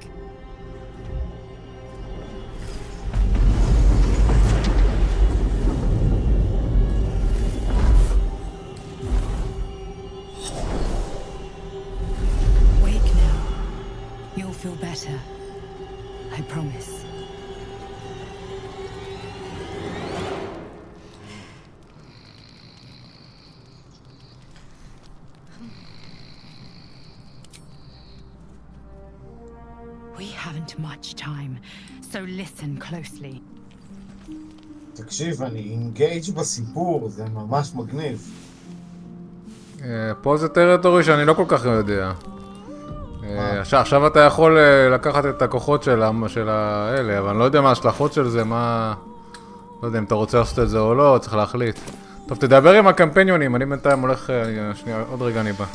Feel better. I promise. We haven't much time, so listen closely. תקשיב, אני אינגייג' בסיפור, זה ממש מגניב. פה זה טריטורי שאני לא כל כך יודע. עכשיו אתה יכול לקחת את הכוחות של האלה, אבל אני לא יודע מה ההשלכות של זה, מה... לא יודע אם אתה רוצה לעשות את זה או לא, צריך להחליט. טוב, תדבר עם הקמפיוניונים, אני בינתיים הולך... שנייה, עוד רגע אני בא.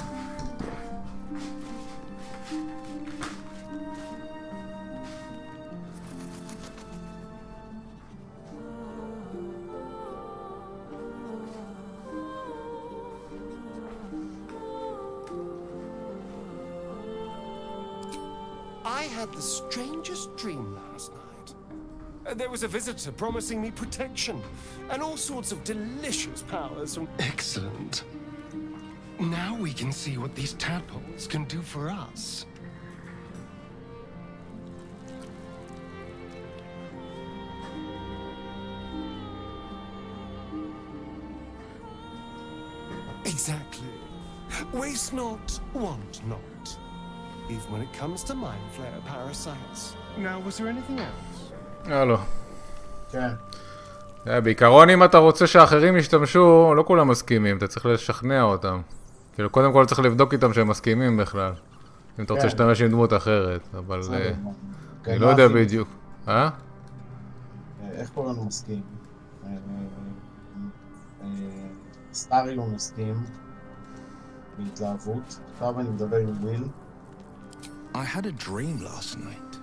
I had the strangest dream last night. There was a visitor promising me protection and all sorts of delicious powers from... Excellent. Now we can see what these tadpoles can do for us. Exactly. Waste not, want not. Even when it comes to mind flayer parasites. Now, was there anything else? לא. כן. בעיקרון אם אתה רוצה שאחרים ישתמשו, לא כולם מסכימים, אתה צריך לשכנע אותם. כאילו קודם כל צריך לבדוק איתם שהם מסכימים בכלל. אם אתה רוצה להשתמש עם דמות אחרת, אבל אני לא יודע בדיוק. איך קוראים לו מסכים? סטארי לא מסכים בהתלהבות. עכשיו אני מדבר עם וויל. I had a dream last night.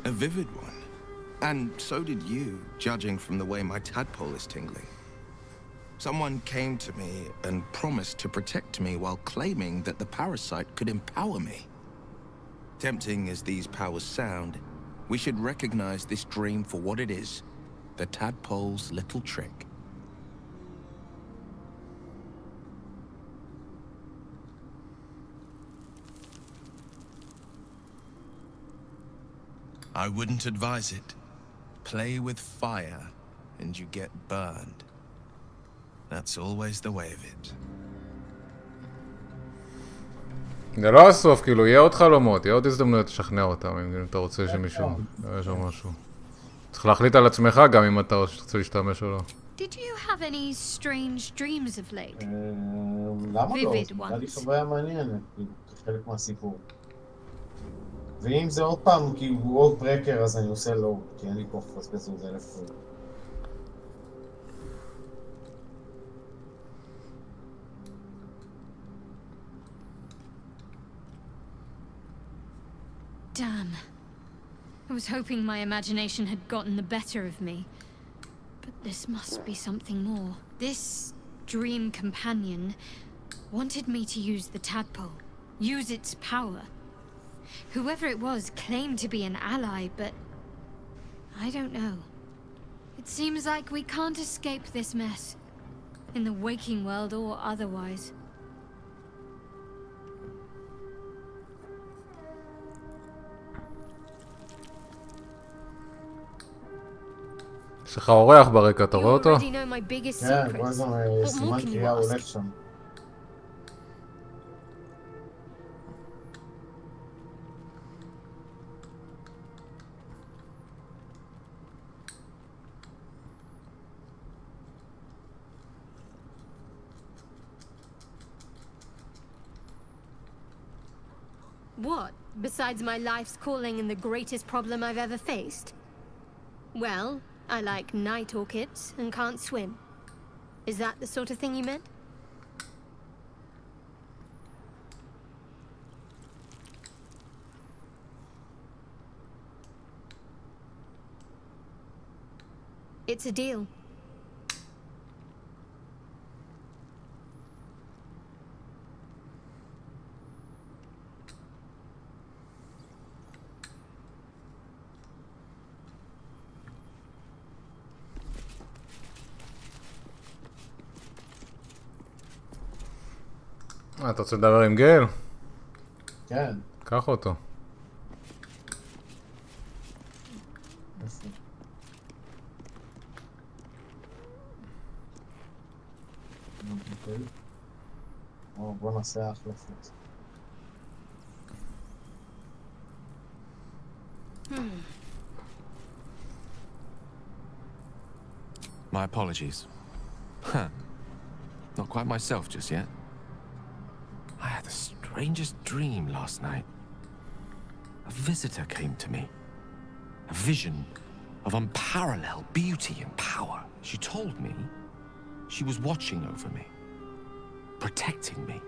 A vivid one. And so did you, judging from the way my tadpole is tingling. Someone came to me and promised to protect me while claiming that the parasite could empower me. Tempting as these powers sound, we should recognize this dream for what it is, the tadpole's little trick. I wouldn't advise it. Play with fire, and you get burned. That's always the way of it. זה לא הסוף, כאילו, יהיה עוד חלומות, יהיה עוד הזדמנויות לשכנע אותם, אם אתה רוצה שמישהו יראה שם משהו. צריך להחליט על עצמך גם אם אתה רוצה להשתמש או לא. Did you have any strange dreams of late? למה לא? היה לי חוויה מעניינת, כחלק מהסיפור. ואם זה עוד פעם, כאילו, עוד ברקר, אז אני עושה לו, כי אין לי כוח לפספס את זה לפעמים. Damn. I was hoping my imagination had gotten the better of me. But this must be something more. This dream companion wanted me to use the tadpole, use its power. Whoever it was claimed to be an ally, but I don't know. It seems like we can't escape this mess, in the waking world or otherwise. יש לך אורח ברקע, אתה רואה אותו? כן, כל הזמן סימן קריאה הולך שם. What, besides my life's calling and the greatest problem I've ever faced? Well, I like night orchids and can't swim. Is that the sort of thing you meant? It's a deal. אתה רוצה לדבר עם גל? כן. קח אותו. בוא נעשה החלפות. My apologies. Huh. Not quite myself just yet. I had the strangest dream last night. A visitor came to me. A vision of unparalleled beauty and power. She told me she was watching over me, protecting me,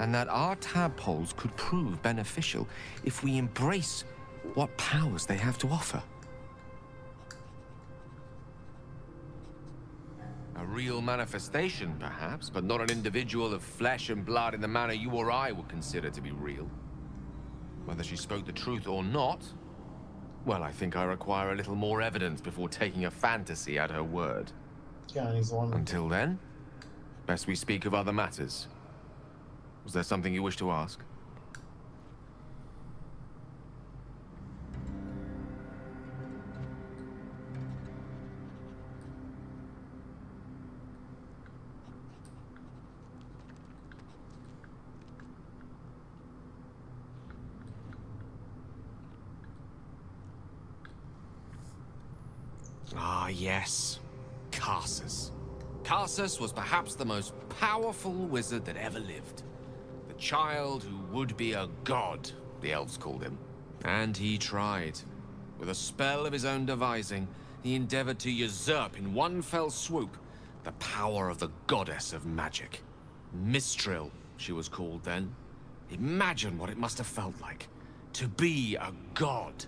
and that our tadpoles could prove beneficial if we embrace what powers they have to offer. A real manifestation, perhaps, but not an individual of flesh and blood in the manner you or I would consider to be real. Whether she spoke the truth or not, well, I think I require a little more evidence before taking a fantasy at her word. Until then, best we speak of other matters. Was there something you wish to ask? Ah, yes. Karsus. Karsus was perhaps the most powerful wizard that ever lived. The child who would be a god, the elves called him. And he tried. With a spell of his own devising, he endeavored to usurp in one fell swoop the power of the goddess of magic. Mistral, she was called then. Imagine what it must have felt like. To be a god.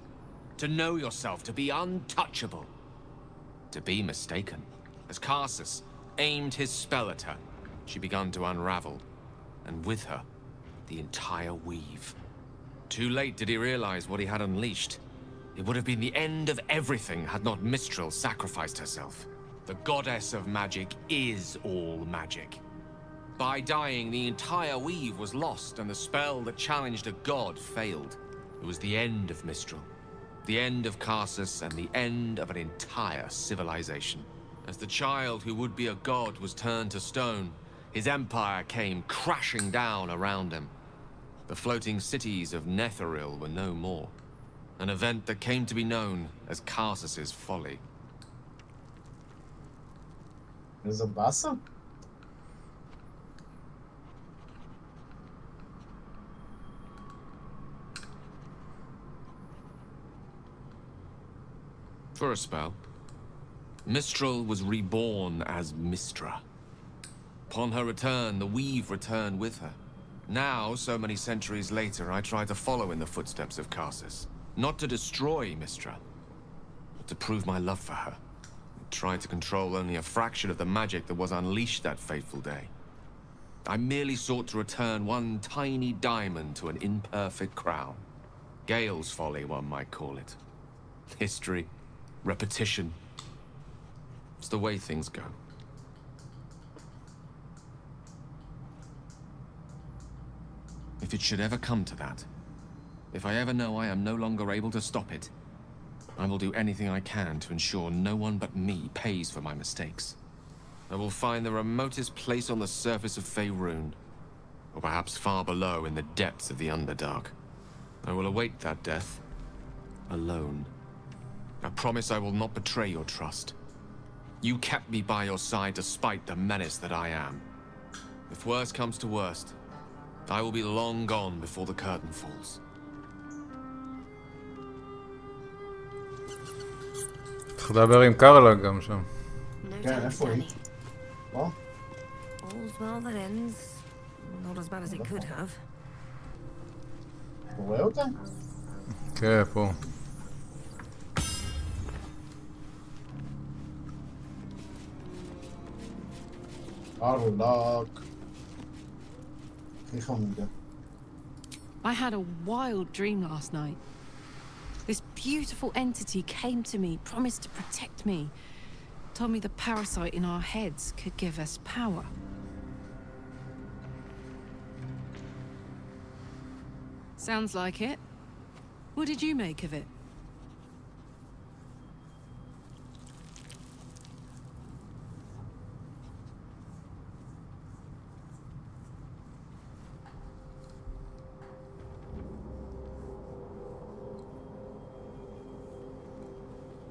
To know yourself, to be untouchable. To be mistaken. As Karsus aimed his spell at her, she began to unravel. And with her, the entire weave. Too late did he realize what he had unleashed. It would have been the end of everything had not Mistral sacrificed herself. The goddess of magic is all magic. By dying, the entire weave was lost, and the spell that challenged a god failed. It was the end of Mistral. The end of Karsus, and the end of an entire civilization. As the child who would be a god was turned to stone, his empire came crashing down around him. The floating cities of Netheril were no more. An event that came to be known as Karsus's folly. There's a bassa? For a spell, Mistral was reborn as Mistra. Upon her return, the weave returned with her. Now, so many centuries later, I try to follow in the footsteps of Karsus. Not to destroy Mistra, but to prove my love for her. And try to control only a fraction of the magic that was unleashed that fateful day. I merely sought to return one tiny diamond to an imperfect crown. Gale's folly, one might call it. History, repetition. It's the way things go. If it should ever come to that, if I ever know I am no longer able to stop it, I will do anything I can to ensure no one but me pays for my mistakes. I will find the remotest place on the surface of Faerun, or perhaps far below in the depths of the Underdark. I will await that death, alone. I promise I will not betray your trust. You kept me by your side despite the menace that I am. If worst comes to worst, I will be long gone before the curtain falls. צריך לדבר עם קרלה גם שם. כן, איפה היא? מה? All's well that ends. Not as bad as it could have. אתה רואה אותה? כן, פה. ארלוק. הכי חמודה. I had a wild dream last night. This beautiful entity came to me, promised to protect me. Told me the parasite in our heads could give us power. Sounds like it. What did you make of it?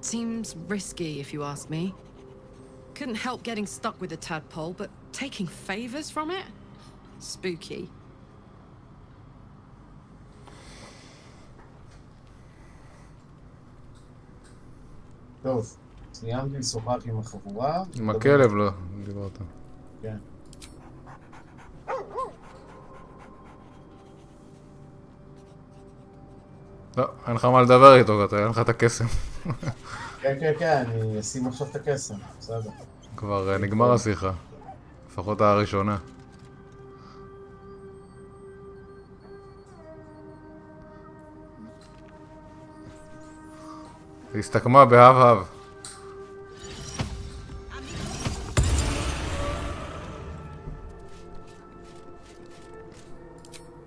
Seems risky, if you ask me. Couldn't help getting stuck with the tadpole, but taking favors from it? Spooky. טוב, סיימתי לשוחח עם החבורה. עם הכלב לא, דיברת. כן. לא, אין לך מה לדבר איתו, אתה אין לך את הקסם. כן, כן, כן, אני אשים עכשיו את הקסם, בסדר. כבר נגמר השיחה, לפחות הראשונה. היא הסתכמה בהב-הב.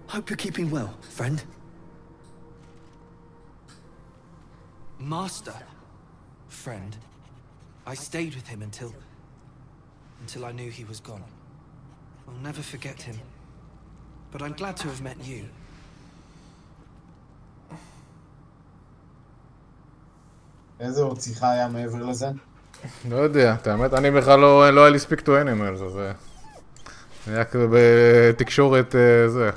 Hope you're keeping well, friend. Master. Friend. I stayed with him until I knew he was gone. I'll never forget him. But I'm glad to have met you. איזה עוד שיחה היה מעבר לזה? לא יודע, את האמת, אני בכלל לא היה לי speak to animals, אז זה היה כזה בתקשורת זה.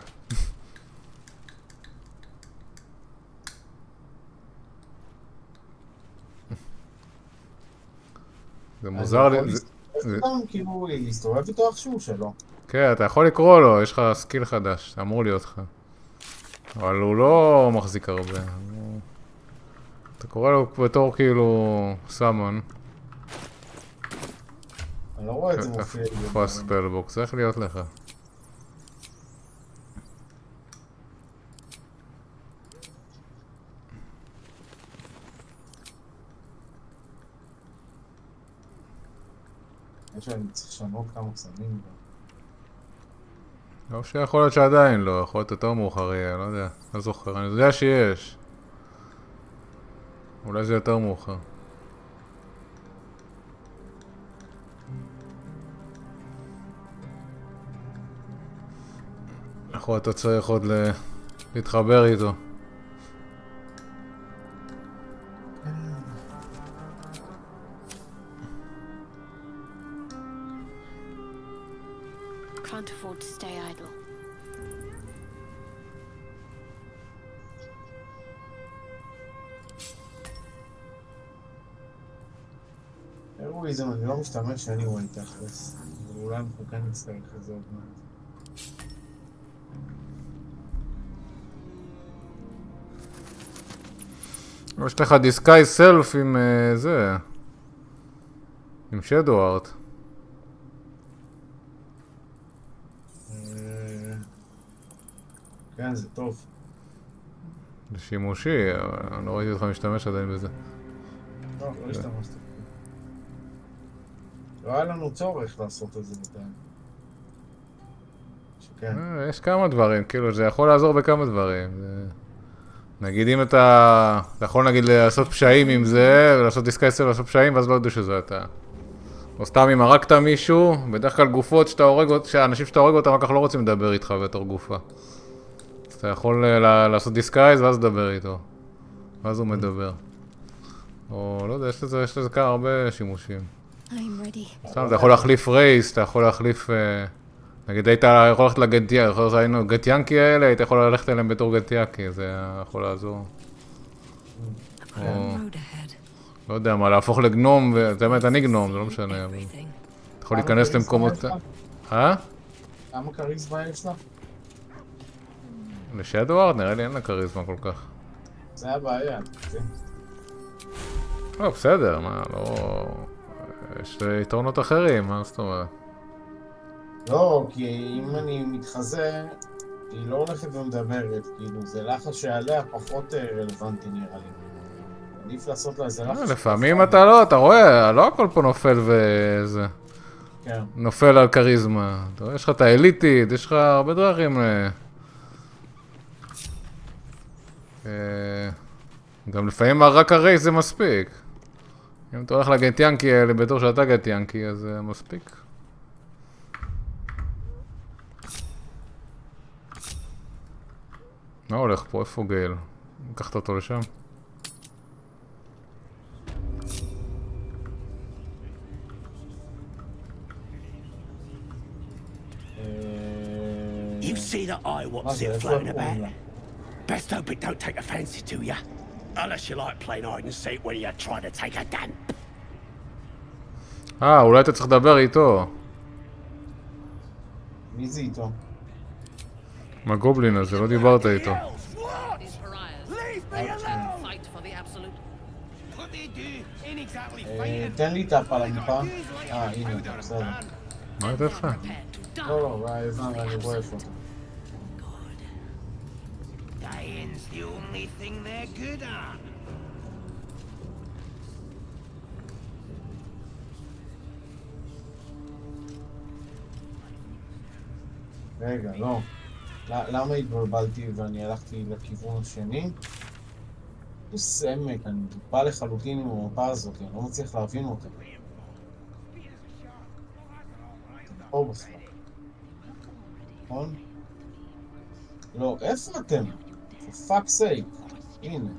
זה מוזר לי. כאילו להסתובב איתו איכשהו שלא. כן, אתה יכול לקרוא לו, יש לך סקיל חדש, זה אמור להיות לך. אבל הוא לא מחזיק הרבה. אתה קורא לו בתור כאילו סאמון. אני לא רואה את זה מופיע. איפה הספלבוקס? צריך להיות לך. יש שאני צריך לשנות כמה קסמים. לא שיכול להיות שעדיין לא, יכול להיות יותר מאוחר יהיה, לא יודע, לא זוכר, אני יודע שיש. אולי זה יותר מאוחר. יכול להיות אתה צריך עוד להתחבר איתו. Can't afford to stay idle. הרואיזם אני לא משתמש anyway תכלס. אבל אולי אנחנו כן נצטרך לזה עוד מעט. יש לך דיסקאי סלף עם זה. עם שדו ארט. כן, זה טוב. זה שימושי, אבל אני לא ראיתי אותך משתמש עדיין בזה. לא, לא השתמשתי. לא היה לנו צורך לעשות את זה בינתיים. שכן. יש כמה דברים, כאילו זה יכול לעזור בכמה דברים. נגיד אם אתה יכול נגיד לעשות פשעים עם זה, ולעשות דיסקאי סלף לעשות פשעים, ואז לא ידעו שזה אתה. או סתם אם הרגת מישהו, בדרך כלל גופות שהאנשים שאתה הורג אותם, רק לא רוצים לדבר איתך בתור גופה. אז אתה יכול לעשות דיסקייז ואז לדבר איתו. ואז הוא מדבר. או לא יודע, יש לזה כמה הרבה שימושים. סתם, אתה יכול להחליף רייס, אתה יכול להחליף... נגיד היית יכול ללכת לגטיאנקי, יכול להיות גטיאנקי האלה, היית יכול ללכת אליהם בתור גטיאנקי, זה יכול לעזור. לא יודע מה, להפוך לגנום, זה באמת אני גנום, זה לא משנה, אבל... אתה יכול להיכנס למקומות... כמה קריזמה יש לה? לשדוארד? נראה לי אין לה קריזמה כל כך. זה הבעיה, כן. לא, בסדר, מה, לא... יש יתרונות אחרים, מה זאת אומרת? לא, כי אם אני מתחזה, היא לא הולכת ומדברת, כאילו, זה לחץ שעליה פחות רלוונטי נראה לי. עדיף לעשות לה איזה לחץ... לפעמים אתה לא, אתה רואה, לא הכל פה נופל וזה. כן. נופל על קריזמה. אתה רואה, יש לך את האליטית, יש לך הרבה דרכים גם לפעמים רק הרייס זה מספיק. אם אתה הולך לגטיאנקי האלה בתור שאתה גטיאנקי, אז זה מספיק. מה הולך פה? איפה גייל? לקחת אותו לשם? You see that eye what's it floating about? Best hope it don't take a fancy to you. Unless you like playing hide and seek when you're trying to take a dump. אולי אתה צריך לדבר איתו. מי זה איתו? מהגובלין הזה, לא דיברת איתו. תן לי טאפ על המפה. הנה, בסדר. מה הייתה לך? לא, אני רואה איפה. Dying's the only thing they're good at. רגע, לא. למה התבלבלתי ואני הלכתי לכיוון השני? הוא סמק, אני בא לחלוטין עם המפה הזאת, אני לא מצליח להבין אותה. פה בכלל. נכון? לא, איפה אתם? For fuck's sake. הנה.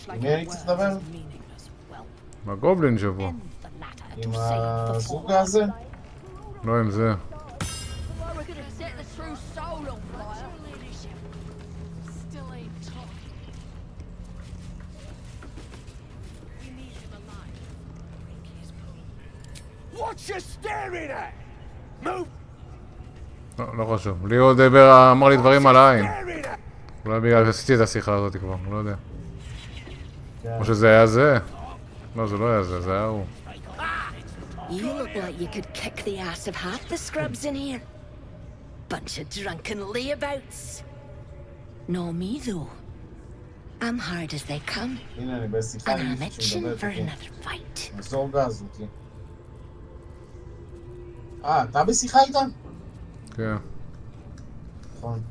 עם מי אני צריך לדבר? מהגובלין שבו. עם הזוג הזה? לא עם זה. What you staring at? Move. לא חשוב. לי הוא דיבר, אמר לי דברים על העין. אולי בגלל שעשיתי את השיחה הזאת כבר, לא יודע. או שזה היה זה. לא, זה לא היה זה, זה היה הוא. You look like you could kick the ass of half the scrubs in here. Bunch of drunken layabouts. No me though. I'm hard as they come. הנה, אני בשיחה עם מישהו שמדבר איתי. נחזור גז אותי. אתה בשיחה איתה? כן. נכון.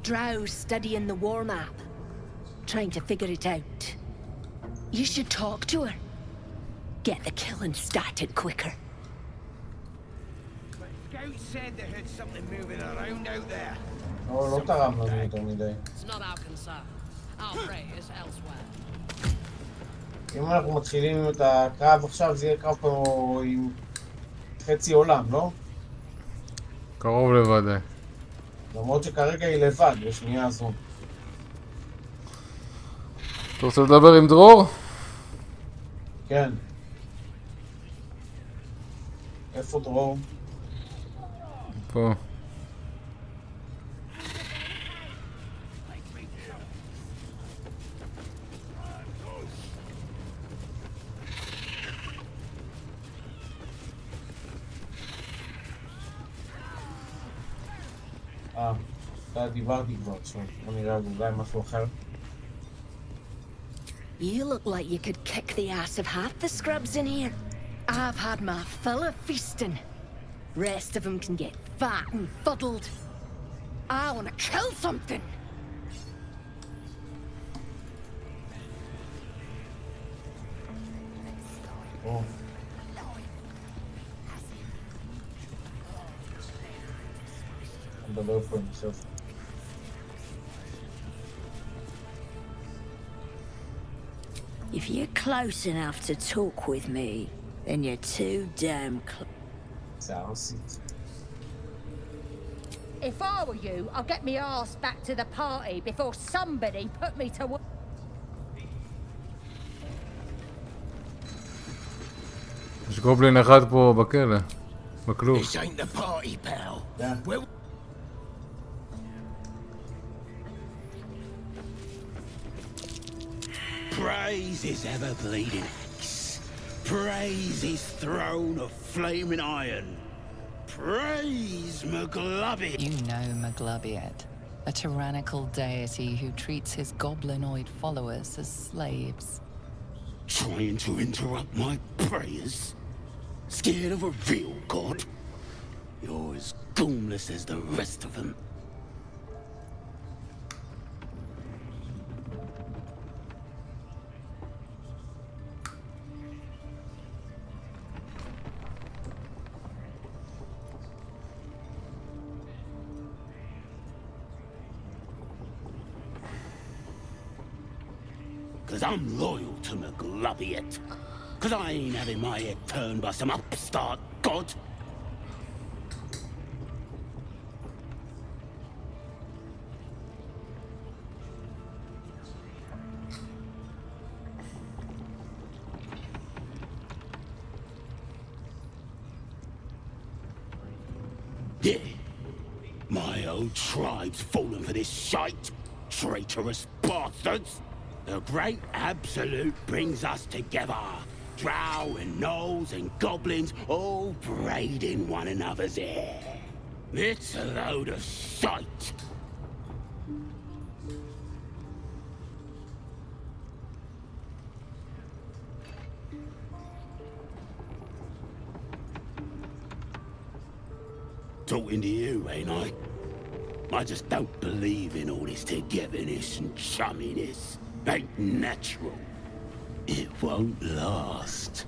Drow's studying the war map. Trying to figure it out. You should talk to her. Get the killing started quicker. Scout said they heard something moving around out there. לא תרם לנו יותר מדי. It's not our concern. Our prey is elsewhere. אם אנחנו מתחילים את הקרב עכשיו, זה יהיה קרב פה עם חצי עולם, לא? קרוב לוודאי. למרות שכרגע היא לבד, בשנייה הזו. אתה רוצה לדבר עם דרור? כן. איפה דרור? פה. דיברתי כבר עכשיו, בוא נראה אולי משהו אחר. You look like you could kick the ass of half the scrubs in here. I've had my fill of feasting. Rest of them can get fat and fuddled. I want to kill something. Oh. מדבר פה עם סוף. If you're close enough to talk with me, then you're too damn close. If I were you, I'd get me ass back to the party before somebody put me to work. יש גובלין אחד פה בכלא, בכלוב. This ain't the party, pal. Yeah. Praise his ever-bleeding axe. Praise his throne of flaming iron. Praise Maglubbit. You know Maglubbit, a tyrannical deity who treats his goblinoid followers as slaves. Trying to interrupt my prayers? Scared of a real god? You're as goomless as the rest of them. Cause I'm loyal to Maglubbit. Cause I ain't having my head turned by some upstart god. Yeah, my old tribe's fallen for this shite. Traitorous bastards. The great absolute brings us together. Drow and gnolls and goblins all braiding one another's hair. It's a load of shite. Talking to you, ain't I? I just don't believe in all this togetherness and chumminess. Ain't natural. It won't last.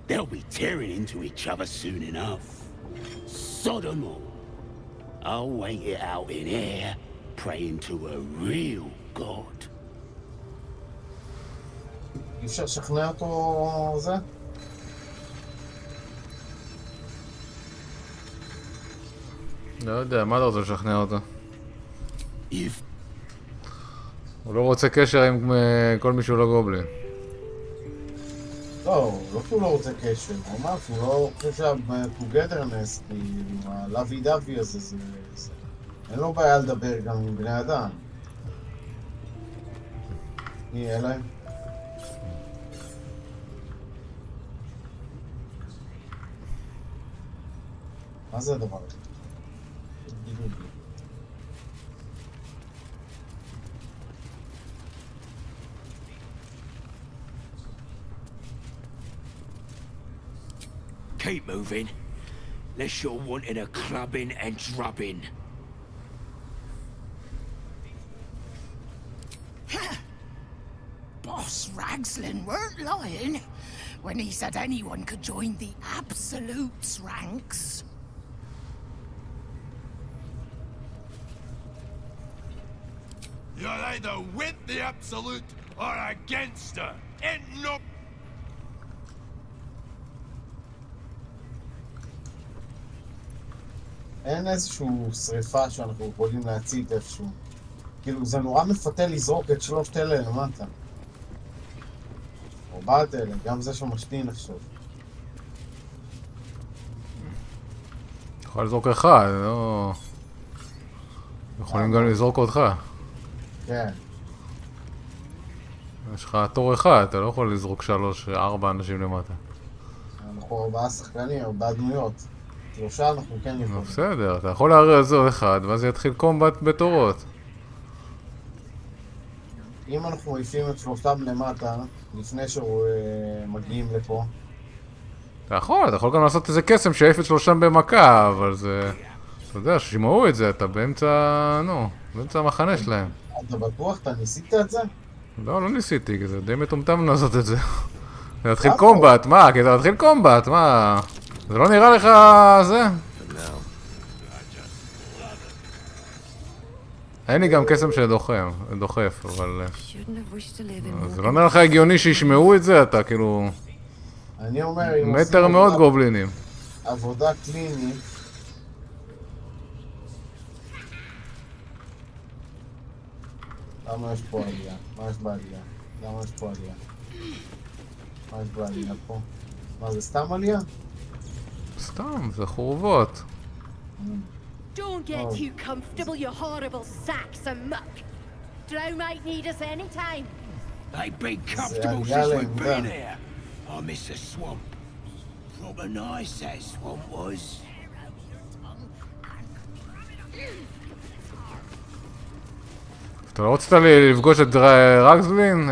They'll be tearing into each other soon enough. Sod 'em all. I'll wait it out in air, praying to a real god. אי אפשר לשכנע אותו זה? לא יודע, מה אתה רוצה לשכנע אותו? הוא לא רוצה קשר עם כל מי שהוא לא גובלין. לא, לא כי הוא לא רוצה קשר, הוא אמר שהוא לא חושב שהטוגדרנס, כאילו, הלוי דווי הזה, זה... אין לו בעיה לדבר גם עם בני אדם. מי יהיה להם? מה זה הדבר הזה? Keep moving. Unless you're wanting a clubbing and drubbing. Boss Ragslin weren't lying when he said anyone could join the Absolute's ranks. You're either with the Absolute or against her. Ain't no... אין איזשהו שריפה שאנחנו יכולים להציג איפשהו. כאילו, זה נורא מפתה לזרוק את שלושת אלה למטה. ארבעת אלה, גם זה שמשתין עכשיו. יכול לזרוק אחד, לא... יכולים גם לזרוק אותך. כן. יש לך תור אחד, אתה לא יכול לזרוק 3-4 אנשים למטה. אנחנו 4 שחקנים, 4 דמויות. 3 אנחנו כן יכולים. בסדר, אתה יכול להראה זו אחד, ואז יתחיל קומבט בתורות. אם אנחנו מעיפים את שלושתם למטה, לפני שהוא מגיעים לפה. אתה יכול גם לעשות איזה קסם שיעיף את שלושתם במכה, אבל זה... אתה יודע, ששימעו את זה, אתה באמצע... נו, באמצע המחנה שלהם. אתה בטוח? אתה ניסית את זה? לא ניסיתי, כי זה די מטומטם לעשות את זה. זה מתחיל קומבט, מה? כי זה מתחיל קומבט, מה? זה לא נראה לך זה? אין לי גם קסם שדוחף, אבל... זה לא נראה לך הגיוני שישמעו את זה? אתה כאילו... אני אומר... מטר מאוד גובלינים. עבודה קלינית. למה יש פה עלייה? מה יש בעלייה? למה יש פה עלייה? מה יש בעלייה פה? מה זה סתם עלייה? סתם, זה חורבות. Don't get too comfortable, you horrible sacks of muck. Drow might need us any time. They've been comfortable since we've been here. I miss the swamp. Proper nice that swamp was. אתה לא רצית לי לפגוש את רגזלין?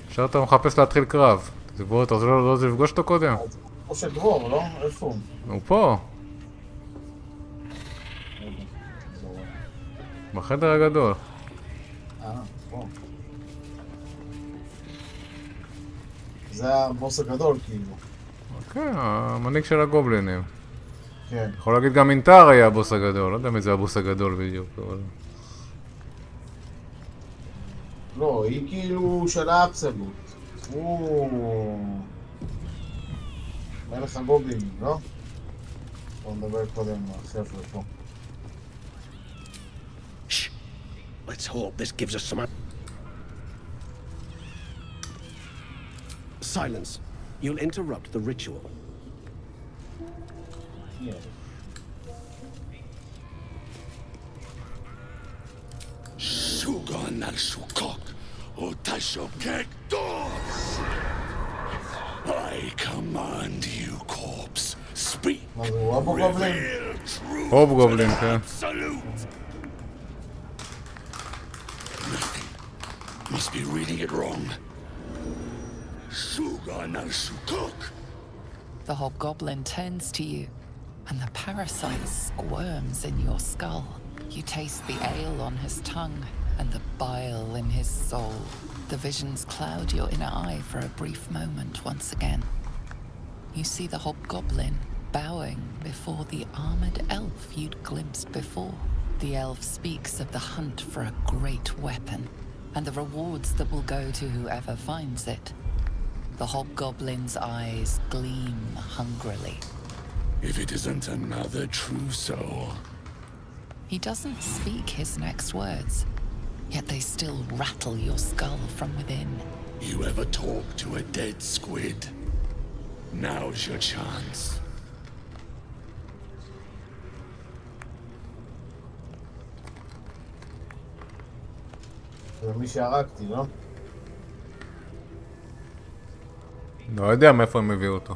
עכשיו אתה מחפש להתחיל קרב. אתה רוצה לא לפגוש אותו קודם? או שדרור, לא? איפה הוא? הוא פה. בחדר הגדול. פה. זה הבוס הגדול כאילו. כן, המנהיג של הגובלינים. כן. יכול להגיד גם אינטר היה הבוס הגדול, לא יודע מי זה הבוס הגדול בדיוק, אבל... לא, היא כאילו של האבסולוט. הוא... מלך הגובלינים, לא? בוא נדבר קודם מהחבר'ה פה. Let's hope this gives us some... Silence. You'll interrupt the ritual. Yeah. Sugan al-Sukok, Otashokek Dos! I command you, corpse. Speak. Reveal truth to the Absolute. Must be reading it wrong. Sugan al-Sukok. The hobgoblin turns to you, and the parasite squirms in your skull. You taste the ale on his tongue, and the bile in his soul. The visions cloud your inner eye for a brief moment once again. You see the hobgoblin bowing before the armored elf you'd glimpsed before. The elf speaks of the hunt for a great weapon, and the rewards that will go to whoever finds it. The hobgoblin's eyes gleam hungrily. If it isn't another true soul. He doesn't speak his next words, yet they still rattle your skull from within. You ever talk to a dead squid? Now's your chance. זה מי שהרגתי, לא? לא יודע מאיפה הם הביאו אותו.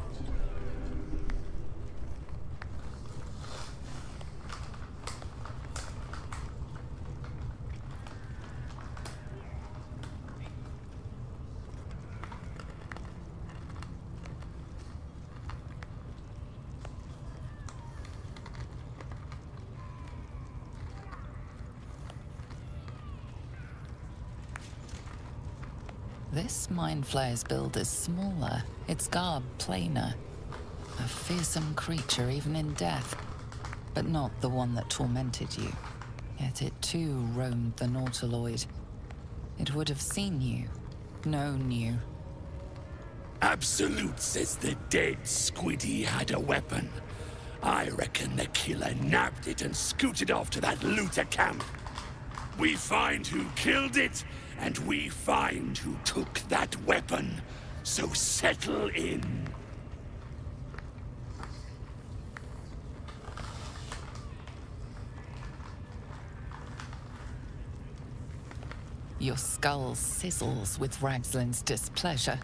This Mind Flayer's build is smaller, its garb plainer. A fearsome creature even in death, but not the one that tormented you. Yet it too roamed the Nautiloid. It would have seen you, known you. Absolute says the dead squiddy had a weapon. I reckon the killer nabbed it and scooted off to that looter camp. We find who killed it, and we find who took that weapon. So settle in. Your skull sizzles with Ragslin's displeasure.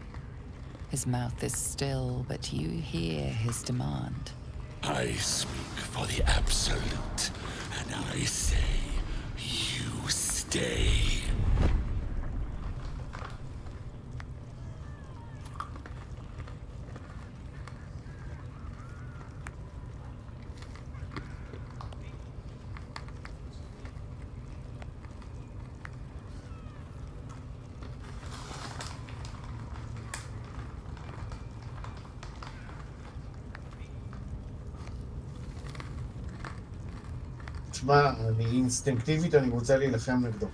His mouth is still, but you hear his demand. I speak for the Absolute, and I say, you stay. תשמע, אני אינסטינקטיבית, אני רוצה להילחם נגדו.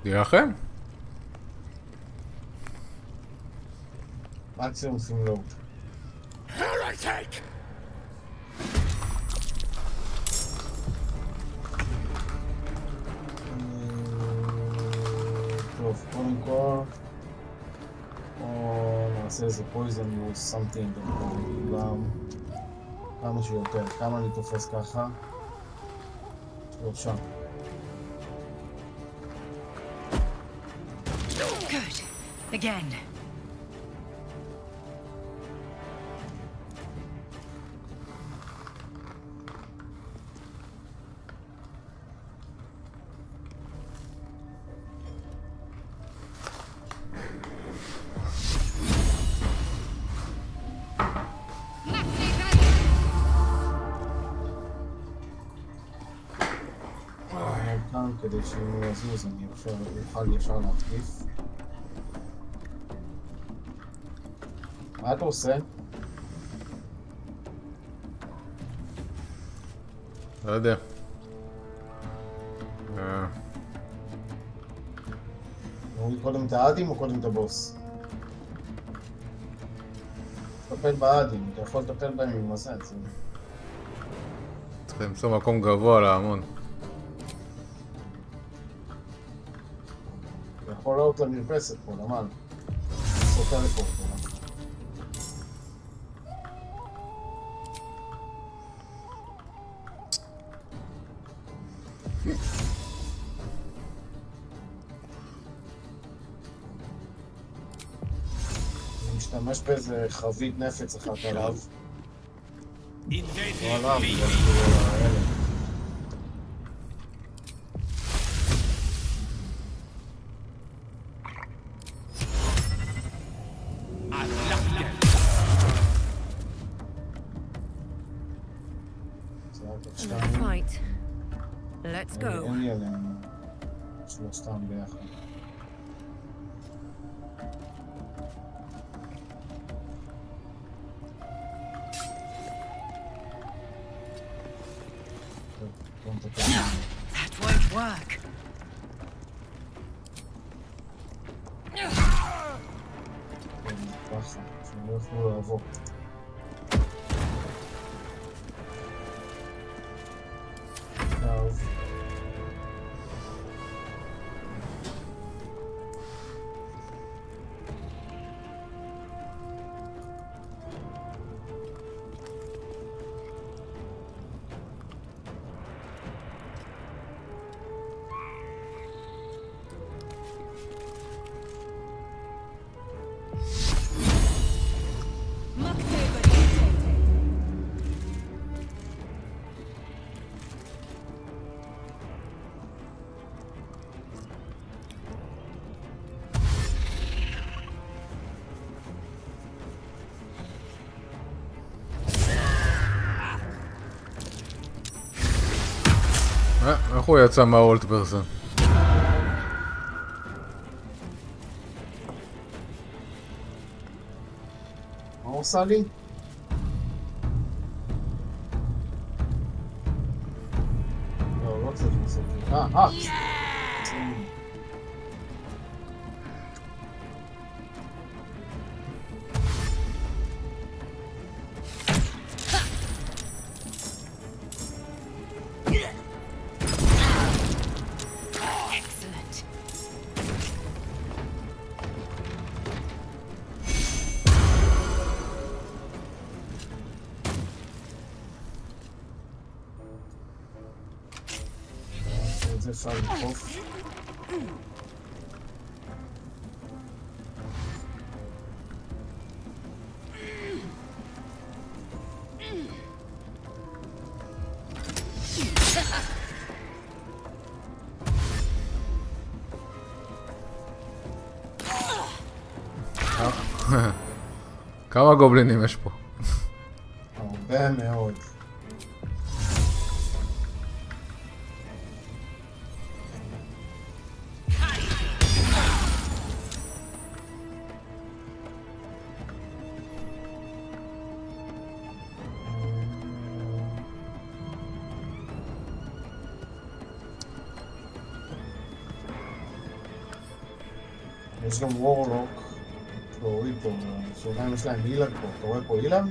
להילחם? מקסימום שים לואוד. Heretic! טוב, קודם כל או נעשה איזה פויזן או סמטינג גם כמה שיותר, כמה אני תופס ככה 3 Good. Again. כדי שהוא יזוז, אני אוכל ישר להחליף. מה אתה עושה? לא יודע. נוריד קודם את האדים או קודם את הבוס? תטפל באדים, אתה יכול לטפל בהם עם מסע. צריך למצוא מקום גבוה להמון. יכול לעלות למרפסת פה, למעלה. לעשות טלפורט פה. אני משתמש באיזה חבית נפץ אחת עליו. לא עליו, בגלל שהוא האלה. Right. Let's go. אין לי עליהם שלושתם ביחד. That won't work. ככה, שהם לא יוכלו לעבור. טוב. איך הוא יצא מהאולט פרסון? מה הוא עושה לי? לא, לא צריך לעשות לי. זה אפשר לדחוף. כמה גובלינים יש פה? הרבה מאוד. יש גם וורלוק, להוריד פה, שאולי יש להם אילן פה, אתה רואה פה אילן?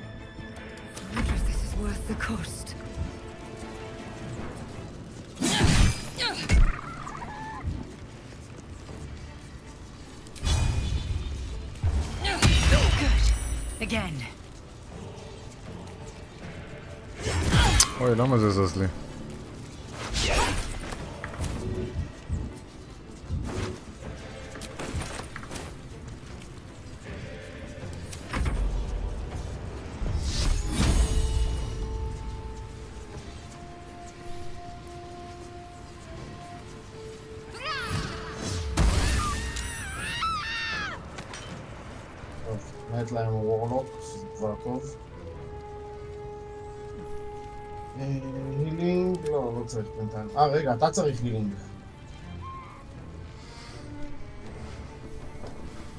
אוי, למה זה זז לי? מת להם וורלוק, שזה כבר טוב. הילינג? לא, לא צריך בינתיים. רגע, אתה צריך הילינג.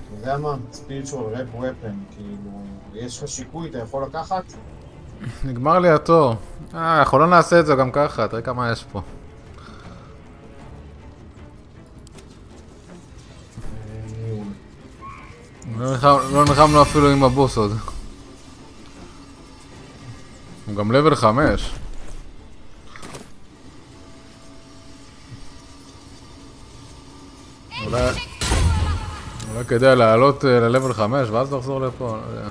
אתה יודע מה? spiritual rep weapon, כאילו, יש לך שיקוי, אתה יכול לקחת? נגמר לי התור. אנחנו לא נעשה את זה גם ככה, תראה כמה יש פה. לא נלחמנו אפילו עם הבוס עוד. הוא גם לבל 5. אולי כדאי לעלות ללבל 5 ואז לחזור לפה, לא יודע.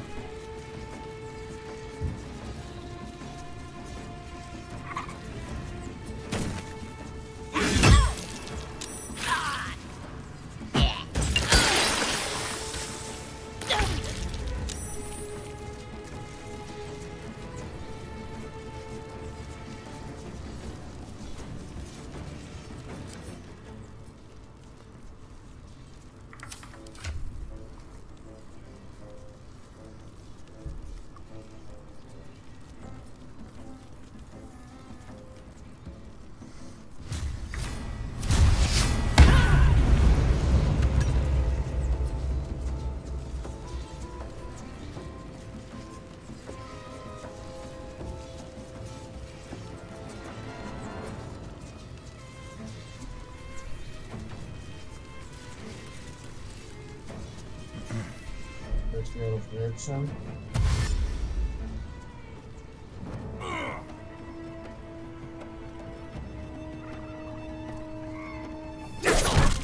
Fear of reaction.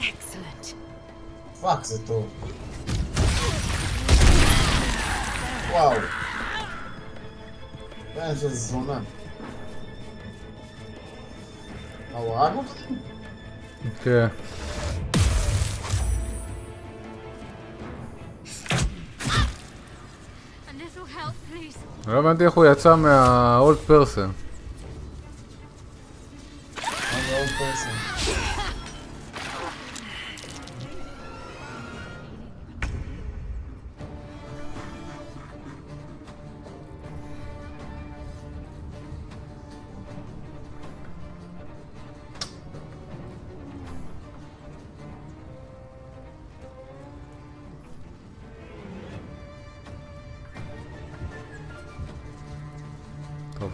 Excellent. פאק, זה טוב. וואו. זה שזה זונה. הוא הרג אותי? כן. לא הבנתי איך הוא יצא מהאולד פרסן. מה זה אולד פרסן?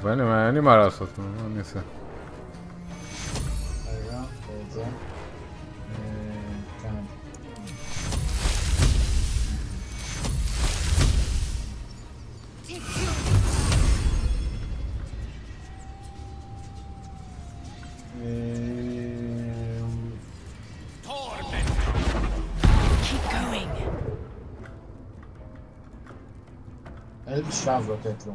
טוב, אין לי מה לעשות, מה אני אעשה? רגע, את זה. כאן. אין לי שב לתת לו.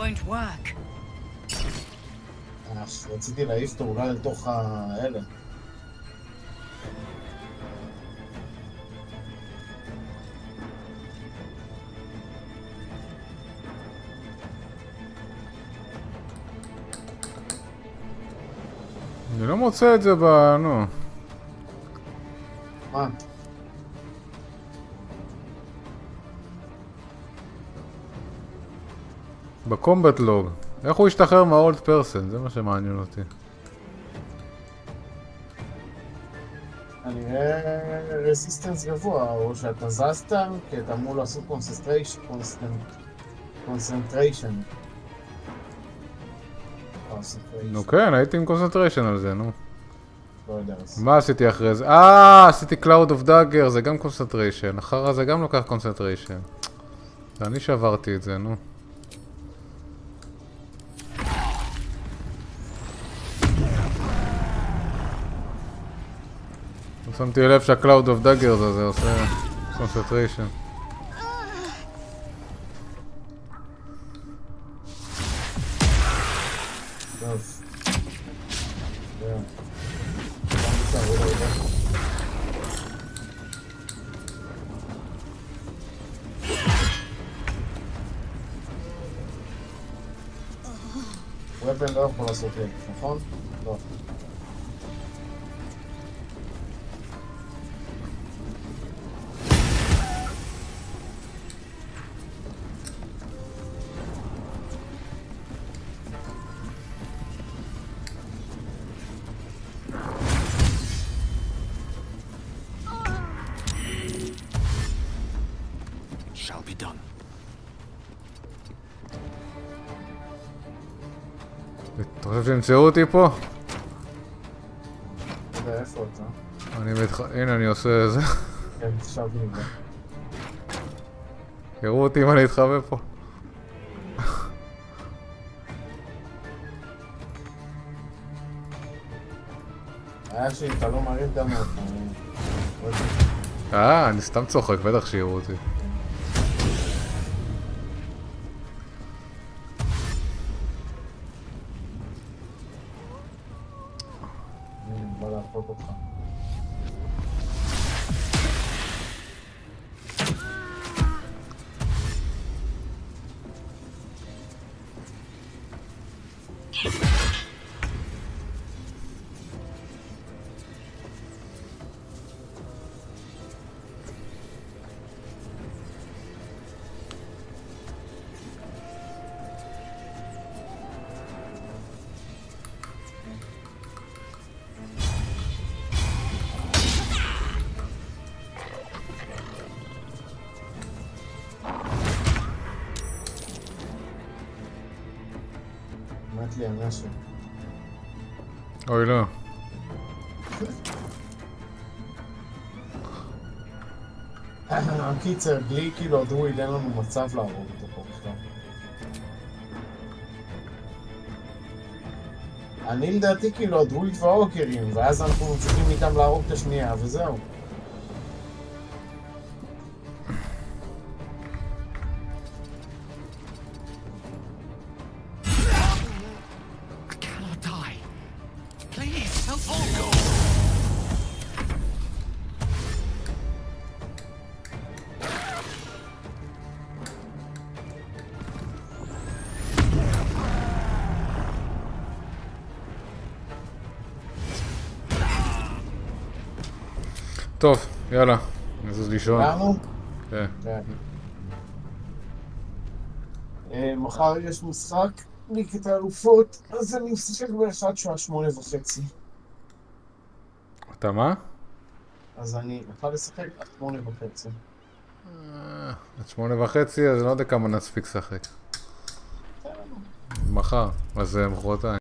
Won't work. רציתי להעיף אותו אולי לתוך האלה. אני לא מוצא את זה נו. מה? בקומבט לוג. איך הוא ישתחרר מהאולד פרסן? זה מה שמעניין אותי. אני רואה רזיסטנס גבוה, או שאתה זזת, כי אתה אמור לעשות קונסנטריישן. נו כן, הייתי עם קונסנטריישן על זה, נו. לא יודע. מה עשיתי אחרי זה? עשיתי Cloud of Dagger, זה גם קונסנטריישן. אחר זה גם לוקח קונסנטריישן. אני שברתי את זה, נו. שמתי לב שה-Cloud of Dagger הזה עושה קונסנטריישן. טוב. ופן לא יכול לעשות את זה, נכון? לא. Shall be done. אתה חושב שימצאו אותי פה? ואיפה אתה? הנה אני עושה זה. כן, עכשיו נגמר. יראו אותי אם אני אתחבא פה. היה שאתה לא מרים גם אותך. אני סתם צוחק, בטח שיראו אותי. בא להפוק אותך. מת לי הנשק. אוי לא. קיצר, בלי כאילו הדרואיד אין לנו מצב להרוג אותו פה בכלל. אני לדעתי כאילו הדרואיד והאוקרים, ואז אנחנו ממשיכים איתם להרוג את השנייה וזהו. טוב, יאללה, נזוז לישון. יאללה? כן. מחר יש משחק ליגת האלופות, אז אני משחק באחד שעה 8:30. אתה מה? אז אני אוכל לשחק עד 8:30. עד 8:30, אז אני לא יודע כמה נספיק לשחק. מחר, אז מחרתיים.